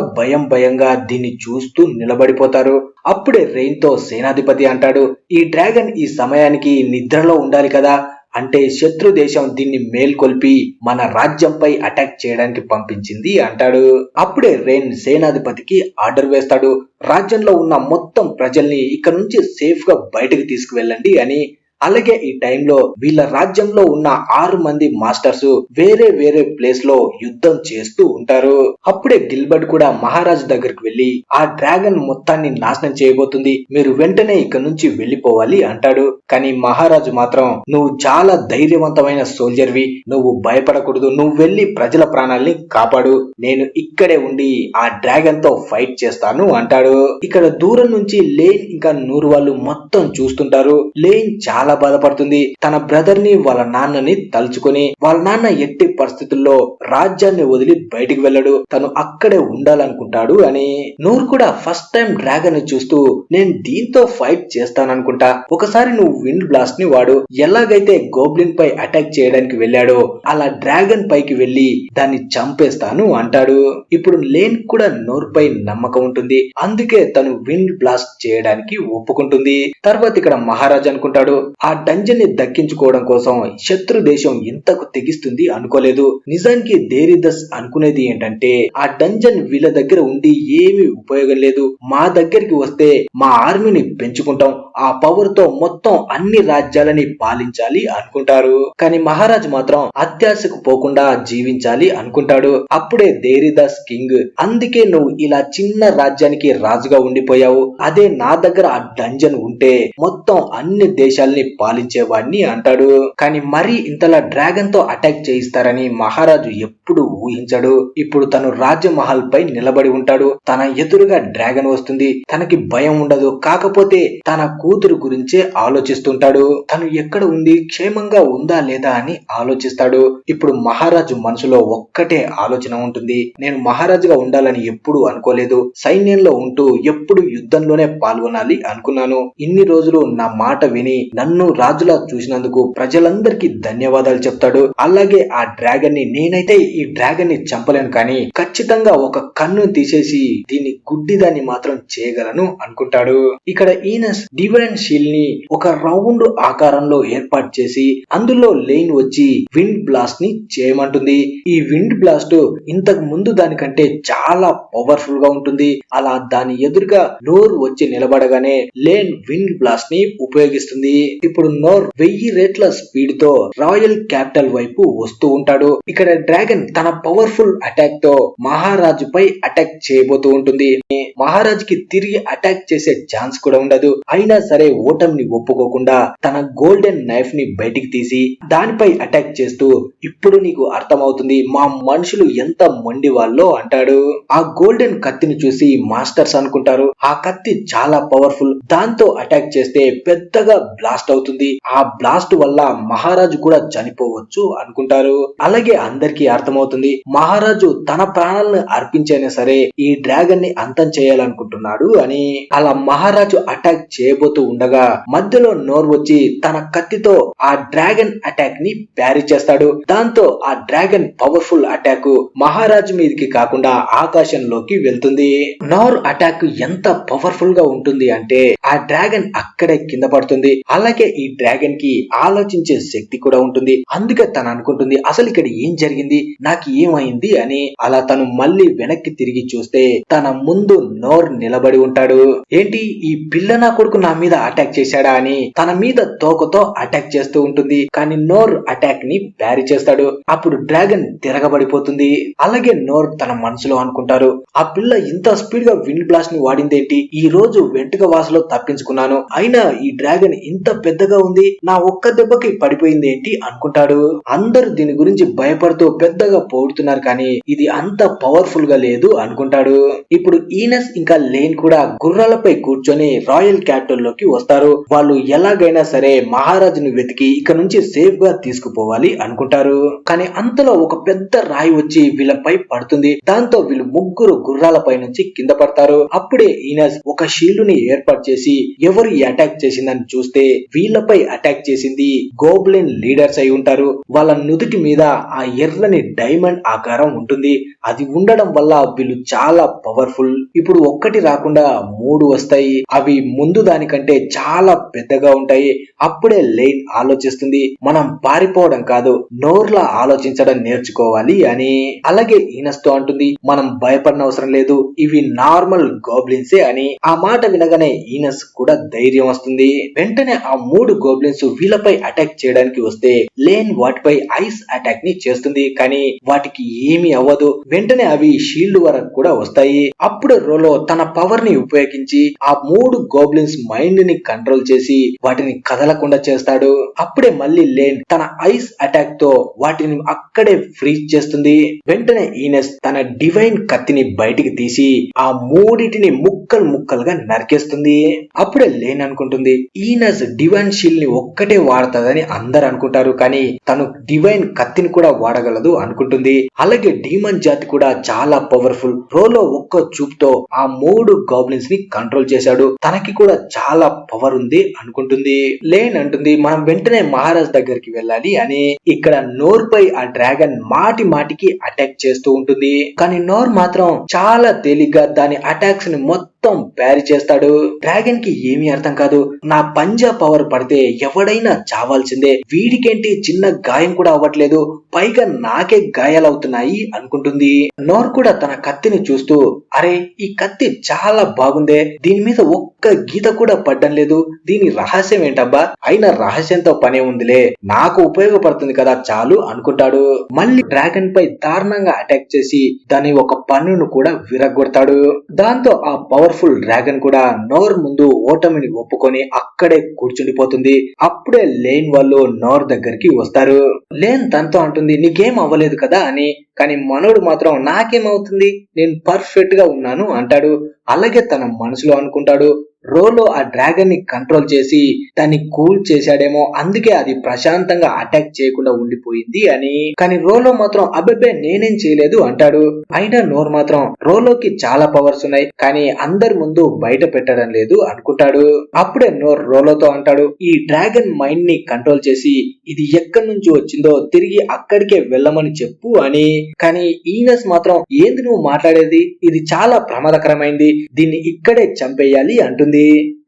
భయంగా దీన్ని చూస్తూ నిలబడిపోతారు. అప్పుడే రెయిన్ తో సేనాధిపతి అంటాడు, ఈ డ్రాగన్ ఈ సమయానికి నిద్రలో ఉండాలి కదా, అంటే శత్రు దేశం దీన్ని మేల్కొల్పి మన రాజ్యంపై అటాక్ చేయడానికి పంపించింది అంటాడు. అప్పుడే రెయిన్ సేనాధిపతికి ఆర్డర్ వేస్తాడు, రాజ్యంలో ఉన్న మొత్తం ప్రజల్ని ఇక్కడ నుంచి సేఫ్ గా బయటకు తీసుకువెళ్ళండి అని. అలాగే ఈ టైంలో వీళ్ళ రాజ్యంలో ఉన్న 6 మంది మాస్టర్స్ వేరే ప్లేస్ లో యుద్ధం చేస్తూ ఉంటారు. అప్పుడే గిల్బర్ట్ కూడా మహారాజు దగ్గరికి వెళ్లి, ఆ డ్రాగన్ మొత్తాన్ని నాశనం చేయబోతుంది, మీరు వెంటనే ఇక్కడ నుంచి వెళ్లిపోవాలి అంటాడు. కానీ మహారాజు మాత్రం, నువ్వు చాలా ధైర్యవంతమైన సోల్జర్వి, నువ్వు భయపడకూడదు, నువ్వు వెళ్లి ప్రజల ప్రాణాల్ని కాపాడు, నేను ఇక్కడే ఉండి ఆ డ్రాగన్ తో ఫైట్ చేస్తాను అంటాడు. ఇక్కడ దూరం నుంచి లేన్ ఇంకా నూరు వాళ్ళు మొత్తం చూస్తుంటారు. లేన్ చాలా బాధపడుతుంది. తన బ్రదర్ ని వాళ్ళ నాన్నని తలుచుకొని, వాళ్ళ నాన్న ఎట్టి పరిస్థితుల్లో రాజ్యాన్ని వదిలి బయటికి వెళ్ళడు, తను అక్కడే ఉండాలనుకుంటాడు అని. నూర్ కూడా ఫస్ట్ టైం డ్రాగన్ ని చూస్తూ, నేను దీంతో ఫైట్ చేస్తాననుకుంటా, ఒకసారి నువ్వు విండ్ బ్లాస్ట్ ని వాడు, ఎలాగైతే గోబ్లిన్ పై అటాక్ చేయడానికి వెళ్ళాడో అలా డ్రాగన్ పైకి వెళ్లి దాన్ని చంపేస్తాను అంటాడు. ఇప్పుడు లేన్ కూడా నోర్ పై నమ్మకం ఉంటుంది, అందుకే తను విండ్ బ్లాస్ట్ చేయడానికి ఒప్పుకుంటుంది. తర్వాత ఇక్కడ మహారాజ్ అనుకుంటాడు, ఆ డంజన్ ని దక్కించుకోవడం కోసం శత్రు దేశం ఇంతకు తెగిస్తుంది అనుకోలేదు. నిజానికి దేరీదస్ అనుకునేది ఏంటంటే, ఆ డంజన్ వీళ్ళ దగ్గర ఉండి ఏమీ ఉపయోగం లేదు, మా దగ్గరికి వస్తే మా ఆర్మీని పెంచుకుంటాం, ఆ పవర్ తో మొత్తం అన్ని రాజ్యాలని పాలించాలి అనుకుంటారు. కానీ మహారాజ్ మాత్రం అత్యాశకు పోకుండా జీవించాలి అనుకుంటాడు. అప్పుడే దేరీదస్ కింగ్, అందుకే నువ్వు ఇలా చిన్న రాజ్యానికి రాజుగా ఉండిపోయావు, అదే నా దగ్గర ఆ డంజన్ ఉంటే మొత్తం అన్ని దేశాలని పాలించేవాడిని అంటాడు. కానీ మరీ ఇంతలా డ్రాగన్ తో అటాక్ చేయిస్తారని మహారాజు ఎప్పుడు ఊహించాడు. ఇప్పుడు తను రాజమహల్ పై నిలబడి ఉంటాడు, తన ఎదురుగా డ్రాగన్ వస్తుంది, తనకి భయం ఉండదు, కాకపోతే తన కూతురు గురించే ఆలోచిస్తుంటాడు. తను ఎక్కడ ఉంది, క్షేమంగా ఉందా లేదా అని ఆలోచిస్తాడు. ఇప్పుడు మహారాజు మనసులో ఒక్కటే ఆలోచన ఉంటుంది, నేను మహారాజుగా ఉండాలని ఎప్పుడు అనుకోలేదు, సైన్యంలో ఉంటూ ఎప్పుడు యుద్ధంలోనే పాల్గొనాలి అనుకున్నాను, ఇన్ని రోజులు నా మాట విని నన్ను రాజులా చూసినందుకు ప్రజలందరికీ ధన్యవాదాలు చెప్తాడు. అలాగే ఆ డ్రాగన్ ని, నేనైతే ఈ డ్రాగన్ ని చంపలేను, కానీ ఖచ్చితంగా ఒక కన్ను తీసేసి దీన్ని గుడ్డిదాన్ని మాత్రం చేయగలను అనుకుంటాడు. ఇక్కడ ఈనస్, డివైన్ డివైన్ షీల్డ్ ని ఒక రౌండ్ ఆకారంలో ఏర్పాటు చేసి అందులో లేన్ వచ్చి విండ్ బ్లాస్ట్ ని చేయమంటుంది. ఈ విండ్ బ్లాస్ట్ ఇంతకు ముందు దానికంటే చాలా పవర్ఫుల్ గా ఉంటుంది. అలా దాని ఎదురుగా నోర్ వచ్చి నిలబడగానే లేన్ విండ్ బ్లాస్ట్ ని ఉపయోగిస్తుంది. ఇప్పుడు నోర్ 1000 రెట్ల స్పీడ్ తో రాయల్ క్యాపిటల్ వైపు వస్తూ ఉంటాడు. ఇక్కడ డ్రాగన్ తన పవర్ఫుల్ అటాక్ తో మహారాజుపై అటాక్ చేయబోతూ ఉంటుంది. మహారాజుకి తిరిగి అటాక్ చేసే ఛాన్స్ కూడా ఉండదు. అయినా సరే ఓటమిని ఒప్పుకోకుండా తన గోల్డెన్ నైఫ్ ని బయటికి తీసి దానిపై అటాక్ చేస్తూ ఇప్పుడు నీకు అర్థమవుతుంది మా మనుషులు ఎంత మొండి వాళ్ళో అంటాడు. ఆ గోల్డెన్ కత్తిని చూసి మాస్టర్స్ అనుకుంటారు ఆ కత్తి చాలా పవర్ఫుల్, దాంతో అటాక్ చేస్తే పెద్దగా బ్లాస్ట్ అవుతుంది, ఆ బ్లాస్ట్ వల్ల మహారాజు కూడా చనిపోవచ్చు అనుకుంటారు. అలాగే అందరికీ అర్థమవుతుంది మహారాజు తన ప్రాణాలను అర్పించైనా సరే ఈ డ్రాగన్ ని అంతం చేయాలనుకుంటున్నాడు అని. అలా మహారాజు అటాక్ చేయబోతూ ఉండగా మధ్యలో నోర్ వచ్చి తన కత్తితో ఆ డ్రాగన్ అటాక్ ని ప్యారీ చేస్తాడు. దాంతో ఆ డ్రాగన్ పవర్ఫుల్ అటాక్ మహారాజు మీదకి కాకుండా ఆకాశంలోకి వెళ్తుంది. నోర్ అటాక్ ఎంత పవర్ఫుల్ గా ఉంటుంది అంటే ఆ డ్రాగన్ అక్కడే కింద పడుతుంది. అలాగే ఈ డ్రాగన్ కి ఆలోచించే శక్తి కూడా ఉంటుంది. అందుకే తను అనుకుంటుంది అసలు ఇక్కడ ఏం జరిగింది, నాకు ఏమైంది అని. అలా తను మళ్ళీ వెనక్కి తిరిగి చూస్తే తన ముందు నోర్ నిలబడి ఉంటాడు. ఏంటి ఈ పిల్ల నా కొడుకు నా మీద అటాక్ చేశాడా అని తన మీద తోకతో అటాక్ చేస్తూ ఉంటుంది. కానీ నోర్ అటాక్ ని ప్యారీ చేస్తాడు. అప్పుడు డ్రాగన్ తిరగబడిపోతుంది. అలాగే నోర్ తన మనసులో అనుకుంటారు ఆ పిల్ల ఇంత స్పీడ్ గా విండ్ బ్లాస్ట్ ని వాడిందేంటి, ఈ రోజు వెంటుక వాసలో తప్పించుకున్నాను, అయినా ఈ డ్రాగన్ ఇంత పెద్దగా ఉంది, నా ఒక్క దెబ్బకి పడిపోయింది ఏంటి అనుకుంటాడు. అందరూ దీని గురించి భయపడుతూ పెద్దగా పోడుతున్నారు కానీ ఇది అంత పవర్ఫుల్ గా లేదు అనుకుంటాడు. ఇప్పుడు ఈనస్ ఇంకా లేన్ కూడా గుర్రాలపై కూర్చొని రాయల్ క్యాపిటల్ లోకి వస్తారు. వాళ్ళు ఎలాగైనా సరే మహారాజును వెతికి ఇక్కడ నుంచి సేఫ్ గా తీసుకుపోవాలి అనుకుంటారు. కానీ అంతలో ఒక పెద్ద రాయి వచ్చి వీళ్ళపై పడుతుంది. దాంతో వీళ్ళు ముగ్గురు గుర్రాలపై నుంచి కింద పడతారు. అప్పుడే ఈనస్ ఒక షీల్డ్ ని ఏర్పాటు చేసి ఎవరు ఈ అటాక్ చేసిందని చూస్తే వీళ్ళపై అటాక్ చేసింది గోబ్లిన్ లీడర్స్ అయి ఉంటారు. వాళ్ళ నుదుటి మీద ఆ ఎర్రని డైమండ్ ఆకారం ఉంటుంది. అది ఉండడం వల్ల వీళ్ళు చాలా పవర్ఫుల్. ఇప్పుడు ఒక్కటి రాకుండా 3 వస్తాయి. అవి ముందు దానికంటే చాలా పెద్దగా ఉంటాయి. అప్పుడే లేన్ ఆలోచిస్తుంది మనం పారిపోవడం కాదు నోర్లా ఆలోచించడం నేర్చుకోవాలి అని. అలాగే ఈనస్ తో అంటుంది మనం భయపడిన అవసరం లేదు, ఇవి నార్మల్ గోబ్లిన్సే అని. ఆ మాట వినగానే ఈనస్ కూడా ధైర్యం వస్తుంది. వెంటనే ఆ 3 గోబ్లిన్స్ వీళ్ళపై అటాక్ చేయడానికి వస్తే లేన్ వాటిపై ఐస్ అటాక్ ని చేస్తుంది. కానీ వాటికి ఏమీ అవ్వదు. వెంటనే అవి షీల్డ్ వరకు కూడా వస్తాయి. అప్పుడు రోలో తన పవర్ ని ఉపయోగించి ఆ 3 గోబ్లిన్స్ మైండ్ ని కంట్రోల్ చేసి వాటిని కదలకుండా చేస్తాడు. అప్పుడే మళ్ళీ లేన్ తన ఐస్ అటాక్ తో వాటిని అక్కడే ఫ్రీజ్ చేస్తుంది. వెంటనే ఈనస్ తన డివైన్ కత్తిని బయటికి తీసి ఆ 3టిని ముక్కలు ముక్కలుగా నరికేస్తుంది. అప్పుడే లేన్ అనుకుంటుంది ఈనస్ డివైన్ షీల్డ్ ని ఒక్కటే వాడతాదని అందరు అనుకుంటారు కానీ తను డివైన్ కత్తిని కూడా వాడగలదు అనుకుంటుంది. అలాగే డీమన్ జాతి కూడా చాలా పవర్ఫుల్. రోలో ఒక్క చూపుతో ఆ 3 గాబ్లిన్స్ ని కంట్రోల్ చేశాడు, తనకి కూడా చాలా పవర్ ఉంది అనుకుంటుంది. లేన్ అంటుంది మనం వెంటనే మహారాజ్ దగ్గరికి వెళ్ళాలి అని. ఇక్కడ నోర్ పై ఆ డ్రాగన్ మాటి మాటికి అటాక్ చేస్తూ ఉంటుంది. కానీ నోర్ మాత్రం చాలా తేలిగ్గా దాని అటాక్స్ ని మొత్తం ప్యారీ చేస్తాడు. డ్రాగన్ కి ఏమీ అర్థం కాదు, నా పంజా పవర్ పడితే ఎవడైనా చావాల్సిందే, వీడికేంటి చిన్న గాయం కూడా అవ్వట్లేదు, పైగా నాకే గాయాలవుతున్నాయి అనుకుంటుంది. నోర్ కూడా తన కత్తిని చూస్తూ అరే ఈ కత్తి చాలా బాగుందే, దీని మీద ఒక్క గీత కూడా పడ్డం లేదు, దీని రహస్యం ఏంటబ్బా, అయినా రహస్యంతో పనే ఉందిలే, నాకు ఉపయోగపడుతుంది కదా చాలు అనుకుంటాడు. మళ్ళీ డ్రాగన్ పై దారుణంగా అటాక్ చేసి దాని ఒక పన్నును కూడా విరగొడతాడు. దాంతో ఆ పవర్ఫుల్ డ్రాగన్ కూడా నోర్ ముందు ఓటమిని ఒప్పుకొని అక్కడే కూర్చుండిపోతుంది. అప్పుడే లేన్ వాళ్ళు నోర్ దగ్గరికి వస్తారు. లేన్ తనతో అంటుంది నీకేం అవ్వలేదు కదా అని. కానీ మనోడు మాత్రం నాకేమవుతుంది, నేను పర్ఫెక్ట్ గా ఉన్నాను అంటాడు. అలాగే తన మనసులో అనుకుంటాడు రోలో ఆ డ్రాగన్ ని కంట్రోల్ చేసి దాన్ని కూల్ చేశాడేమో, అందుకే అది ప్రశాంతంగా అటాక్ చేయకుండా ఉండిపోయింది అని. కానీ రోలో మాత్రం అబ్బెబ్బే నేనేం చేయలేదు అంటాడు. అయినా నోర్ మాత్రం రోలోకి చాలా పవర్స్ ఉన్నాయి కానీ అందరి ముందు బయట పెట్టడం లేదు అనుకుంటాడు. అప్పుడే నోర్ రోలోతో అంటాడు ఈ డ్రాగన్ మైండ్ ని కంట్రోల్ చేసి ఇది ఎక్కడి నుంచి వచ్చిందో తిరిగి అక్కడికే వెళ్ళమని చెప్పు అని. కానీ ఈనస్ మాత్రం ఏంది నువ్వు మాట్లాడేది, ఇది చాలా ప్రమాదకరమైంది, దీన్ని ఇక్కడే చంపేయాలి అంటుంది.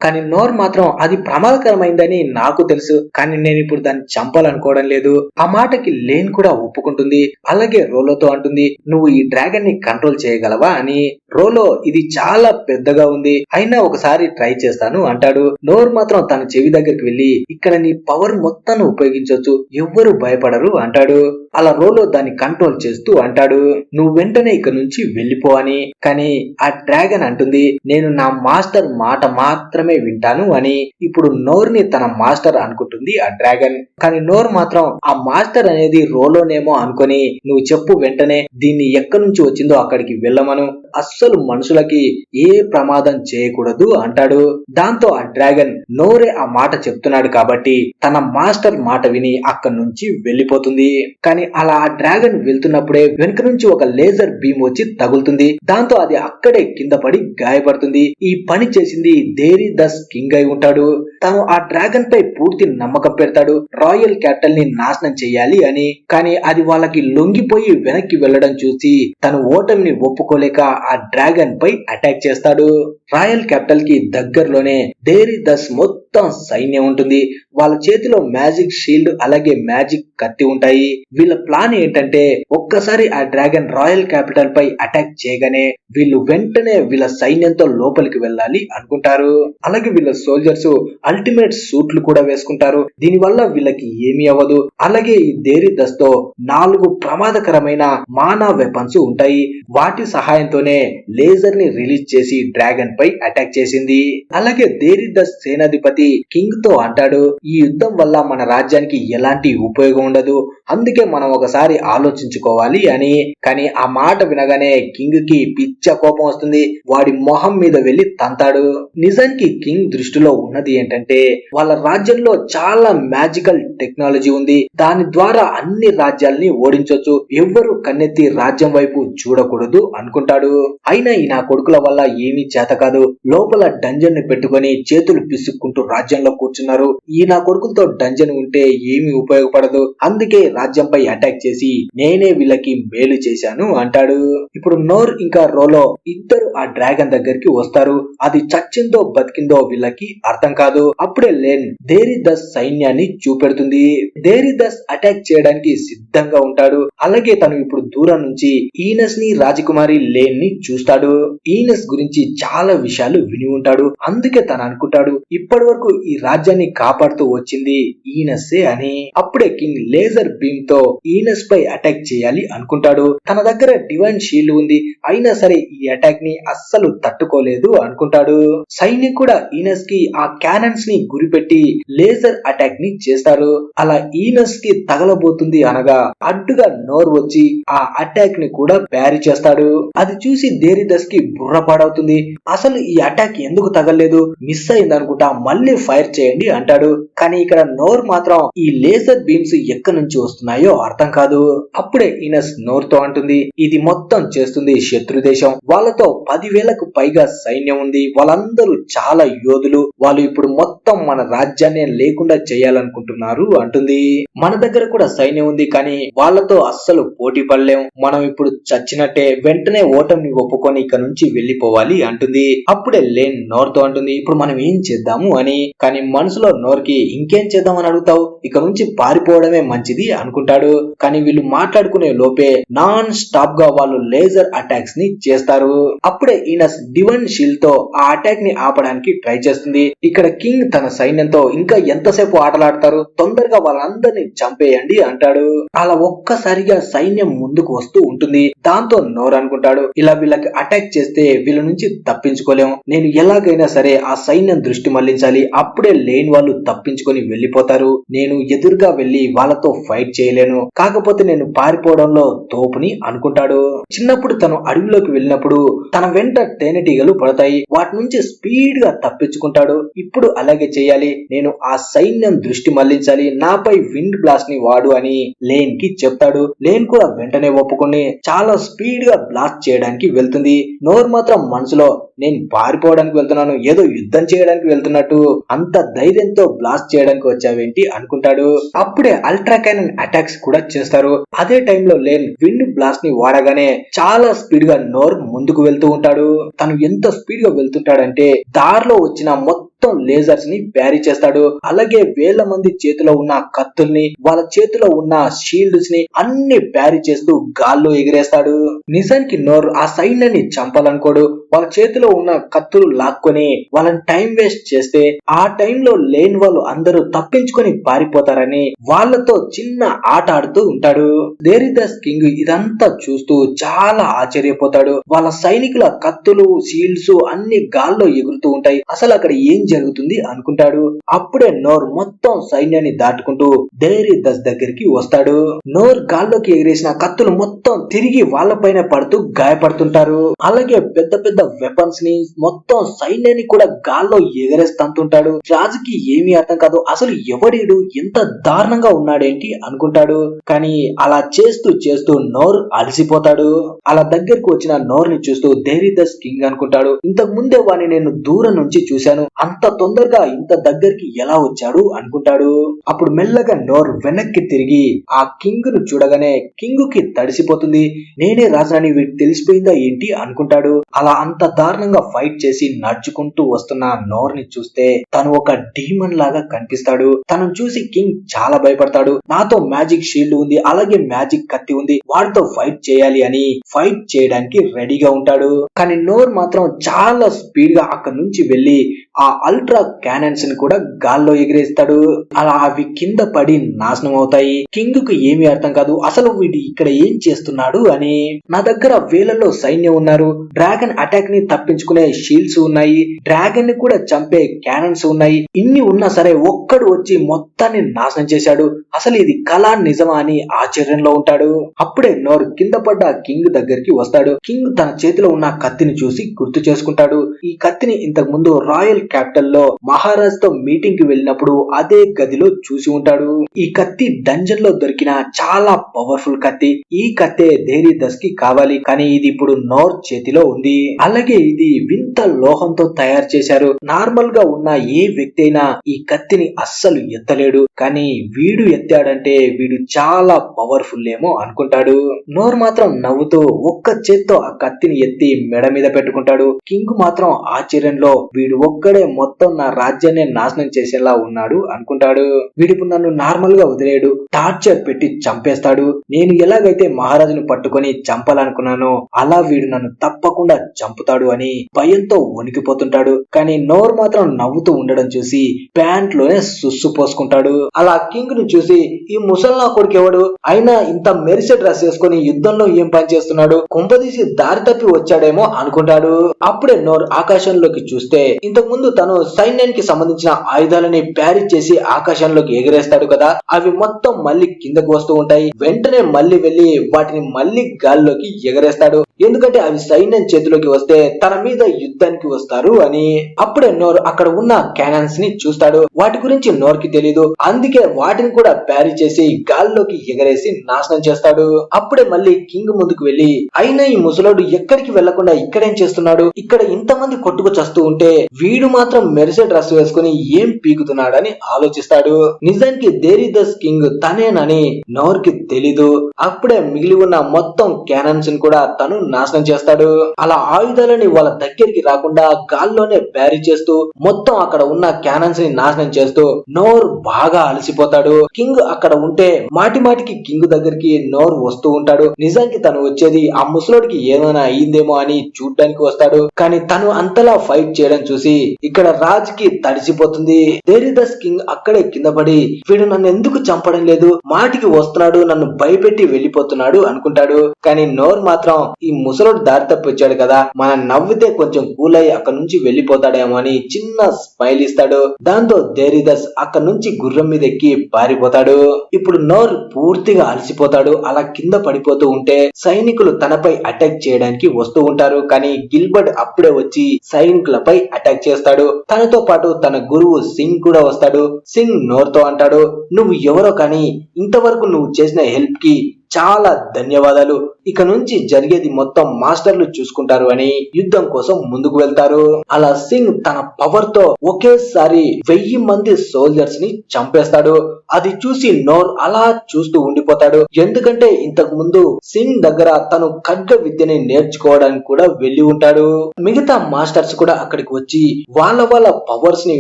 కానీ నోర్ మాత్రం అది ప్రమాదకరమైందని నాకు తెలుసు, కానీ నేను ఇప్పుడు దాన్ని చంపాలనుకోవడం లేదు. ఆ మాటకి లేన్ కూడా ఒప్పుకుంటుంది. అలాగే రోలోతో అంటుంది, నువ్వు ఈ డ్రాగన్ ని కంట్రోల్ చేయగలవా అని. రోలో ఇది చాలా పెద్దగా ఉంది, అయినా ఒకసారి ట్రై చేస్తాను అంటాడు. నోర్ మాత్రం తన చెవి దగ్గరికి వెళ్లి, ఇక్కడ నీ పవర్ మొత్తాన్ని ఉపయోగించవచ్చు, ఎవ్వరు భయపడరు అంటాడు. అలా రోలో దాన్ని కంట్రోల్ చేస్తూ అంటాడు, నువ్వు వెంటనే ఇక్కడ నుంచి వెళ్ళిపో అని. కానీ ఆ డ్రాగన్ అంటుంది, నేను నా మాస్టర్ మాట మాత్రమే వింటాను అని. ఇప్పుడు నోర్ ని తన మాస్టర్ అనుకుంటుంది ఆ డ్రాగన్. కానీ నోర్ మాత్రం ఆ మాస్టర్ అనేది రోలోనేమో అనుకొని, నువ్వు చెప్పు వెంటనే దీన్ని ఎక్కడి నుంచి వచ్చిందో అక్కడికి వెళ్ళమను, అస్సలు మనుషులకి ఏ ప్రమాదం చేయకూడదు అంటాడు. దాంతో ఆ డ్రాగన్ నోరే ఆ మాట చెప్తున్నాడు కాబట్టి తన మాస్టర్ మాట విని అక్కడి నుంచి వెళ్ళిపోతుంది. కానీ అలా ఆ డ్రాగన్ వెళ్తున్నప్పుడే వెనుక నుంచి ఒక లేజర్ బీమ్ వచ్చి తగులుతుంది. దాంతో అది అక్కడే కింద పడి గాయపడుతుంది. ఈ పని చేసింది దేరిదస్ కింగ్ అయి ఉంటాడు. తను ఆ డ్రాగన్ పై పూర్తి నమ్మకం పెడతాడు, రాయల్ క్యాపిటల్ ని నాశనం చెయ్యాలి అని. కానీ అది వాళ్ళకి లొంగిపోయి వెనక్కి వెళ్లడం చూసి తను ఓటమిని ఒప్పుకోలేక ఆ డ్రాగన్ పై అటాక్ చేస్తాడు. రాయల్ క్యాపిటల్ కి దగ్గరలోనే దేరిదస్ మొత్తం సైన్యం ఉంటుంది. వాళ్ళ చేతిలో మ్యాజిక్ షీల్డ్ అలాగే మ్యాజిక్ కత్తి ఉంటాయి. వీళ్ళ ప్లాన్ ఏంటంటే, ఒక్కసారి ఆ డ్రాగన్ రాయల్ క్యాపిటల్ పై అటాక్ చేయగానే వీళ్ళు వెంటనే వీళ్ళ సైన్యంతో లోపలికి వెళ్ళాలి అనుకుంటారు. అలాగే వీళ్ళ సోల్జర్స్ అల్టిమేట్ సూట్లు కూడా వేసుకుంటారు. దీనివల్ల వీళ్ళకి ఏమీ అవ్వదు. అలాగే ఈ దేరిదస్ తో 4 ప్రమాదకరమైన మానా వెపన్స్ ఉంటాయి. వాటి సహాయంతోనే లేజర్ ని రిలీజ్ చేసి డ్రాగన్ పై అటాక్ చేసింది. అలాగే దేరిదస్ సేనాధిపతి కింగ్ తో అంటాడు, ఈ యుద్ధం వల్ల మన రాజ్యానికి ఎలాంటి ఉపయోగం ఉండదు, అందుకే మనం ఒకసారి ఆలోచించుకోవాలి అని. కానీ ఆ మాట వినగానే కింగ్ కి పిచ్చ కోపం వస్తుంది. వాడి మొహం మీద వెళ్లి తంతాడు. నిజానికి కింగ్ దృష్టిలో ఉన్నది ఏంటంటే, వాళ్ళ రాజ్యంలో చాలా మ్యాజికల్ టెక్నాలజీ ఉంది, దాని ద్వారా అన్ని రాజ్యాల్ని ఓడించొచ్చు, ఎవ్వరు కన్నెత్తి రాజ్యం వైపు చూడకూడదు అనుకుంటాడు. అయినా ఈ నా కొడుకుల వల్ల ఏమీ చేత కాదు, లోపల డంజన్ ని పెట్టుకుని చేతులు పిసుక్కుంటూ రాజ్యంలో కూర్చున్నారు. ఈ నా కొడుకులతో డంజన్ ఉంటే ఏమీ ఉపయోగపడదు, అందుకే రాజ్యంపై అటాక్ చేసి నేనే వీళ్ళకి మేలు చేశాను అంటాడు. ఇప్పుడు నోర్ ఇంకా రోలో ఇద్దరు ఆ డ్రాగన్ దగ్గరికి వస్తారు. అది చచ్చిందో బతికిందో వీళ్ళకి అర్థం కాదు. అప్పుడే లేన్ దేరిదస్ సైన్యాన్ని చూపెడుతుంది. దేరిదస్ అటాక్ చేయడానికి సిద్ధంగా ఉంటాడు. అలాగే తను ఇప్పుడు దూరం నుంచి ఈనస్ ని రాజకుమారి లేన్ ని చూస్తాడు. ఈనస్ గురించి చాలా విషయాలు విని ఉంటాడు. అందుకే తను అనుకుంటాడు, ఇప్పటి వరకు ఈ రాజ్యాన్ని కాపాడుతూ వచ్చింది ఈనస్సే అని. అప్పుడే కింగ్ లేజర్ బీమ్ తో ఈనస్ పై అటాక్ చేయాలి అనుకుంటాడు. తన దగ్గర డివైన్ షీల్డ్ ఉంది, అయినా సరే ఈ అటాక్ ని అస్సలు తట్టుకోలేదు అనుకుంటాడు. సైన్యం కూడా ఈనస్ కి ఆ క్యానన్స్ ని గురిపెట్టి లేజర్ అటాక్ ని చేస్తారు. అలా ఈనస్ కి తగలబోతుంది అనగా అడ్డుగా నోర్ వచ్చి ఆ అటాక్ ని కూడా ప్యారీ చేస్తాడు. అది చూసి దేరిదస్ కి బుర్ర పాడవుతుంది. అసలు ఈ అటాక్ ఎందుకు తగలేదు, మిస్ అయింది అనుకుంటా, మళ్ళీ ఫైర్ చేయండి అంటాడు. కానీ ఇక్కడ నోర్ మాత్రం ఈ లేజర్ బీమ్స్ ఎక్కడి నుంచి వస్తున్నాయో అర్థం కాదు. అప్పుడే ఈనస్ నోర్ తో అంటుంది, ఇది మొత్తం చేస్తుంది శత్రు దేశం, వాళ్ళతో 10,000కు పైగా సైన్యం ఉంది, వాళ్ళందరూ చాలా యోధులు, వాళ్ళు ఇప్పుడు మొత్తం మన రాజ్యాన్ని లేకుండా చేయాలనుకుంటున్నారు అంటుంది. మన దగ్గర కూడా సైన్యం ఉంది, కానీ వాళ్ళతో అస్సలు పోటీ పడలేం, మనం ఇప్పుడు చచ్చినట్టే, వెంటనే ఓటమిని ఒప్పుకొని ఇక్కడ నుంచి వెళ్లిపోవాలి అంటుంది. అప్పుడే లేన్ నోర్ తో అంటుంది, ఇప్పుడు మనం ఏం చేద్దాము అని. కానీ మనసులో నోర్ కి ఇంకేం చేద్దాం అని అడుగుతావు, ఇక నుంచి పారిపోవడమే మంచిది అనుకుంటాడు. కానీ వీళ్ళు మాట్లాడుకునే లోపే నాన్ స్టాప్ గా వాళ్ళు లేజర్ అటాక్స్ ని చేస్తారు. అప్పుడే ఈనస్ డివైన్ షీల్డ్ తో ఆ అటాక్ ని ఆపడానికి ట్రై చేస్తుంది. ఇక్కడ కింగ్ తన సైన్యంతో ఇంకా ఎంతసేపు ఆటలాడతారు, తొందరగా వాళ్ళందరినీ చంపేయండి అంటాడు. అలా ఒక్కసారిగా సైన్యం ముందుకు వస్తూ ఉంటుంది. దాంతో నోర్ అనుకుంటాడు, ఇలా వీళ్ళకి అటాక్ చేస్తే వీళ్ళ నుంచి తప్పించుకోలేము, నేను ఎలాగైనా సరే ఆ సైన్యం దృష్టి మళ్లించాలి, అప్పుడే లేని వాళ్ళు తప్పించుకొని వెళ్లిపోతారు, నేను ఎదురుగా వెళ్లి వాళ్ళతో ఫైట్ చేయలేను, కాకపోతే నేను పారిపోవడంలో తోపుని అనుకుంటాడు. చిన్నప్పుడు తను అడవిలోకి వెళ్ళినప్పుడు తన వెంట తేనెటీగలు పడతాయి, వాటి నుంచి స్పీడ్ గా తప్పించుకుంటాడు. ఇప్పుడు అలాగే చేయాలి, నేను ఆ సైన్యం దృష్టి మళ్లించాలి, నాపై విండ్ బ్లాస్ట్ ని వాడు అని లేన్ కి చెప్తాడు. లేన్ కూడా వెంటనే ఒప్పుకొని చాలా స్పీడ్ గా బ్లాస్ట్ చేయడానికి వెళ్తుంది. నోర్ మాత్రం మనసులో, నేను పారిపోవడానికి వెళ్తున్నాను, ఏదో యుద్ధం చేయడానికి వెళ్తున్నట్టు అంత ధైర్యంతో బ్లాస్ట్ చేయడానికి వచ్చావేంటి అనుకుంటాడు. అప్పుడే అల్ట్రా క్యానన్ అటాక్స్ కూడా చేస్తారు. అదే టైంలో లేన్ విండ్ బ్లాస్ట్ ని వాడగానే చాలా స్పీడ్ గా నోర్ ముందుకు వెళ్తూ ఉంటాడు. తను ఎంత స్పీడ్ గా వెళ్తుంటాడంటే దారిలో వచ్చిన మొత్తం మొత్తం లేజర్స్ ని బ్యారీ చేస్తాడు. అలాగే వేల మంది చేతిలో ఉన్న కత్తుల్ని, వాళ్ళ చేతిలో ఉన్న షీల్డ్స్ ని అన్ని బ్యారీ చేస్తూ గాల్లో ఎగిరేస్తాడు. నిజానికి నోర్ ఆ సైన్యాన్ని చంపాలనుకోడు. వాళ్ళ చేతిలో ఉన్న కత్తులు లాక్కొని వాళ్ళని టైం వేస్ట్ చేస్తే ఆ టైంలో లేని వాళ్ళు అందరూ తప్పించుకొని పారిపోతారని వాళ్ళతో చిన్న ఆట ఆడుతూ ఉంటాడు. దేరిదాస్ కింగ్ ఇదంతా చూస్తూ చాలా ఆశ్చర్యపోతాడు. వాళ్ళ సైనికుల కత్తులు, షీల్డ్స్ అన్ని గాల్లో ఎగురుతూ ఉంటాయి. అసలు అక్కడ ఏం జరుగుతుంది అనుకుంటాడు. అప్పుడే నోర్ మొత్తం సైన్యాన్ని దాటుకుంటూ దేరిదాస్ దగ్గరికి వస్తాడు. నోర్ గాల్లోకి ఎగిరేసిన కత్తులు మొత్తం తిరిగి వాళ్ళ పైన పడుతూ గాయపడుతుంటారు. అలాగే పెద్ద పెద్ద వెపన్స్ ని, మొత్తం సైన్యాన్ని కూడా గాల్లో ఎగరేస్తుంటాడు. రాజుకి ఏమీ అర్థం కాదు. అసలు ఎవడీడు ఇంత దారుణంగా ఉన్నాడేంటి అనుకుంటాడు. కానీ అలా చేస్తూ చేస్తూ నోర్ అలసిపోతాడు. అలా దగ్గరకు వచ్చిన నోర్ ని చూస్తూ దేరిదాస్ కింగ్ అనుకుంటాడు, ఇంతకు ముందే వాడిని నేను దూరం నుంచి చూశాను, అంత తొందరగా ఇంత దగ్గరికి ఎలా వచ్చాడు అనుకుంటాడు. అప్పుడు మెల్లగా నోర్ వెనక్కి తిరిగి ఆ కింగ్ ను చూడగానే కింగ్ కి తడిసిపోతుంది. నేనే రాజాని వీడికి తెలిసిపోయిందా ఏంటి అనుకుంటాడు. అలా అంత దారుణంగా ఫైట్ చేసి నడుచుకుంటూ వస్తున్న నోర్ ని చూస్తే తను ఒక డీమన్ లాగా కనిపిస్తాడు. తనను చూసి కింగ్ చాలా భయపడతాడు. నాతో మ్యాజిక్ షీల్డ్ ఉంది, అలాగే మ్యాజిక్ కత్తి ఉంది, వాడితో ఫైట్ చేయాలి అని ఫైట్ చేయడానికి రెడీగా ఉంటాడు. కానీ నోర్ మాత్రం చాలా స్పీడ్ గా అక్కడి నుంచి వెళ్లి ఆ అల్ట్రా క్యానన్స్ ని కూడా గాల్లో ఎగిరేస్తాడు. అలా అవి కింద పడి నాశనం అవుతాయి. కింగ్ కు ఏమీ అర్థం కాదు, అసలు వీడి ఇక్కడ ఏం చేస్తున్నాడు అని. నా దగ్గర వేలలో సైన్యం ఉన్నారు, డ్రాగన్ అటాక్ ని తప్పించుకునే షీల్డ్స్ ఉన్నాయి, డ్రాగన్ ని కూడా చంపే క్యానన్స్ ఉన్నాయి, ఇన్ని ఉన్నా సరే ఒక్కడు వచ్చి మొత్తాన్ని నాశనం చేశాడు. అసలు ఇది కళ నిజమా అని ఆశ్చర్యంలో ఉంటాడు. అప్పుడే నోర్ కింద పడ్డ కింగ్ దగ్గరికి వస్తాడు. కింగ్ తన చేతిలో ఉన్న కత్తిని చూసి గుర్తు చేసుకుంటాడు. ఈ కత్తిని ఇంతకు ముందు రాయల్ క్యాపిటల్ లో మహారాజ్ తో మీటింగ్ కి వెళ్ళినప్పుడు అదే గదిలో చూసి ఉంటాడు. ఈ కత్తి డంజన్ లో దొరికిన చాలా పవర్ఫుల్ కత్తి. ఈ కత్తే దేరిదాస్ కి కావాలి, కానీ ఇది ఇప్పుడు నోర్ చేతిలో ఉంది. అలాగే ఇది వింత లోహంతో తయారు చేశారు. నార్మల్ గా ఉన్న ఏ వ్యక్తి అయినా ఈ కత్తిని అస్సలు ఎత్తలేడు, కానీ వీడు ఎత్తాడంటే వీడు చాలా పవర్ఫుల్ ఏమో అనుకుంటాడు. నోర్ మాత్రం నవ్వుతూ ఒక్క చేత్తో ఆ కత్తిని ఎత్తి మెడ మీద పెట్టుకుంటాడు. కింగ్ మాత్రం ఆశ్చర్యంలో వీడు ఒక్కడే మొత్తం నా రాజ్యాన్ని నాశనం చేసేలా ఉన్నాడు అనుకుంటాడు. వీడిప్పుడు నన్ను నార్మల్ గా వదిలేడు, టార్చర్ పెట్టి చంపేస్తాడు. నేను ఎలాగైతే మహారాజును పట్టుకొని చంపాలనుకున్నానో అలా వీడు నన్ను తప్పకుండా చంపుతాడు అని భయంతో వణికిపోతుంటాడు. కానీ నోర్ మాత్రం నవ్వుతూ ఉండడం చూసి ప్యాంట్ లోనే సుస్సు పోసుకుంటాడు. అలా కింగ్ ను చూసి ఈ ముసల్నా కొడుకు ఎవడు, అయినా ఇంత మెరిసే డ్రెస్ వేసుకుని యుద్ధంలో ఏం పని చేస్తున్నాడు, కుంపదీసి దారి తప్పి వచ్చాడేమో అనుకుంటాడు. అప్పుడే నోర్ ఆకాశంలోకి చూస్తే ఇంతకు ముందు తను సైన్యానికి సంబంధించిన ఆయుధాలని ప్యారీ చేసి ఆకాశంలోకి ఎగిరేస్తాడు కదా, అవి మొత్తం మళ్ళీ కిందకు వస్తూ ఉంటాయి. వెంటనే మళ్ళీ వెళ్లి వాటిని మళ్ళీ గాల్లోకి ఎగరేస్తాడు. ఎందుకంటే అవి సైన్యం చేతిలోకి వస్తే తన మీద యుద్ధానికి వస్తారు అని. అప్పుడే నోర్ అక్కడ ఉన్న క్యానన్స్ ని చూస్తాడు. వాటి గురించి నోర్ కి తెలీదు, అందుకే వాటిని కూడా ప్యారీ చేసి గాల్లోకి ఎగరేసి నాశనం చేస్తాడు. అప్పుడే మళ్ళీ కింగ్ ముందుకు వెళ్లి, అయినా ఈ ముసలోడు ఎక్కడికి వెళ్లకుండా ఇక్కడేం చేస్తున్నాడు, ఇక్కడ ఇంతమంది కొట్టుకు చస్తూ ఉంటే వీడు మాత్రం మెరిసే డ్రెస్ వేసుకుని ఏం పీకుతున్నాడని ఆలోచిస్తాడు. నిజానికి దేరిదాస్ కింగ్ తనేనని నోర్ కి తెలీదు. అప్పుడే మిగిలి ఉన్న మొత్తం క్యానన్స్ ని కూడా తను నాశనం చేస్తాడు. అలా ఆయుధాలని వాళ్ళ దగ్గరికి రాకుండా గాల్లోనే ప్యారీ చేస్తూ మొత్తం అక్కడ ఉన్న క్యానన్స్ ని నాశనం చేస్తూ నోర్ బాగా అలసిపోతాడు. కింగ్ అక్కడ ఉంటే మాటి మాటికి కింగ్ దగ్గరికి నోర్ వస్తూ ఉంటాడు. నిజానికి తను వచ్చేది ఆ ముసలోడికి ఏమైనా అయ్యిందేమో అని చూడ్డానికి వస్తాడు. కానీ తను అంతలా ఫైట్ చేయడం చూసి ఇక్కడ రాజుకి తడిసిపోతుంది. దేరిదాస్ కింగ్ అక్కడే కింద పడి వీడు నన్ను ఎందుకు చంపడం లేదు, మాటికి వస్తున్నాడు, నన్ను భయపెట్టి వెళ్లిపోతున్నాడు అనుకుంటాడు. కానీ నోర్ మాత్రం ఈ ముసలోడు దారి తప్పి వచ్చాడు కదా, మనం నవ్వితే కొంచెం కూల్ అయి అక్కడ నుంచి వెళ్లిపోతాడేమో అని చిన్న స్మైల్ ఇస్తాడు. దాంతో దేరిదాస్ అక్కడ నుంచి గుర్రం మీద ఎక్కి పారిపోతాడు. ఇప్పుడు నోర్ పూర్తిగా అలసిపోతాడు. అలా కింద పడిపోతూ ఉంటే సైనికులు తనపై అటాక్ చేయడానికి వస్తూ ఉంటారు. కానీ గిల్బర్ట్ అప్పుడే వచ్చి సైనికులపై అటాక్ చేస్తాడు. తనతో పాటు తన గురువు సింగ్ కూడా వస్తాడు. సింగ్ నోర్ తో అంటాడు, నువ్వు ఎవరో కానీ ఇంతవరకు నువ్వు చేసిన హెల్ప్ కి చాలా ధన్యవాదాలు. ఇక నుంచి జరిగేది మొత్తం మాస్టర్లు చూసుకుంటారు అని యుద్ధం కోసం ముందుకు వెళ్తారు. అలా సింగ్ తన పవర్ తో ఒకేసారి 1000 మంది సోల్జర్స్ ని చంపేస్తాడు. అది చూసి నోర్ అలా చూస్తూ ఉండిపోతాడు. ఎందుకంటే ఇంతకు ముందు సింగ్ దగ్గర తను ఖడ్గ విద్యని నేర్చుకోవడానికి కూడా వెళ్లి ఉంటాడు. మిగతా మాస్టర్స్ కూడా అక్కడికి వచ్చి వాళ్ళ పవర్స్ ని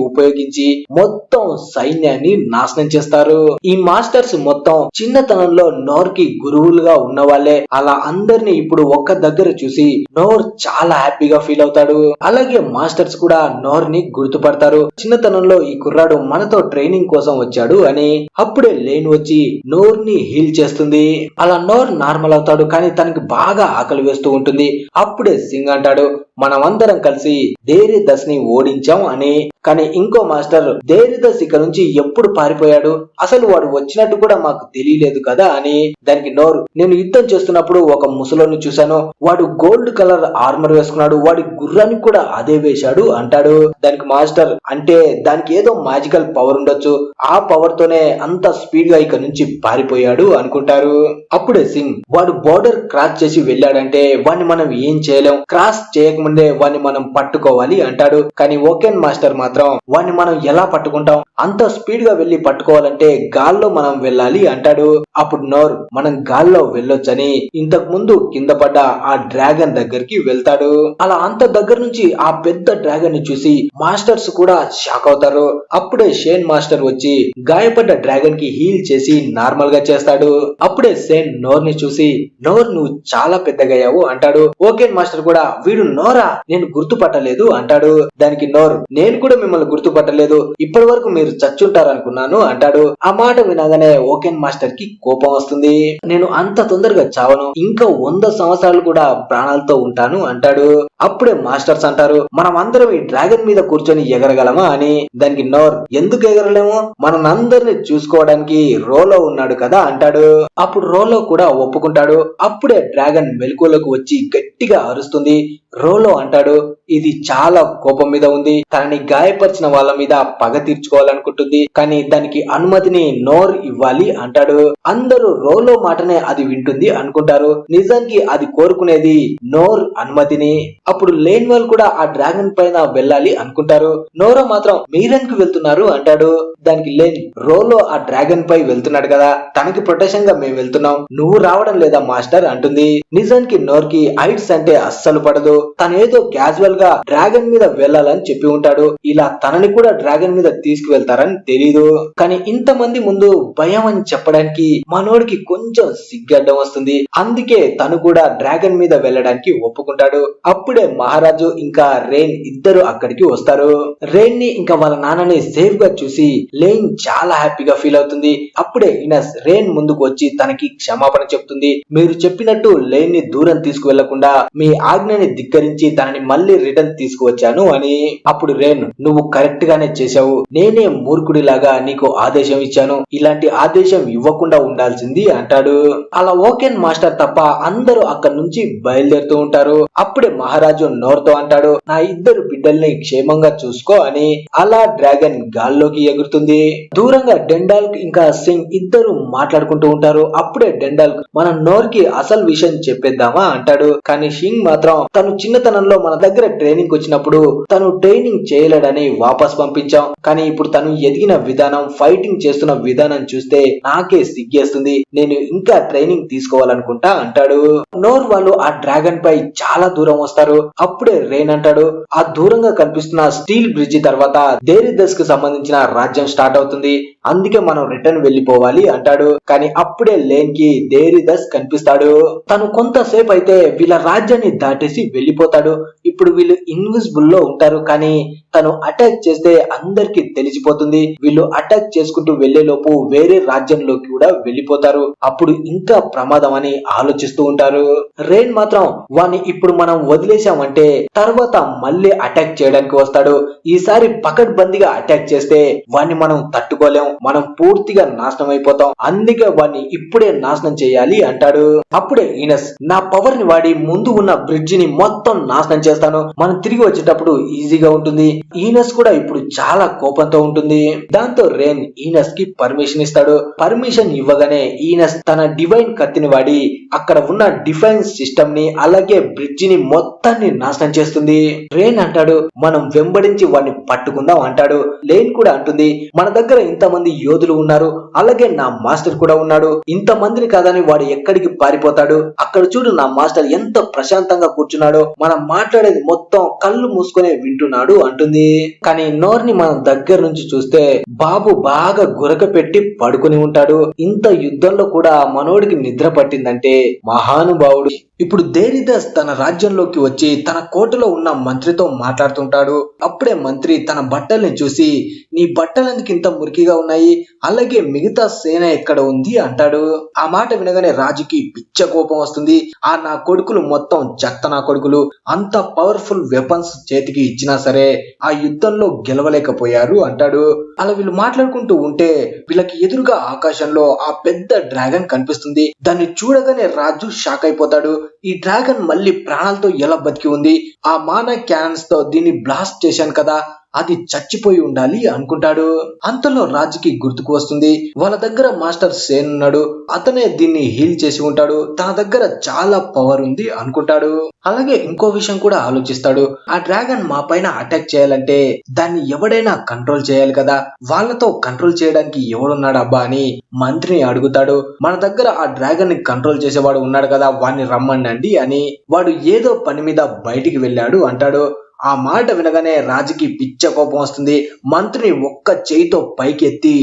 ఉపయోగించి మొత్తం సైన్యాన్ని నాశనం చేస్తారు. ఈ మాస్టర్స్ మొత్తం చిన్నతనంలో నోర్ కి గురువులుగా ఉన్న వాళ్ళే. అలా అందరినీ ఇప్పుడు ఒక్క దగ్గర చూసి నోర్ చాలా హ్యాపీగా ఫీల్ అవుతాడు. అలాగే మాస్టర్స్ కూడా నోర్ ని గుర్తుపడతారు. చిన్నతనంలో ఈ కుర్రాడు మనతో ట్రైనింగ్ కోసం వచ్చాడు అని. అప్పుడే లేన్ వచ్చి నోర్ ని హీల్ చేస్తుంది. అలా నోర్ నార్మల్ అవుతాడు. కానీ తనకి బాగా ఆకలి వేస్తూ ఉంటుంది. అప్పుడే సింగ్ అంటాడు, మనమందరం కలిసి దేరిదస్ ని ఓడించాం అని. కానీ ఇంకో మాస్టర్, దేరిదస్ ఇక నుంచి ఎప్పుడు పారిపోయాడు, అసలు వాడు వచ్చినట్టు కూడా మాకు తెలియలేదు కదా అని. దానికి నోర్, నేను యుద్ధం చేస్తున్నప్పుడు ఒక ముసలోని చూశాను, వాడు గోల్డ్ కలర్ ఆర్మర్ వేసుకున్నాడు, వాడి గుర్రానికి కూడా అదే వేశాడు అంటాడు. దానికి మాస్టర్, అంటే దానికి ఏదో మ్యాజికల్ పవర్ ఉండొచ్చు, ఆ పవర్ తోనే అంత స్పీడ్ గా ఇక నుంచి పారిపోయాడు అనుకుంటారు. అప్పుడే సింగ్, వాడు బోర్డర్ క్రాస్ చేసి వెళ్ళాడంటే వాడిని మనం ఏం చేయలేం, క్రాస్ చేయకముందే వాడిని మనం పట్టుకోవాలి అంటాడు. కానీ ఓకెన్ మాస్టర్ మాత్రం, వాడిని మనం ఎలా పట్టుకుంటాం, అంత స్పీడ్ గా వెళ్లి పట్టుకోవాలంటే గాల్లో మనం వెళ్ళాలి అంటాడు. అప్పుడు నోర్, మనం గాల్లో వెళ్ళొచ్చని ఇంతకు ముందు కింద పడ్డ ఆ డ్రాగన్ దగ్గరికి వెళ్తాడు. అలా అంత దగ్గర నుంచి ఆ పెద్ద డ్రాగన్ ని చూసి మాస్టర్స్ కూడా షాక్ అవుతారు. అప్పుడే షేన్ మాస్టర్ వచ్చి గాయపడ్డ డ్రాగన్ కి హీల్ చేసి నార్మల్ గా చేస్తాడు. అప్పుడే షేన్ నోర్ ని చూసి, నోర్ నువ్వు చాలా పెద్దగయ్యావు అంటాడు. ఓకెన్ మాస్టర్ కూడా, వీడు నోరా, నేను గుర్తుపట్టలేదు అంటాడు. దానికి నోర్, నేను కూడా మిమ్మల్ని గుర్తుపట్టలేదు, ఇప్పటి వరకు మీరు చచ్చుంటారనుకున్నాను అంటాడు. ఆ మాట వినగానే ఓకెన్ మాస్టర్ కి కోపం వస్తుంది. నేను అంత తొందరగా చావను, ఇంకా 100 సంవత్సరాలు కూడా ప్రాణాలతో ఉంటాను అంటాడు. అప్పుడే మాస్టర్స్ అంటారు, మనం అందరం ఈ డ్రాగన్ మీద కూర్చొని ఎగరగలమా అని. దానికి నోర్, ఎందుకు ఎగరలేము, మనం అందరిని చూసుకోవడానికి రోలో ఉన్నాడు కదా అంటాడు. అప్పుడు రోలో కూడా ఒప్పుకుంటాడు. అప్పుడే డ్రాగన్ మెలకువలోకి వచ్చి గట్టిగా అరుస్తుంది. రోలో అంటాడు, ఇది చాలా కోపం మీద ఉంది, తనని గాయపరిచిన వాళ్ళ మీద పగ తీర్చుకోవాలనుకుంటుంది, కానీ దానికి అనుమతిని నోర్ ఇవ్వాలి అంటాడు. అందరూ రోలో మాటనే అది వింటుంది అనుకుంటారు. నిజానికి అది కోరుకునేది నోర్ అనుమతిని. అప్పుడు లేన్ వాళ్ళు కూడా ఆ డ్రాగన్ పైన వెళ్ళాలి అనుకుంటారు. నోరా మాత్రం, మీరెందుకు వెళ్తున్నారు అంటాడు. దానికి లేన్, రోలో ఆ డ్రాగన్ పై వెళ్తున్నాడు కదా, తనకి ప్రొటెక్షన్ గా మేము వెళ్తున్నాం, నువ్వు రావడం లేదా మాస్టర్ అంటుంది. నిజానికి నోర్ కి హైట్స్ అంటే అస్సలు పడదు. తనేదో క్యాజువల్ గా డ్రాగన్ మీద వెళ్ళాలని చెప్పి ఉంటాడు. ఇలా తనని కూడా డ్రాగన్ మీద తీసుకువెళ్తారని తెలీదు. కానీ ఇంతమంది ముందు భయం అని చెప్పడానికి మనోడికి కొంచెం సిగ్గడ్డం వస్తుంది. అందుకే తను కూడా డ్రాగన్ మీద వెళ్ళడానికి ఒప్పుకుంటాడు. అప్పుడే మహారాజు ఇంకా రెయిన్ ఇద్దరు అక్కడికి వస్తారు. రెయిన్ ని ఇంకా వాళ్ళ నాన్నని సేఫ్ గా చూసి లేన్ చాలా హ్యాపీగా ఫీల్ అవుతుంది. అప్పుడే ఇనస్ రెయిన్ ముందుకు వచ్చి తనకి క్షమాపణ చెప్తుంది. మీరు చెప్పినట్టు లేన్ ని దూరం తీసుకువెళ్లకుండా మీ ఆజ్ఞని ధిక్కరించి తనని మళ్ళీ రిటర్న్ తీసుకువచ్చాను అని. అప్పుడు రెయిన్, నువ్వు కరెక్ట్ గానే చేశావు, నేనే మూర్ఖుడిలాగా నీకు ఆదేశం ఇచ్చాను, ఇలాంటి ఆదేశం ఇవ్వకుండా ఉండాల్సింది అంటాడు. అలా ఓకెన్ మాస్టర్ తప్ప అందరూ అక్కడి నుంచి బయలుదేరుతూ ఉంటారు. అప్పుడే మహారాజు నోర్తో అంటాడు, నా ఇద్దరు బిడ్డల్ని క్షేమంగా చూసుకో అని. అలా డ్రాగన్ గాల్లోకి ఎగురుతుంది. దూరంగా డెండాల్క్ ఇంకా సింగ్ ఇద్దరు మాట్లాడుకుంటూ ఉంటారు. అప్పుడే డెండాల్క్, మన నోర్ కి అసలు విషయం చెప్పేద్దామా అంటాడు. కానీ సింగ్ మాత్రం, తను చిన్నతనంలో మన దగ్గర ట్రైనింగ్ వచ్చినప్పుడు తను ట్రైనింగ్ చేయలేడని వాపస్ పంపించాం, కానీ ఇప్పుడు తను ఎదిగిన విధానం, ఫైటింగ్ చేస్తున్న విధానం చూస్తే నాకే సిగ్గేస్తుంది, నేను ఇంకా ట్రైనింగ్ తీసుకోవాలనుకుంటా అంటాడు. నోర్ వాళ్ళు ఆ డ్రాగన్ పై చాలా దూరం వస్తారు. అప్పుడే రెయిన్ అంటాడు, ఆ దూరంగా కనిపిస్తున్న స్టీల్ బ్రిడ్జి తర్వాత దేరిదస్ కు సంబంధించిన రాజ్యం స్టార్ట్ అవుతుంది, అందుకే మనం రిటర్న్ వెళ్లిపోవాలి అంటాడు. కానీ అప్పుడే లేన్ కి దేరిదస్ కనిపిస్తాడు. తను కొంతసేపు అయితే వీళ్ళ రాజ్యాన్ని దాటేసి వెళ్లిపోతాడు. ఇప్పుడు వీళ్ళు ఇన్విజిబుల్ లో ఉంటారు. కానీ తను అటాక్ చేస్తే అందరికి తెలిసిపోతుంది. వీళ్ళు అటాక్ చేసుకుంటూ వెళ్లే లోపు వేరే రాజ్యంలోకి కూడా వెళ్లిపోతారు. అప్పుడు ఇంకా ప్రమాదం అని ఆలోచిస్తూ ఉంటారు. రెయిన్ మాత్రం, వాణ్ణి ఇప్పుడు మనం వదిలేసామంటే తర్వాత మళ్ళీ అటాక్ చేయడానికి వస్తాడు, ఈసారి పకడ్బందీగా అటాక్ చేస్తే వాణ్ణి మనం తట్టుకోలేం, మనం పూర్తిగా నాశనం అయిపోతాం, అందుకే వాణ్ణి ఇప్పుడే నాశనం చేయాలి అంటాడు. అప్పుడే ఇనస్, నా పవర్ ని వాడి ముందు ఉన్న బ్రిడ్జిని మొత్తం నాశనం చేస్తాను, మనం తిరిగి వచ్చేటప్పుడు ఈజీగా ఉంటుంది. ఈనస్ కూడా ఇప్పుడు చాలా కోపంతో ఉంటుంది. దాంతో రేన్ ఈనస్ కి పర్మిషన్ ఇస్తాడు. పర్మిషన్ ఇవ్వగానే ఈనస్ తన డివైన్ కత్తిని వాడి అక్కడ ఉన్న డిఫెన్స్ సిస్టమ్ ని అలాగే బ్రిడ్జి ని మొత్తాన్ని నాశనం చేస్తుంది. రేన్ అంటాడు మనం వెంబడించి వాడిని పట్టుకుందాం అంటాడు. లేన్ కూడా అంటుంది మన దగ్గర ఇంతమంది యోధులు ఉన్నారు, అలాగే నా మాస్టర్ కూడా ఉన్నాడు, ఇంతమందిని కాదని వాడు ఎక్కడికి పారిపోతాడు, అక్కడ చూడు నా మాస్టర్ ఎంత ప్రశాంతంగా కూర్చున్నాడో, మనం మాట్లాడేది మొత్తం కళ్ళు మూసుకునే వింటున్నాడు అంటుంది. కానీ నోర్ని మనం దగ్గర నుంచి చూస్తే బాబు బాగా గురక పెట్టి పడుకుని ఉంటాడు. ఇంత యుద్ధంలో కూడా మనోడికి నిద్ర పట్టిందంటే మహానుభావుడు. ఇప్పుడు దేరిదాస్ తన రాజ్యంలోకి వచ్చి తన కోటలో ఉన్న మంత్రితో మాట్లాడుతుంటాడు. అప్పుడే మంత్రి తన బట్టల్ని చూసి నీ బట్టలెందుకు ఇంత మురికిగా ఉన్నాయి, అలాగే మిగతా సేన ఎక్కడ ఉంది అంటాడు. ఆ మాట వినగానే రాజుకి పిచ్చ కోపం వస్తుంది. నా కొడుకులు మొత్తం చెత్త నా కొడుకులు, అంత పవర్ఫుల్ వెపన్స్ చేతికి ఇచ్చినా సరే ఆ యుద్ధంలో గెలవలేకపోయారు అంటాడు. అలా వీళ్ళు మాట్లాడుకుంటూ ఉంటే వీళ్ళకి ఎదురుగా ఆకాశంలో ఆ పెద్ద డ్రాగన్ కనిపిస్తుంది. దాన్ని చూడగానే రాజు షాక్ అయిపోతాడు. ఈ డ్రాగన్ మళ్ళీ ప్రాణాలతో ఎలా బతికి ఉంది, ఆ మానా క్యాన్స్ తో దీన్ని బ్లాస్ట్ చేశాను కదా, అది చచ్చిపోయి ఉండాలి అనుకుంటాడు. అంతలో రాజుకి గుర్తుకు వస్తుంది వాళ్ళ దగ్గర మాస్టర్ సేన్ ఉన్నాడు, అతనే దీన్ని హీల్ చేసి ఉంటాడు, తన దగ్గర చాలా పవర్ ఉంది అనుకుంటాడు. అలాగే ఇంకో విషయం కూడా ఆలోచిస్తాడు. ఆ డ్రాగన్ మా పైన అటాక్ చేయాలంటే దాన్ని ఎవడైనా కంట్రోల్ చేయాలి కదా, వాళ్ళతో కంట్రోల్ చేయడానికి ఎవడున్నాడు అబ్బా అని మంత్రిని అడుగుతాడు. మన దగ్గర ఆ డ్రాగన్ ని కంట్రోల్ చేసేవాడు ఉన్నాడు కదా, వాడిని రమ్మనండి అని. వాడు ఏదో పని మీద బయటికి వెళ్ళాడు అంటాడు. ఆ మాట వినగానే రాజుకి పిచ్చ కోపం వస్తుంది. మంత్రిని ఒక్క చేయితో పైకెత్తి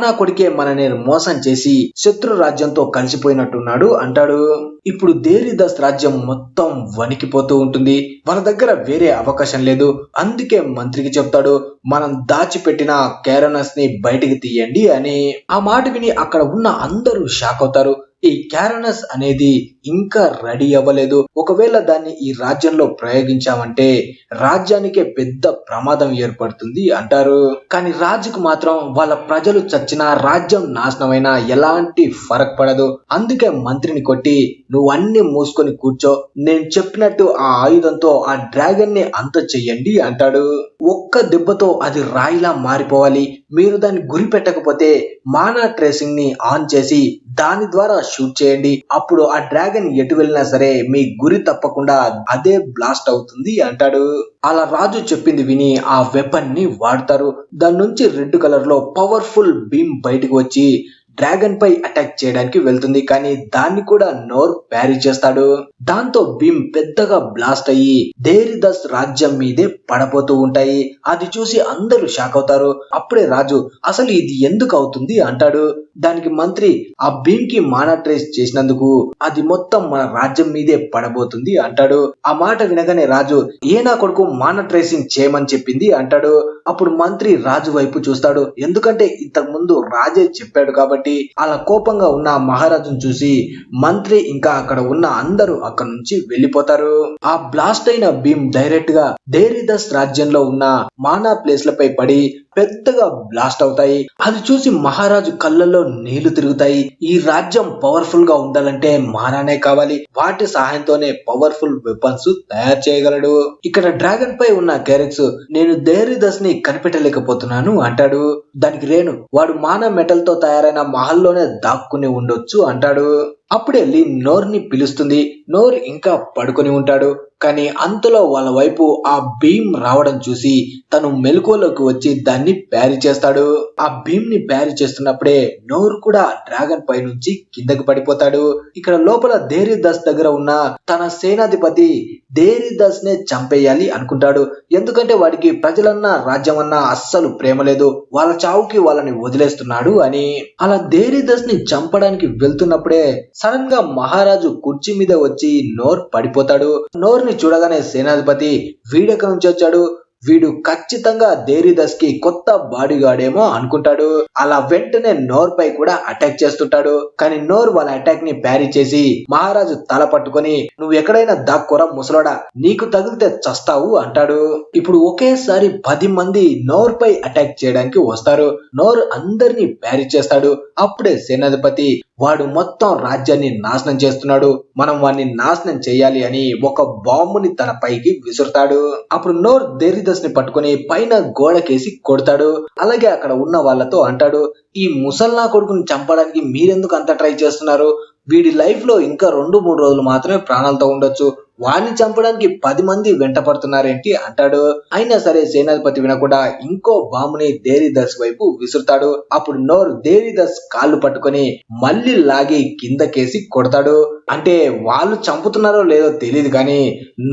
నా కొడుకే మనని మోసం చేసి శత్రు రాజ్యంతో కలిసిపోయినట్టున్నాడు అంటాడు. ఇప్పుడు దేరిదాస్ రాజ్యం మొత్తం వణికిపోతూ ఉంటుంది. వాళ్ళ దగ్గర వేరే అవకాశం లేదు. అందుకే మంత్రికి చెప్తాడు మనం దాచిపెట్టిన క్యారనస్ ని బయటికి తీయండి అని. ఆ మాట విని అక్కడ ఉన్న అందరూ షాక్ అవుతారు. ఈ క్యారనస్ అనేది ఇంకా రెడీ అవ్వలేదు. ఒకవేళ దాన్ని ఈ రాజ్యంలో ప్రయోగించామంటే రాజ్యానికే పెద్ద ప్రమాదం ఏర్పడుతుంది అంటారు. కానీ రాజుకు మాత్రం వాళ్ళ ప్రజలు చచ్చినా రాజ్యం నాశనమైనా ఎలాంటి ఫరక్ పడదు. అందుకే మంత్రిని కొట్టి నువ్వు అన్ని మూసుకొని కూర్చో, నేను చెప్పినట్టు ఆ ఆయుధంతో ఆ డ్రాగన్ ని అంత చెయ్యండి అంటాడు. ఒక్క దెబ్బతో అది రాయిలా మారిపోవాలి. మీరు దాన్ని గురి పెట్టకపోతే మానా ట్రేసింగ్ ని ఆన్ చేసి దాని ద్వారా షూట్ చేయండి. అప్పుడు ఆ డ్రాగన్ ఎటు వెళ్ళినా సరే మీ గురి తప్పకుండా అదే బ్లాస్ట్ అవుతుంది అంటాడు. అలా రాజు చెప్పింది విని ఆ వెపన్ ని వాడతారు. దాని నుంచి రెడ్ కలర్ లో పవర్ఫుల్ బీమ్ బయటకు వచ్చి డ్రాగన్ పై అటాక్ చేయడానికి వెళ్తుంది. కానీ దాన్ని కూడా నోర్ ప్యారీ చేస్తాడు. దాంతో భీమ్ పెద్దగా బ్లాస్ట్ అయ్యి దేరిదాస్ రాజ్యం మీదే పడబోతూ ఉంటాయి. అది చూసి అందరూ షాక్ అవుతారు. అప్పుడే రాజు అసలు ఇది ఎందుకు అవుతుంది అంటాడు. దానికి మంత్రి ఆ భీమ్ కి మానా ట్రేస్ చేసినందుకు అది మొత్తం మన రాజ్యం మీదే పడబోతుంది అంటాడు. ఆ మాట వినగానే రాజు నా కొడుకు మానా ట్రేసింగ్ చేయమని చెప్పింది అంటాడు. అప్పుడు మంత్రి రాజు వైపు చూస్తాడు. ఎందుకంటే ఇంతకు ముందు రాజే చెప్పాడు కాబట్టి. అలా కోపంగా ఉన్న మహారాజును చూసి మంత్రి ఇంకా అక్కడ ఉన్న అందరూ అక్కడ నుంచి వెళ్లిపోతారు. ఆ బ్లాస్ట్ అయిన భీమ్ డైరెక్ట్ గా దేరిదాస్ రాజ్యంలో ఉన్న మానా ప్లేస్ లపై పడి పెద్దగా బ్లాస్ట్ అవుతాయి. అది చూసి మహారాజు కళ్ళల్లో నీళ్లు తిరుగుతాయి. ఈ రాజ్యం పవర్ఫుల్ గా ఉండాలంటే మానానే కావాలి, వాటి సహాయంతోనే పవర్ఫుల్ వెపన్స్ తయారు చేయగలడు. ఇక్కడ డ్రాగన్ పై ఉన్న క్యారెక్స్ నేను దేరిదాస్ ని కనిపెట్టలేకపోతున్నాను అంటాడు. దానికి రేణు వాడు మానా మెటల్ తో తయారైన మహల్లోనే దాక్కుని ఉండొచ్చు అంటాడు. అప్పుడే లీ నోర్ ని పిలుస్తుంది. నోర్ ఇంకా పడుకొని ఉంటాడు. కానీ అంతలో వాళ్ళ వైపు ఆ భీమ్ రావడం చూసి తను మెలకువలోకి వచ్చి దాన్ని ప్యారీ చేస్తాడు. ఆ భీమ్ ని ప్యారీ చేస్తున్నప్పుడే నోర్ కూడా డ్రాగన్ పై నుంచి కిందకి పడిపోతాడు. ఇక్కడ లోపల దేరిదాస్ దగ్గర ఉన్న తన సేనాధిపతి దేరిదాస్ నే చంపేయాలి అనుకుంటాడు. ఎందుకంటే వాడికి ప్రజలన్నా రాజ్యం అన్నా అస్సలు ప్రేమ లేదు, వాళ్ళ చావుకి వాళ్ళని వదిలేస్తున్నాడు అని. అలా దేరిదాస్ ని చంపడానికి వెళ్తున్నప్పుడే సడన్ గా మహారాజు కుర్చీ మీద వచ్చి నోర్ పడిపోతాడు. నోర్ ని చూడగానే సేనాధిపతి వీడెక్కడి నుంచి వచ్చాడు, వీడు ఖచ్చితంగా దేరిదస్ కి కొత్త బాడీ గార్డ్ ఏమో అనుకుంటాడు. అలా వెంటనే నోర్ పై కూడా అటాక్ చేస్తుంటాడు. కానీ నోర్ వాళ్ళ అటాక్ ని ప్యారీ చేసి మహారాజు తల పట్టుకొని నువ్వు ఎక్కడైనా దాక్కోరా ముసలోడా, నీకు తగిలితే చస్తావు అంటాడు. ఇప్పుడు ఒకేసారి 10 మంది నోర్ పై అటాక్ చేయడానికి వస్తారు. నోర్ అందరినీ ప్యారీ చేస్తాడు. అప్పుడే సేనాధిపతి వాడు మొత్తం రాజ్యాన్ని నాశనం చేస్తున్నాడు, మనం వాడిని నాశనం చేయాలి అని ఒక బాంబుని తన పైకి విసురుతాడు. అప్పుడు నోర్ దేరిదస్ ని పట్టుకుని పైన గోడకేసి కొడతాడు. అలాగే అక్కడ ఉన్న వాళ్ళతో అంటాడు, ఈ ముసల్నా కొడుకుని చంపడానికి మీరెందుకు అంత ట్రై చేస్తున్నారు, వీడి లైఫ్ లో ఇంకా 2-3 రోజులు మాత్రమే ప్రాణాలతో ఉండొచ్చు, వాడిని చంపడానికి 10 మంది వెంట పడుతున్నారేంటి అంటాడు. అయినా సరే సేనాధిపతి వినకుండా ఇంకో బాంబుని దేరిదస్ వైపు విసురుతాడు. అప్పుడు నోర్ దేరిదస్ కాళ్ళు పట్టుకొని మళ్ళీ లాగి కిందకేసి కొడతాడు. అంటే వాళ్ళు చంపుతున్నారో లేదో తెలియదు కానీ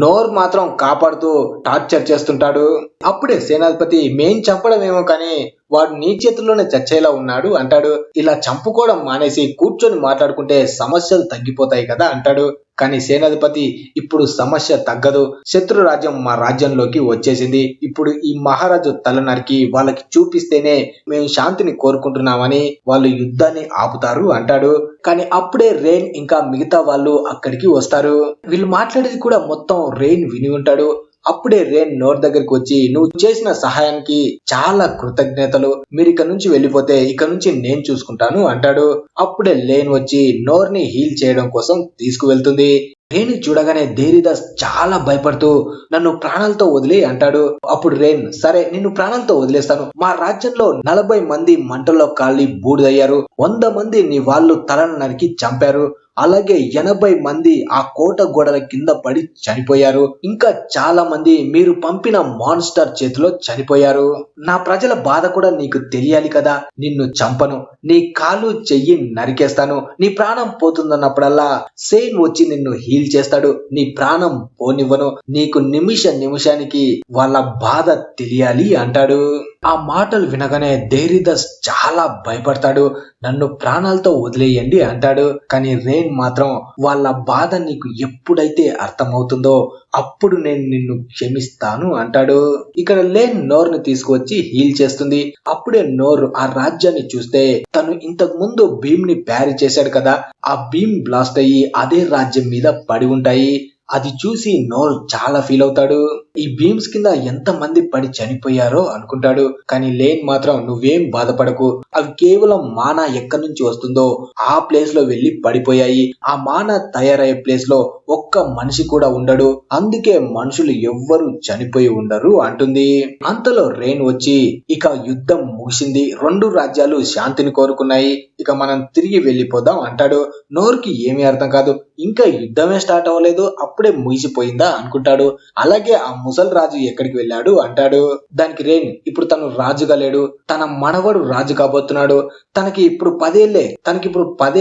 నోర్ మాత్రం కాపాడుతూ టార్చర్ చేస్తుంటాడు. అప్పుడే సేనాధిపతి మేం చంపడమేమో కానీ వాడు నీ చేతుల్లోనే చచ్చేలా ఉన్నాడు అంటాడు. ఇలా చంపుకోవడం మానేసి కూర్చొని మాట్లాడుకుంటే సమస్యలు తగ్గిపోతాయి కదా అంటాడు. కానీ సేనాధిపతి ఇప్పుడు సమస్య తగ్గదు, శత్రు రాజ్యం మా రాజ్యంలోకి వచ్చేసింది, ఇప్పుడు ఈ మహారాజు తల నరికి వాళ్ళకి చూపిస్తేనే మేము శాంతిని కోరుకుంటున్నామని వాళ్ళు యుద్ధాన్ని ఆపుతారు అంటాడు. కానీ అప్పుడే రెయిన్ ఇంకా మిగతా వాళ్ళు అక్కడికి వస్తారు. వీళ్ళు మాట్లాడేది కూడా మొత్తం రెయిన్ విని ఉంటాడు. అప్పుడే రెయిన్ నోర్ దగ్గరికి వచ్చి నువ్వు చేసిన సహాయానికి చాలా కృతజ్ఞతలు, మీరు ఇక్కడ నుంచి వెళ్ళిపోతే ఇక నుంచి నేను చూసుకుంటాను అంటాడు. అప్పుడే లేన్ వచ్చి నోర్ ని హీల్ చేయడం కోసం తీసుకువెళ్తుంది. రెయిన్ చూడగానే దేరిదస్ చాలా భయపడుతూ నన్ను ప్రాణాలతో వదిలే అంటాడు. అప్పుడు రెయిన్ సరే నిన్ను ప్రాణాలతో వదిలేస్తాను, మా రాజ్యంలో 40 మంది మంటల్లో కాలి బూడిదయ్యారు, 100 మంది నీ వాళ్ళు తలను నరికి చంపారు, అలాగే 80 మంది ఆ కోట గోడల కింద పడి చనిపోయారు, ఇంకా చాలా మంది మీరు పంపిన మాన్స్టర్ చేతిలో చనిపోయారు, నా ప్రజల బాధ కూడా నీకు తెలియాలి కదా, నిన్ను చంపను, నీ కాలు చెయ్యి నరికేస్తాను, నీ ప్రాణం పోతుందన్నప్పుడల్లా సేన్ వచ్చి నిన్ను హీల్ చేస్తాడు, నీ ప్రాణం పోనివ్వను, నీకు నిమిషానికి వాళ్ళ బాధ తెలియాలి అంటాడు. ఆ మాటలు వినగానే దేరిదస్ చాలా భయపడతాడు. నన్ను ప్రాణాలతో వదిలేయండి అంటాడు. కానీ రెయిన్ మాత్రం వాళ్ళ బాధ నీకు ఎప్పుడైతే అర్థమవుతుందో అప్పుడు నేను నిన్ను క్షమిస్తాను అంటాడు. ఇక్కడ లేన్ నోర్ ని తీసుకువచ్చి హీల్ చేస్తుంది. అప్పుడే నోర్ ఆ రాజ్యాన్ని చూస్తే తను ఇంతకు ముందు భీమ్ ని ప్యారీ చేశాడు కదా, ఆ భీమ్ బ్లాస్ట్ అయ్యి అదే రాజ్యం మీద పడి ఉంటాయి. అది చూసి నోర్ చాలా ఫీల్ అవుతాడు. ఈ బీమ్స్ కింద ఎంత మంది పడి చనిపోయారో అనుకుంటాడు. కానీ లేన్ మాత్రం నువ్వేం బాధపడకు, అవి కేవలం మానా ఎక్కడి నుంచి వస్తుందో ఆ ప్లేస్ లో వెళ్లి పడిపోయాయి, ఆ మానా తయారయ్యే ప్లేస్ లో ఒక్క మనిషి కూడా ఉండడు, అందుకే మనుషులు ఎవ్వరు చనిపోయి ఉండరు అంటుంది. అంతలో రెయిన్ వచ్చి ఇక యుద్ధం ముగిసింది, 2 రాజ్యాలు శాంతిని కోరుకున్నాయి, ఇక మనం తిరిగి వెళ్ళిపోదాం అంటాడు. నోర్కి ఏమీ అర్థం కాదు, ఇంకా యుద్ధమే స్టార్ట్ అవ్వలేదు అప్పుడే ముగిసిపోయిందా అనుకుంటాడు. అలాగే ఆ ముసల్ రాజు ఎక్కడికి వెళ్ళాడు అంటాడు. దానికి రెయిన్ ఇప్పుడు తను రాజుగా లేడు, తన మనవడు రాజు కాబోతున్నాడు, తనకి ఇప్పుడు 10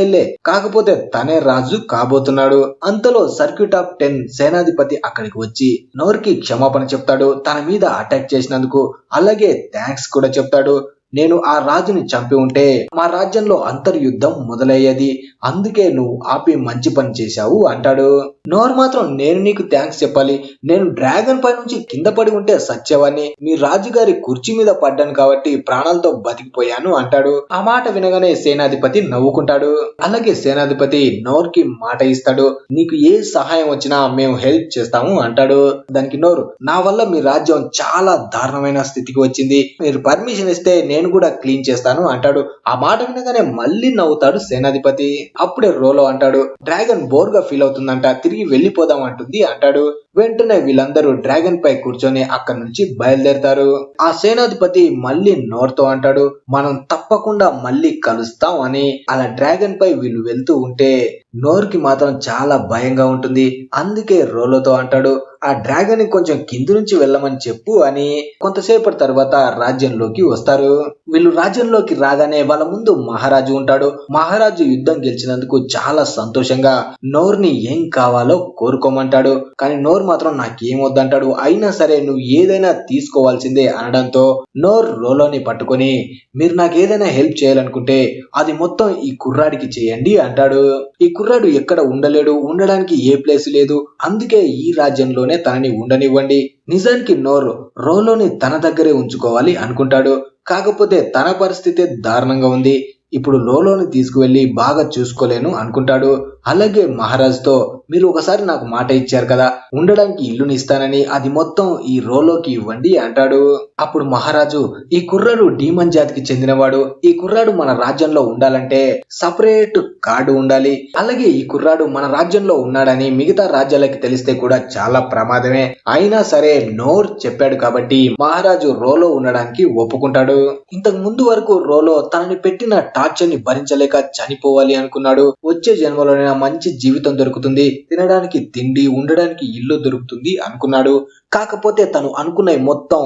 ఏళ్లే కాకపోతే తనే రాజు కాబోతున్నాడు. అంతలో సర్క్యూట్ ఆఫ్ 10 సేనాధిపతి అక్కడికి వచ్చి నోర్కి క్షమాపణ చెప్తాడు, తన మీద అటాక్ చేసినందుకు, అలాగే థ్యాంక్స్ కూడా చెప్తాడు. నేను ఆ రాజుని చంపి ఉంటే మా రాజ్యంలో అంతర్యుద్ధం మొదలయ్యేది, అందుకే నువ్వు ఆపి మంచి పని చేశావు అంటాడు. నోర్ మాత్రం నేను నీకు థ్యాంక్స్ చెప్పాలి, నేను డ్రాగన్ పై నుంచి కింద పడి ఉంటే సత్యవాన్ని, మీ రాజుగారి కుర్చీ మీద పడ్డాను కాబట్టి ప్రాణాలతో బతికిపోయాను అంటాడు. ఆ మాట వినగానే సేనాధిపతి నవ్వుకుంటాడు. అలాగే సేనాధిపతి నోర్ కి మాట ఇస్తాడు, నీకు ఏ సహాయం వచ్చినా మేము హెల్ప్ చేస్తాము అంటాడు. దానికి నోరు నా వల్ల మీ రాజ్యం చాలా దారుణమైన స్థితికి వచ్చింది, మీరు పర్మిషన్ ఇస్తే నేను కూడా క్లీన్ చేస్తాను అంటాడు. ఆ మాట వినగానే మళ్ళీ నవ్వుతాడు సేనాధిపతి. అప్పుడే రోలో అంటాడు, డ్రాగన్ బోర్ గా ఫీల్ అవుతుందంట, తిరిగి వెళ్ళిపోదాం అంటుంది అంటాడు. వెంటనే వీళ్ళందరూ డ్రాగన్ పై కూర్చొని అక్కడి నుంచి బయలుదేరతారు. ఆ సేనాధిపతి మళ్ళీ నోర్తో అంటాడు, మనం తప్పకుండా మళ్ళీ కలుస్తాం అని. అలా డ్రాగన్ పై వీళ్ళు వెళ్తూ ఉంటే నోర్కి మాత్రం చాలా భయంగా ఉంటుంది, అందుకే రోలోతో అంటాడు, ఆ డ్రాగన్ ని కొంచెం కింది నుంచి వెళ్ళమని చెప్పు అని. కొంతసేపటి తర్వాత రాజ్యంలోకి వస్తారు. వీళ్ళు రాజ్యంలోకి రాగానే వాళ్ళ ముందు మహారాజు ఉంటాడు. మహారాజు యుద్ధం గెలిచినందుకు చాలా సంతోషంగా నోర్ని ఏం కావాలో కోరుకోమంటాడు. కానీ నోర్ మాత్రం నాకేం వద్దంటాడు. అయినా సరే నువ్వు ఏదైనా తీసుకోవాల్సిందే అనడంతో నోర్ రోలోని పట్టుకొని మీరు నాకు ఏదైనా హెల్ప్ చేయాలనుకుంటే అది మొత్తం ఈ కుర్రాడికి చేయండి అంటాడు. ఈ కుర్రాడు ఎక్కడ ఉండలేడు, ఉండడానికి ఏ ప్లేస్ లేదు, అందుకే ఈ రాజ్యంలోనే తనని ఉండనివ్వండి, నిజానికి నోర్ రోలోని తన దగ్గరే ఉంచుకోవాలి అనుకుంటాడు. కాకపోతే తన పరిస్థితి దారుణంగా ఉంది. ఇప్పుడు రోలోని తీసుకువెళ్లి బాగా చూసుకోలేను అనుకుంటాడు. అలాగే మహారాజుతో, మీరు ఒకసారి నాకు మాట ఇచ్చారు కదా ఉండడానికి ఇల్లుని ఇస్తానని, అది మొత్తం ఈ రోలోకి ఇవ్వండి అంటాడు. అప్పుడు మహారాజు, ఈ కుర్రాడు డీమన్ జాతికి చెందినవాడు. ఈ కుర్రాడు మన రాజ్యంలో ఉండాలంటే సపరేట్ కార్డు ఉండాలి. అలాగే ఈ కుర్రాడు మన రాజ్యంలో ఉన్నాడని మిగతా రాజ్యాలకి తెలిస్తే కూడా చాలా ప్రమాదమే. అయినా సరే నోర్ చెప్పాడు కాబట్టి మహారాజు రోలో ఉండడానికి ఒప్పుకుంటాడు. ఇంతకు ముందు వరకు రోలో తనని పెట్టిన టార్చర్ ని భరించలేక చనిపోవాలి అనుకున్నాడు. వచ్చే జన్మలోనే మంచి జీవితం దొరుకుతుంది, తినడానికి తిండి, ఉండడానికి ఇల్లు దొరుకుతుంది అనుకున్నాడు. కాకపోతే తను అనుకున్నవి మొత్తం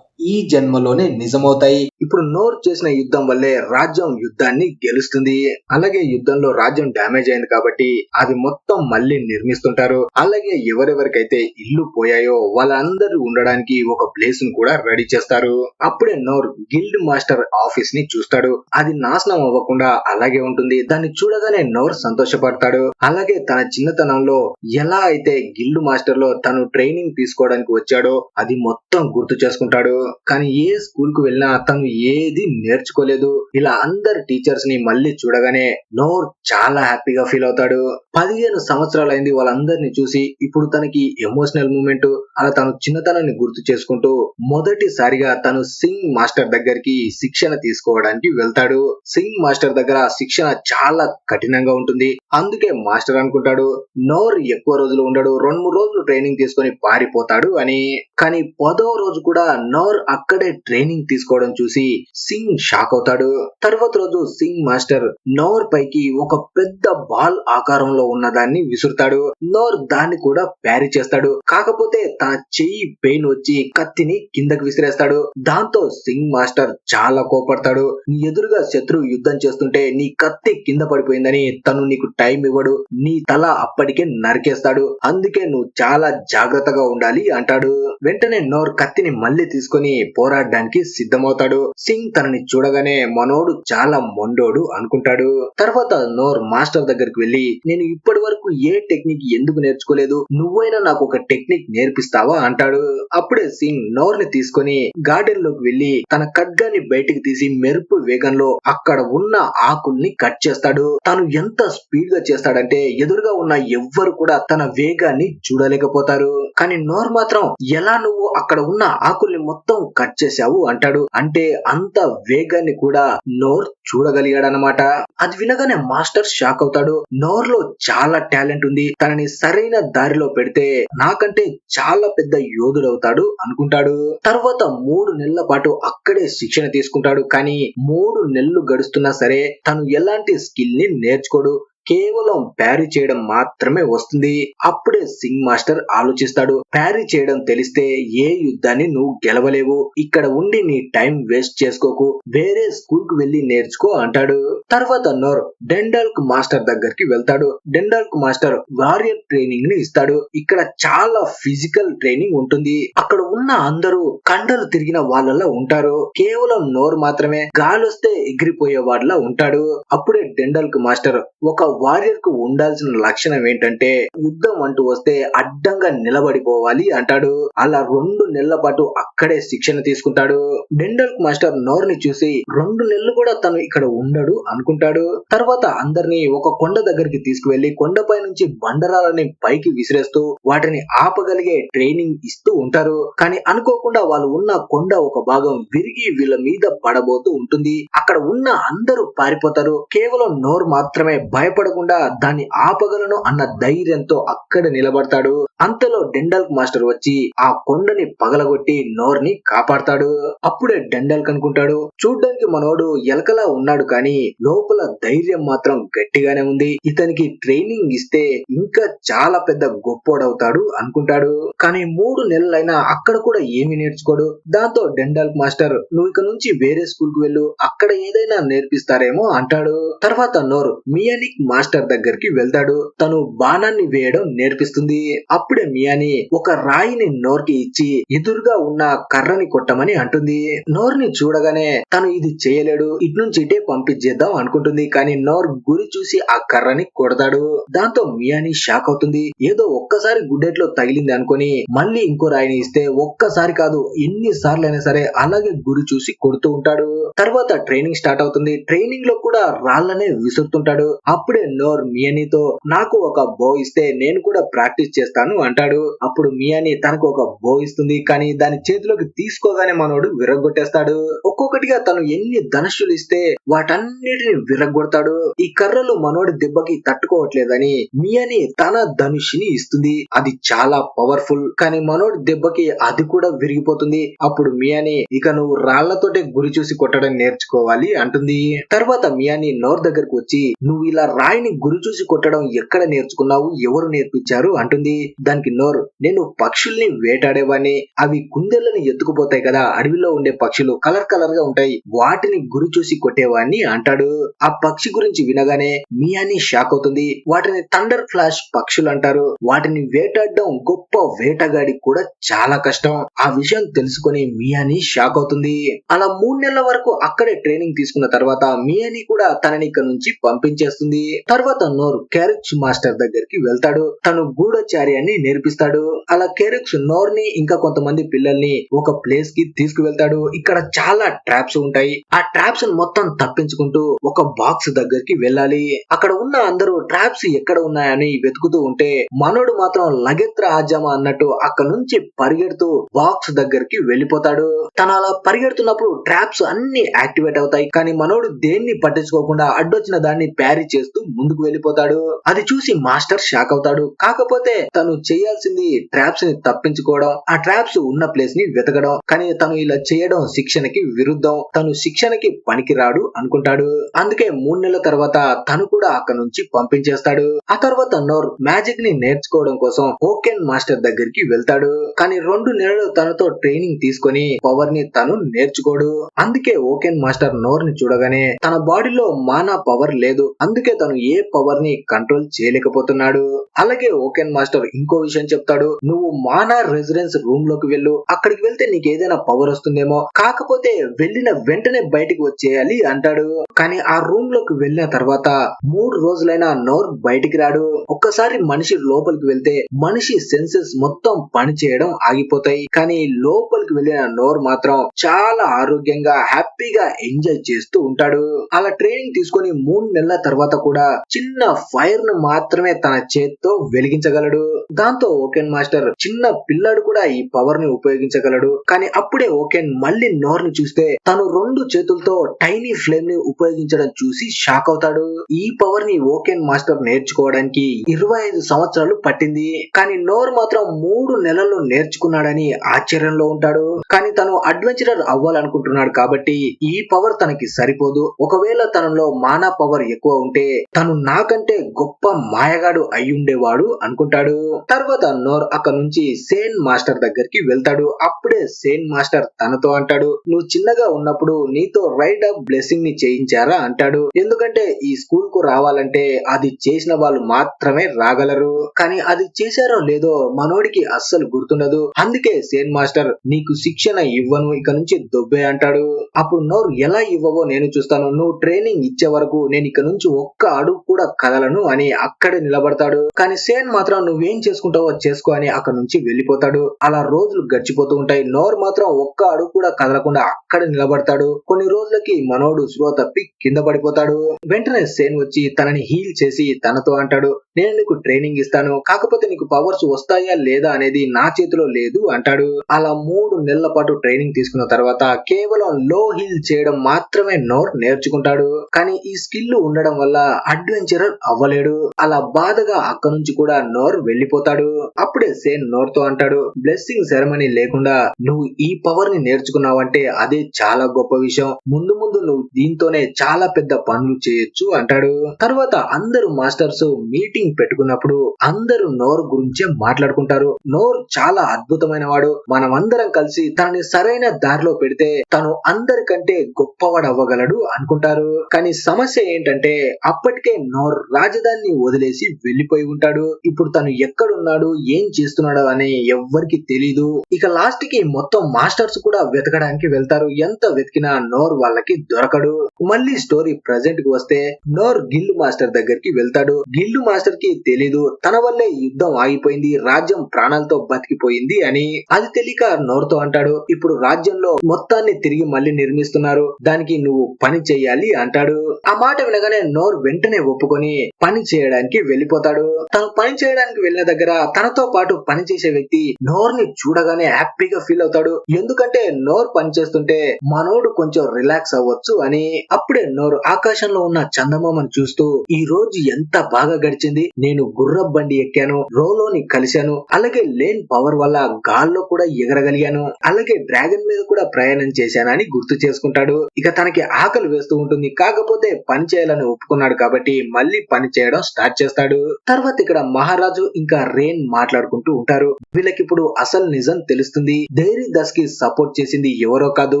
ఈ జన్మలోనే నిజమవుతాయి. ఇప్పుడు నోర్ చేసిన యుద్ధం వల్లే రాజ్యం యుద్ధాన్ని గెలుస్తుంది. అలాగే యుద్ధంలో రాజ్యం డ్యామేజ్ అయింది కాబట్టి అది మొత్తం మళ్ళీ నిర్మిస్తుంటారు. అలాగే ఎవరెవరికైతే ఇల్లు పోయాయో వాళ్ళందరూ ఉండడానికి ఒక ప్లేస్ ను కూడా రెడీ చేస్తారు. అప్పుడే నోర్ గిల్డ్ మాస్టర్ ఆఫీస్ ని చూస్తాడు. అది నాశనం అవ్వకుండా అలాగే ఉంటుంది. దాన్ని చూడగానే నోర్ సంతోషపడతాడు. అలాగే తన చిన్నతనంలో ఎలా అయితే గిల్డ్ మాస్టర్ లో తను ట్రైనింగ్ తీసుకోవడానికి వచ్చాడో అది మొత్తం గుర్తు చేసుకుంటాడు. కానీ ఏ స్కూల్ కు వెళ్ళినా తను ఏది నేర్చుకోలేదు. ఇలా అందరు టీచర్స్ ని మళ్ళీ చూడగానే నోర్ చాలా హ్యాపీగా ఫీల్ అవుతాడు. 15 సంవత్సరాలైంది వాళ్ళందరినీ చూసి. ఇప్పుడు తనకి ఎమోషనల్ మూమెంట్. అలా తను చిన్నతనాన్ని గుర్తు చేసుకుంటూ మొదటిసారిగా తను సింగ్ మాస్టర్ దగ్గరికి శిక్షణ తీసుకోవడానికి వెళ్తాడు. సింగ్ మాస్టర్ దగ్గర శిక్షణ చాలా కఠినంగా ఉంటుంది. అందుకే మాస్టర్ అనుకుంటాడు నోర్ ఎక్కువ రోజులు ఉండడు, 2-3 రోజులు ట్రైనింగ్ తీసుకొని పారిపోతాడు అని. కానీ 10వ రోజు కూడా నోర్ అక్కడే ట్రైనింగ్ తీసుకోవడం చూసి సింగ్ షాక్ అవుతాడు. తర్వాత రోజు సింగ్ మాస్టర్ నోర్ పైకి ఒక పెద్ద బాల్ ఆకారంలో ఉన్న దాన్ని విసురుతాడు. నోర్ దాన్ని కూడా ప్యారీ చేస్తాడు. కాకపోతే తన చెయ్యి పెయిన్ వచ్చి కత్తిని కిందకి విసిరేస్తాడు. దాంతో సింగ్ మాస్టర్ చాలా కోపడతాడు. నీ ఎదురుగా శత్రువు యుద్ధం చేస్తుంటే నీ కత్తి కింద పడిపోయిందని తను నీకు టైం ఇవ్వడు, నీ తల అప్పటికే నరికేస్తాడు. అందుకే నువ్వు చాలా జాగ్రత్తగా ఉండాలి అంటాడు. వెంటనే నోర్ కత్తిని మళ్ళీ తీసుకొని పోరాడడానికి సిద్ధమవుతాడు. సింగ్ తనని చూడగానే మనోడు చాలా మొండోడు అనుకుంటాడు. తర్వాత నోర్ మాస్టర్ దగ్గరికి వెళ్లి, నేను ఇప్పటి వరకు ఏ టెక్నిక్ ఎందుకు నేర్చుకోలేదు, నువ్వైనా నాకు ఒక టెక్నిక్ నేర్పిస్తావా అంటాడు. అప్పుడే సింగ్ నోర్ ని తీసుకొని గార్డెన్ లోకి వెళ్లి తన ఖడ్గాన్ని బయటికి తీసి మెరుపు వేగంలో అక్కడ ఉన్న ఆకుల్ని కట్ చేస్తాడు. తను ఎంత స్పీడ్ గా చేస్తాడంటే ఎదురుగా ఉన్న ఎవ్వరు కూడా తన వేగాన్ని చూడలేకపోతారు. కానీ నోర్ మాత్రం, ఎలా నువ్వు అక్కడ ఉన్న ఆకుల్ని మొత్తం కట్ చేశావు అంటాడు. అంటే అంత వేగాన్ని కూడా నోర్ చూడగలిగాడనమాట. అది వినగానే మాస్టర్ షాక్ అవుతాడు. నోర్ లో చాలా టాలెంట్ ఉంది, తనని సరైన దారిలో పెడితే నాకంటే చాలా పెద్ద యోధుడవుతాడు అనుకుంటాడు. తర్వాత 3 నెలల పాటు అక్కడే శిక్షణ తీసుకుంటాడు. కానీ 3 నెలలు గడుస్తున్నా సరే తను ఎలాంటి స్కిల్ ని నేర్చుకోడు. కేవలం ప్యారీ చేయడం మాత్రమే వస్తుంది. అప్పుడే సింగ్ మాస్టర్ ఆలోచిస్తాడు, ప్యారీ చేయడం తెలిస్తే ఏ యుద్ధాన్ని నువ్వు గెలవలేవు, ఇక్కడ ఉండి నీ టైం వేస్ట్ చేసుకోకు, వేరే స్కూల్ కు వెళ్లి నేర్చుకో అంటాడు. తర్వాత నోర్ డెండాల్క్ మాస్టర్ దగ్గరికి వెళ్తాడు. డెండాల్క్ మాస్టర్ వారియర్ ట్రైనింగ్ ని ఇస్తాడు. ఇక్కడ చాలా ఫిజికల్ ట్రైనింగ్ ఉంటుంది. అక్కడ ఉన్న అందరూ కండలు తిరిగిన వాళ్ళలా ఉంటారు. కేవలం నోర్ మాత్రమే గాలొస్తే ఎగిరిపోయే వాళ్ళ ఉంటాడు. అప్పుడే డెండాల్క్ మాస్టర్, ఒక వారియర్ కు ఉండాల్సిన లక్షణం ఏంటంటే యుద్ధం అంటూ వస్తే అడ్డంగా నిలబడిపోవాలి అంటాడు. అలా 2 నెలల పాటు అక్కడే శిక్షణ తీసుకుంటాడు. డెండాల్క్ మాస్టర్ నోర్ ని చూసి 2 నెలలు కూడా తను ఇక్కడ ఉండడు అనుకుంటాడు. తర్వాత అందరినీ ఒక కొండ దగ్గరికి తీసుకువెళ్లి కొండపై నుంచి బండరాలని పైకి విసిరేస్తూ వాటిని ఆపగలిగే ట్రైనింగ్ ఇస్తూ ఉంటారు. కానీ అనుకోకుండా వాళ్ళు ఉన్న కొండ ఒక భాగం విరిగి వీళ్ళ మీద పడబోతూ ఉంటుంది. అక్కడ ఉన్న అందరూ పారిపోతారు. కేవలం నోర్ మాత్రమే భయపడకుండా దాన్ని ఆపగలను అన్న ధైర్యంతో అక్కడ నిలబడతాడు. అంతలో డెండాల్క్ మాస్టర్ వచ్చి ఆ కొండని పగలగొట్టి నోర్ ని కాపాడతాడు. అప్పుడే డెండాల్క్ అనుకుంటాడు, చూడ్డానికి మనోడు ఎలకలా ఉన్నాడు కానీ లోపల ధైర్యం మాత్రం గట్టిగానే ఉంది, ఇతనికి ట్రైనింగ్ ఇస్తే ఇంకా చాలా పెద్ద గొప్పోడవుతాడు అనుకుంటాడు. కానీ 3 నెలలైనా అక్కడ కూడా ఏమి నేర్చుకోడు. దాంతో డెండాల్క్ మాస్టర్, నువ్వు ఇక నుంచి వేరే స్కూల్ కు వెళ్ళు, అక్కడ ఏదైనా నేర్పిస్తారేమో అంటాడు. తర్వాత నోర్ మియానిక్ మాస్టర్ దగ్గరికి వెళ్తాడు. తను బాణాన్ని వేయడం నేర్పిస్తుంది. అప్పుడు అప్పుడే మియాని ఒక రాయిని నోర్కి ఇచ్చి ఎదురుగా ఉన్న కర్రని కొట్టమని అంటుంది. నోర్ని చూడగానే తను ఇది చేయలేడు, ఇటు నుంచి ఇటే పంపించేద్దాం అనుకుంటుంది. కానీ నోర్ గురి చూసి ఆ కర్రని కొడతాడు. దాంతో మియాని షాక్ అవుతుంది. ఏదో ఒక్కసారి గుడ్డెట్లో తగిలింది అనుకుని మళ్ళీ ఇంకో రాయిని ఇస్తే ఒక్కసారి కాదు ఎన్ని సార్లైనా సరే అలాగే గురి చూసి కొడుతూ ఉంటాడు. తర్వాత ట్రైనింగ్ స్టార్ట్ అవుతుంది. ట్రైనింగ్ లో కూడా రాళ్లనే విసురుతుంటాడు. అప్పుడే నోర్ మియానీతో నాకు ఒక బో ఇస్తే నేను కూడా ప్రాక్టీస్ చేస్తాను అంటాడు. అప్పుడు మియాని తనకు ఒక బో ఇస్తుంది. కానీ దాని చేతిలోకి తీసుకోగానే మనోడు విరగొట్టేస్తాడు. ఒక్కొక్కటిగా తను ఎన్ని ధనుషులు ఇస్తే వాటన్నిటిని విరగొడతాడు. ఈ కర్రలు మనోడి దెబ్బకి తట్టుకోవట్లేదని మియాని తన ధనుషిని ఇస్తుంది. అది చాలా పవర్ఫుల్. కానీ మనోడి దెబ్బకి అది కూడా విరిగిపోతుంది. అప్పుడు మియాని ఇక నువ్వు రాళ్లతోటే గురి చూసి కొట్టడం నేర్చుకోవాలి అంటుంది. తర్వాత మియాని నోర్ దగ్గరకు వచ్చి నువ్వు ఇలా రాయిని గురి చూసి కొట్టడం ఎక్కడ నేర్చుకున్నావు, ఎవరు నేర్పించారు అంటుంది. దానికి నోర్ నేను పక్షుల్ని వేటాడేవాడిని, అవి కుందేళ్లని ఎత్తుకుపోతాయి కదా, అడవిలో ఉండే పక్షులు కలర్ కలర్ గా ఉంటాయి, వాటిని గురి చూసి కొట్టేవాడిని అంటాడు. ఆ పక్షి గురించి వినగానే మియాని షాక్ అవుతుంది. వాటిని థండర్ ఫ్లాష్ పక్షులు అంటారు. వాటిని వేటాడడం గొప్ప వేటగాడికి కూడా చాలా కష్టం. ఆ విషయం తెలుసుకొని మియాని షాక్ అవుతుంది. అలా 3 నెలల వరకు అక్కడే ట్రైనింగ్ తీసుకున్న తర్వాత మియాని కూడా తనని ఇక్కడ నుంచి పంపించేస్తుంది. తర్వాత నోర్ క్యారెక్స్ మాస్టర్ దగ్గరికి వెళ్తాడు. తను గూఢచార్యాన్ని నేర్పిస్తాడు. అలా క్యారెక్స్ నోర్ ని ఇంకా కొంతమంది పిల్లల్ని ఒక ప్లేస్ కి తీసుకువెళ్తాడు. ఇక్కడ చాలా ట్రాప్స్ ఉంటాయి. ఆ ట్రాప్స్ మొత్తం తప్పించుకుంటూ ఒక బాక్స్ దగ్గరికి వెళ్ళాలి. అక్కడ ఉన్న అందరూ ట్రాప్స్ ఎక్కడ ఉన్నాయని వెతుకుతూ ఉంటే మనోడు మాత్రం లగెత్ర ఆజమా అన్నట్టు అక్కడ నుంచి పరిగెడుతూ బాక్స్ దగ్గరికి వెళ్ళిపోతాడు. తను అలా పరిగెడుతున్నప్పుడు ట్రాప్స్ అన్ని యాక్టివేట్ అవుతాయి. కానీ మనోడు దేన్ని పట్టించుకోకుండా అడ్డొచ్చిన దాన్ని ప్యారీ చేస్తూ ముందుకు వెళ్ళిపోతాడు. అది చూసి మాస్టర్ షాక్ అవుతాడు. కాకపోతే తను చేయాల్సింది ట్రాప్స్ ని తప్పించుకోవడం, ఆ ట్రాప్స్ ఉన్న ప్లేస్ ని వెతకడం. కానీ తను ఇలా చేయడం శిక్షణకి విరుద్ధం, తను శిక్షణకి పనికిరాడు అనుకుంటాడు. అందుకే 3 నెలల తర్వాత తను కూడా అక్కడ నుంచి పంపించేస్తాడు. ఆ తర్వాత నోర్ మ్యాజిక్ ని నేర్చుకోవడం కోసం ఓకెన్ మాస్టర్ దగ్గరికి వెళ్తాడు. కానీ 2 నెలలు తనతో ట్రైనింగ్ తీసుకొని పవర్ ని తను నేర్చుకోడు. అందుకే ఓకెన్ మాస్టర్ నోర్ ని చూడగానే తన బాడీలో మానా పవర్ లేదు, అందుకే తను ఏ పవర్ ని కంట్రోల్ చేయలేకపోతున్నాడు. అలాగే ఓకెన్ మాస్టర్ ఇంకో విషయం చెప్తాడు. నువ్వు మానా రెసిడెన్స్ రూమ్ లోకి వెళ్ళు, అక్కడికి వెళ్తే నీకు ఏదైనా పవర్ వస్తుందేమో, కాకపోతే వెళ్ళిన వెంటనే బయటికి వచ్చేయాలి అంటాడు. కానీ ఆ రూమ్ లోకి వెళ్ళిన తర్వాత 3 రోజులైనా నోర్ బయటికి రాడు. ఒక్కసారి మనిషి లోపలికి వెళ్తే మనిషి సెన్సెస్ మొత్తం పని చేయడం ఆగిపోతాయి. కానీ లోపలికి వెళ్ళిన నోర్ మాత్రం చాలా ఆరోగ్యంగా హ్యాపీగా ఎంజాయ్ చేస్తూ ఉంటాడు. అలా ట్రైనింగ్ తీసుకొని 3 నెలల తర్వాత కూడా చిన్న ఫైర్ ను మాత్రమే తన చేత్తో వెలిగించగలడు. దాంతో ఓకెన్ మాస్టర్ చిన్న పిల్లాడు కూడా ఈ పవర్ ని ఉపయోగించగలడు. కానీ అప్పుడే ఓకెన్ మళ్ళీ నోర్ ని చూస్తే తను 2 చేతులతో టైనీ ఫ్లేమ్ ని ఉపయోగించడం చూసి షాక్ అవుతాడు. ఈ పవర్ ని ఓకెన్ మాస్టర్ నేర్చుకోవడానికి 25 సంవత్సరాలు పట్టింది. కానీ నోర్ మాత్రం 3 నెలల్లో నేర్చుకున్నాడని ఆశ్చర్యంలో ఉంటాడు. కానీ తను అడ్వెంచరర్ అవ్వాలనుకుంటున్నాడు కాబట్టి ఈ పవర్ తనకి సరిపోదు. ఒకవేళ తనలో మానా పవర్ ఎక్కువ ఉంటే తను నాకంటే గొప్ప మాయగాడు అయ్యుండేవాడు అనుకుంటాడు. తర్వాత నోర్ అక్కడ నుంచి సేన్ మాస్టర్ దగ్గరికి వెళ్తాడు. అప్పుడే సేన్ మాస్టర్ తనతో అంటాడు, నువ్వు చిన్నగా ఉన్నప్పుడు నీతో రైట్ ఆఫ్ బ్లెస్సింగ్ ని చేయించారా అంటాడు. ఎందుకంటే ఈ స్కూల్ కు రావాలంటే అది చేసిన వాళ్ళు మాత్రమే రాగలరు. కానీ అది చేశారో లేదో మనోడికి అస్సలు గుర్తుండదు. అందుకే సేన్ మాస్టర్ నీకు శిక్షణ ఇవ్వను, ఇక నుంచి దొబ్బే అంటాడు. అప్పుడు నోర్ ఎలా ఇవ్వవో నేను చూస్తాను, నువ్వు ట్రైనింగ్ ఇచ్చే వరకు నేను ఇక నుంచి ఒక్క అడుగు కూడా కదలను అని అక్కడే నిలబడతాడు. కానీ సేన్ మాత్రం నువ్వేం చేసుకుంటావో చేసుకో అని అక్కడ నుంచి వెళ్ళిపోతాడు. అలా రోజులు గడిచిపోతూ ఉంటాయి. నోర్ మాత్రం ఒక్క అడుగు కూడా కదలకుండా అక్కడ నిలబడతాడు. కొన్ని రోజులకి మనోడు స్పృహ తప్పి కింద పడిపోతాడు. వెంటనే సేన్ వచ్చి తనని హీల్ చేసి తనతో అంటాడు, నేను నీకు ట్రైనింగ్ ఇస్తాను, కాకపోతే నీకు పవర్స్ వస్తాయా లేదా అనేది నా చేతిలో లేదు అంటాడు. అలా 3 నెలల పాటు ట్రైనింగ్ తీసుకున్న తర్వాత కేవలం లో హీల్ చేయడం మాత్రమే నోర్ నేర్చుకుంటాడు. కానీ ఈ స్కిల్ ఉండడం వల్ల అడ్వెంచరర్ అవ్వలేడు. అలా బాధగా అక్కడ నుంచి కూడా నోర్ వెళ్ళిపోతాడు. అప్పుడే సేన్ నోర్ తో అంటాడు, బ్లెస్సింగ్ సెరమనీ లేకుండా నువ్వు ఈ పవర్ ని నేర్చుకున్నావంటే అదే చాలా గొప్ప విషయం. ముందు ముందు నువ్వు దీంతోనే చాలా పెద్ద పనులు చేయొచ్చు అంటాడు. తర్వాత అందరు మాస్టర్స్ మీటింగ్ పెట్టుకున్నప్పుడు అందరూ నోర్ గురించే మాట్లాడుకుంటారు. నోర్ చాలా అద్భుతమైన వాడు, మనమందరం కలిసి తనని సరైన దారిలో పెడితే తను అందరికంటే గొప్పవాడు అవ్వగలడు అనుకుంటారు. కానీ సమస్య ఏంటంటే అప్పటికే నోర్ రాజధానిని వదిలేసి వెళ్లిపోయి ఉంటాడు. ఇప్పుడు తను ఎక్కడ ఎక్కడున్నాడు ఏం చేస్తున్నాడు అని ఎవ్వరికి తెలీదు. ఇక లాస్ట్ కి మొత్తం మాస్టర్స్ కూడా వెతకడానికి వెళ్తారు. ఎంత వెతికినా నోర్ వాళ్ళకి దొరకడు. మళ్ళీ స్టోరీ ప్రెజెంట్ కి వస్తే నోర్ గిల్డ్ మాస్టర్ దగ్గరికి వెళ్తాడు. గిల్డ్ మాస్టర్ కి తెలీదు తన వల్లే యుద్ధం ఆగిపోయింది, రాజ్యం ప్రాణాలతో బతికిపోయింది అని. అది తెలియక నోర్ తో అంటాడు, ఇప్పుడు రాజ్యంలో మొత్తాన్ని తిరిగి మళ్ళీ నిర్మిస్తున్నారు, దానికి నువ్వు పని చెయ్యాలి అంటాడు. ఆ మాట వినగానే నోర్ వెంటనే ఒప్పుకొని పని చేయడానికి వెళ్ళిపోతాడు. తను పని చేయడానికి వెళ్ళిన దగ్గర తనతో పాటు పని చేసే వ్యక్తి నోర్ ని చూడగానే హ్యాపీగా ఫీల్ అవుతాడు. ఎందుకంటే నోర్ పని చేస్తుంటే మనోడు కొంచెం రిలాక్స్ అవ్వచ్చు అని. అప్పుడే నోర్ ఆకాశంలో ఉన్న చందమామను చూస్తూ, ఈ రోజు ఎంత బాగా గడిచింది, నేను గుర్రపు బండి ఎక్కాను, రోలోని కలిశాను, అలాగే లేన్ పవర్ వల్ల గాల్లో కూడా ఎగరగలిగాను, అలాగే డ్రాగన్ మీద కూడా ప్రయాణం చేశానని గుర్తు చేసుకుంటాడు. ఇక తనకి ఆకలి వేస్తూ ఉంటుంది, కాకపోతే పని చేయాలని ఒప్పుకున్నాడు కాబట్టి మళ్ళీ పని చేయడం స్టార్ట్ చేస్తాడు. తర్వాత ఇక్కడ మహారాజు ఇంకా రేన్ మాట్లాడుకుంటూ ఉంటారు. వీళ్ళకిప్పుడు అసలు నిజం తెలుస్తుంది. ధైర్య దస్ కి సపోర్ట్ చేసింది ఎవరో కాదు,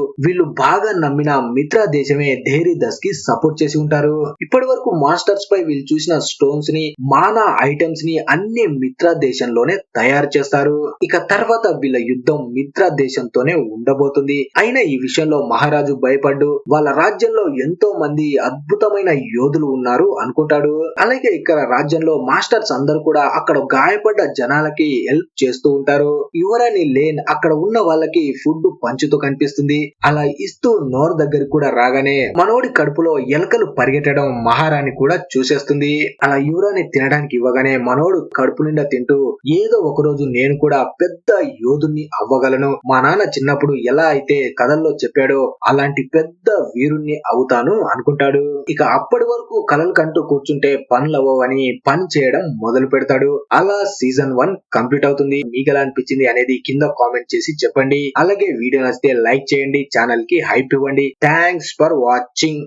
వీళ్ళు బాగా నమ్మిన మిత్ర దేశమే ధైర్య దస్ కి సపోర్ట్ చేసి ఉంటారు. ఇప్పటి వరకు మాస్టర్స్ పై వీళ్ళు చూసిన స్టోన్స్ ని, మానా ఐటమ్స్ ని అన్ని మిత్ర దేశంలోనే తయారు చేస్తారు. ఇక తర్వాత వీళ్ళ యుద్ధం మిత్ర దేశంతోనే ఉండబోతుంది. అయినా ఈ విషయంలో మహారాజు భయపడ్డు, వాళ్ళ రాజ్యంలో ఎంతో మంది అద్భుతమైన యోధులు ఉన్నారు అనుకుంటాడు. అలాగే ఇక్కడ రాజ్యంలో మాస్టర్స్ అందరూ కూడా అక్కడ గాయపడ్డ జనాలకి హెల్ప్ చేస్తూ ఉంటారు. యువరాణి లేన్ అక్కడ ఉన్న వాళ్ళకి ఫుడ్ పంచుతూ కనిపిస్తుంది. అలా ఇస్తూ నోర్ దగ్గరికి కూడా రాగానే మనోడి కడుపులో ఎలకలు పరిగెట్టడం మహారాణి కూడా చూసేస్తుంది. అలా యువరాణి తినడానికి ఇవ్వగానే మనోడు కడుపు నిండా తింటూ, ఏదో ఒక రోజు నేను కూడా పెద్ద యోధుని అవ్వగలను, మా నాన్న చిన్నప్పుడు ఎలా అయితే కథల్లో చెప్పాడో అలాంటి పెద్ద వీరుణ్ణి అవుతాను అనుకుంటాడు. ఇక అప్పటి వరకు కలలు కంటూ కూర్చుంటే పనులవ్వని పని చేయడం మొదలు పెడతాడు. అలా సీజన్ 1 కంప్లీట్ అవుతుంది. మీకు ఎలా అనిపించింది అనేది కింద కామెంట్ చేసి చెప్పండి. అలాగే వీడియో నచ్చితే లైక్ చేయండి, ఛానల్ కి హైప్ ఇవ్వండి. Thanks for watching.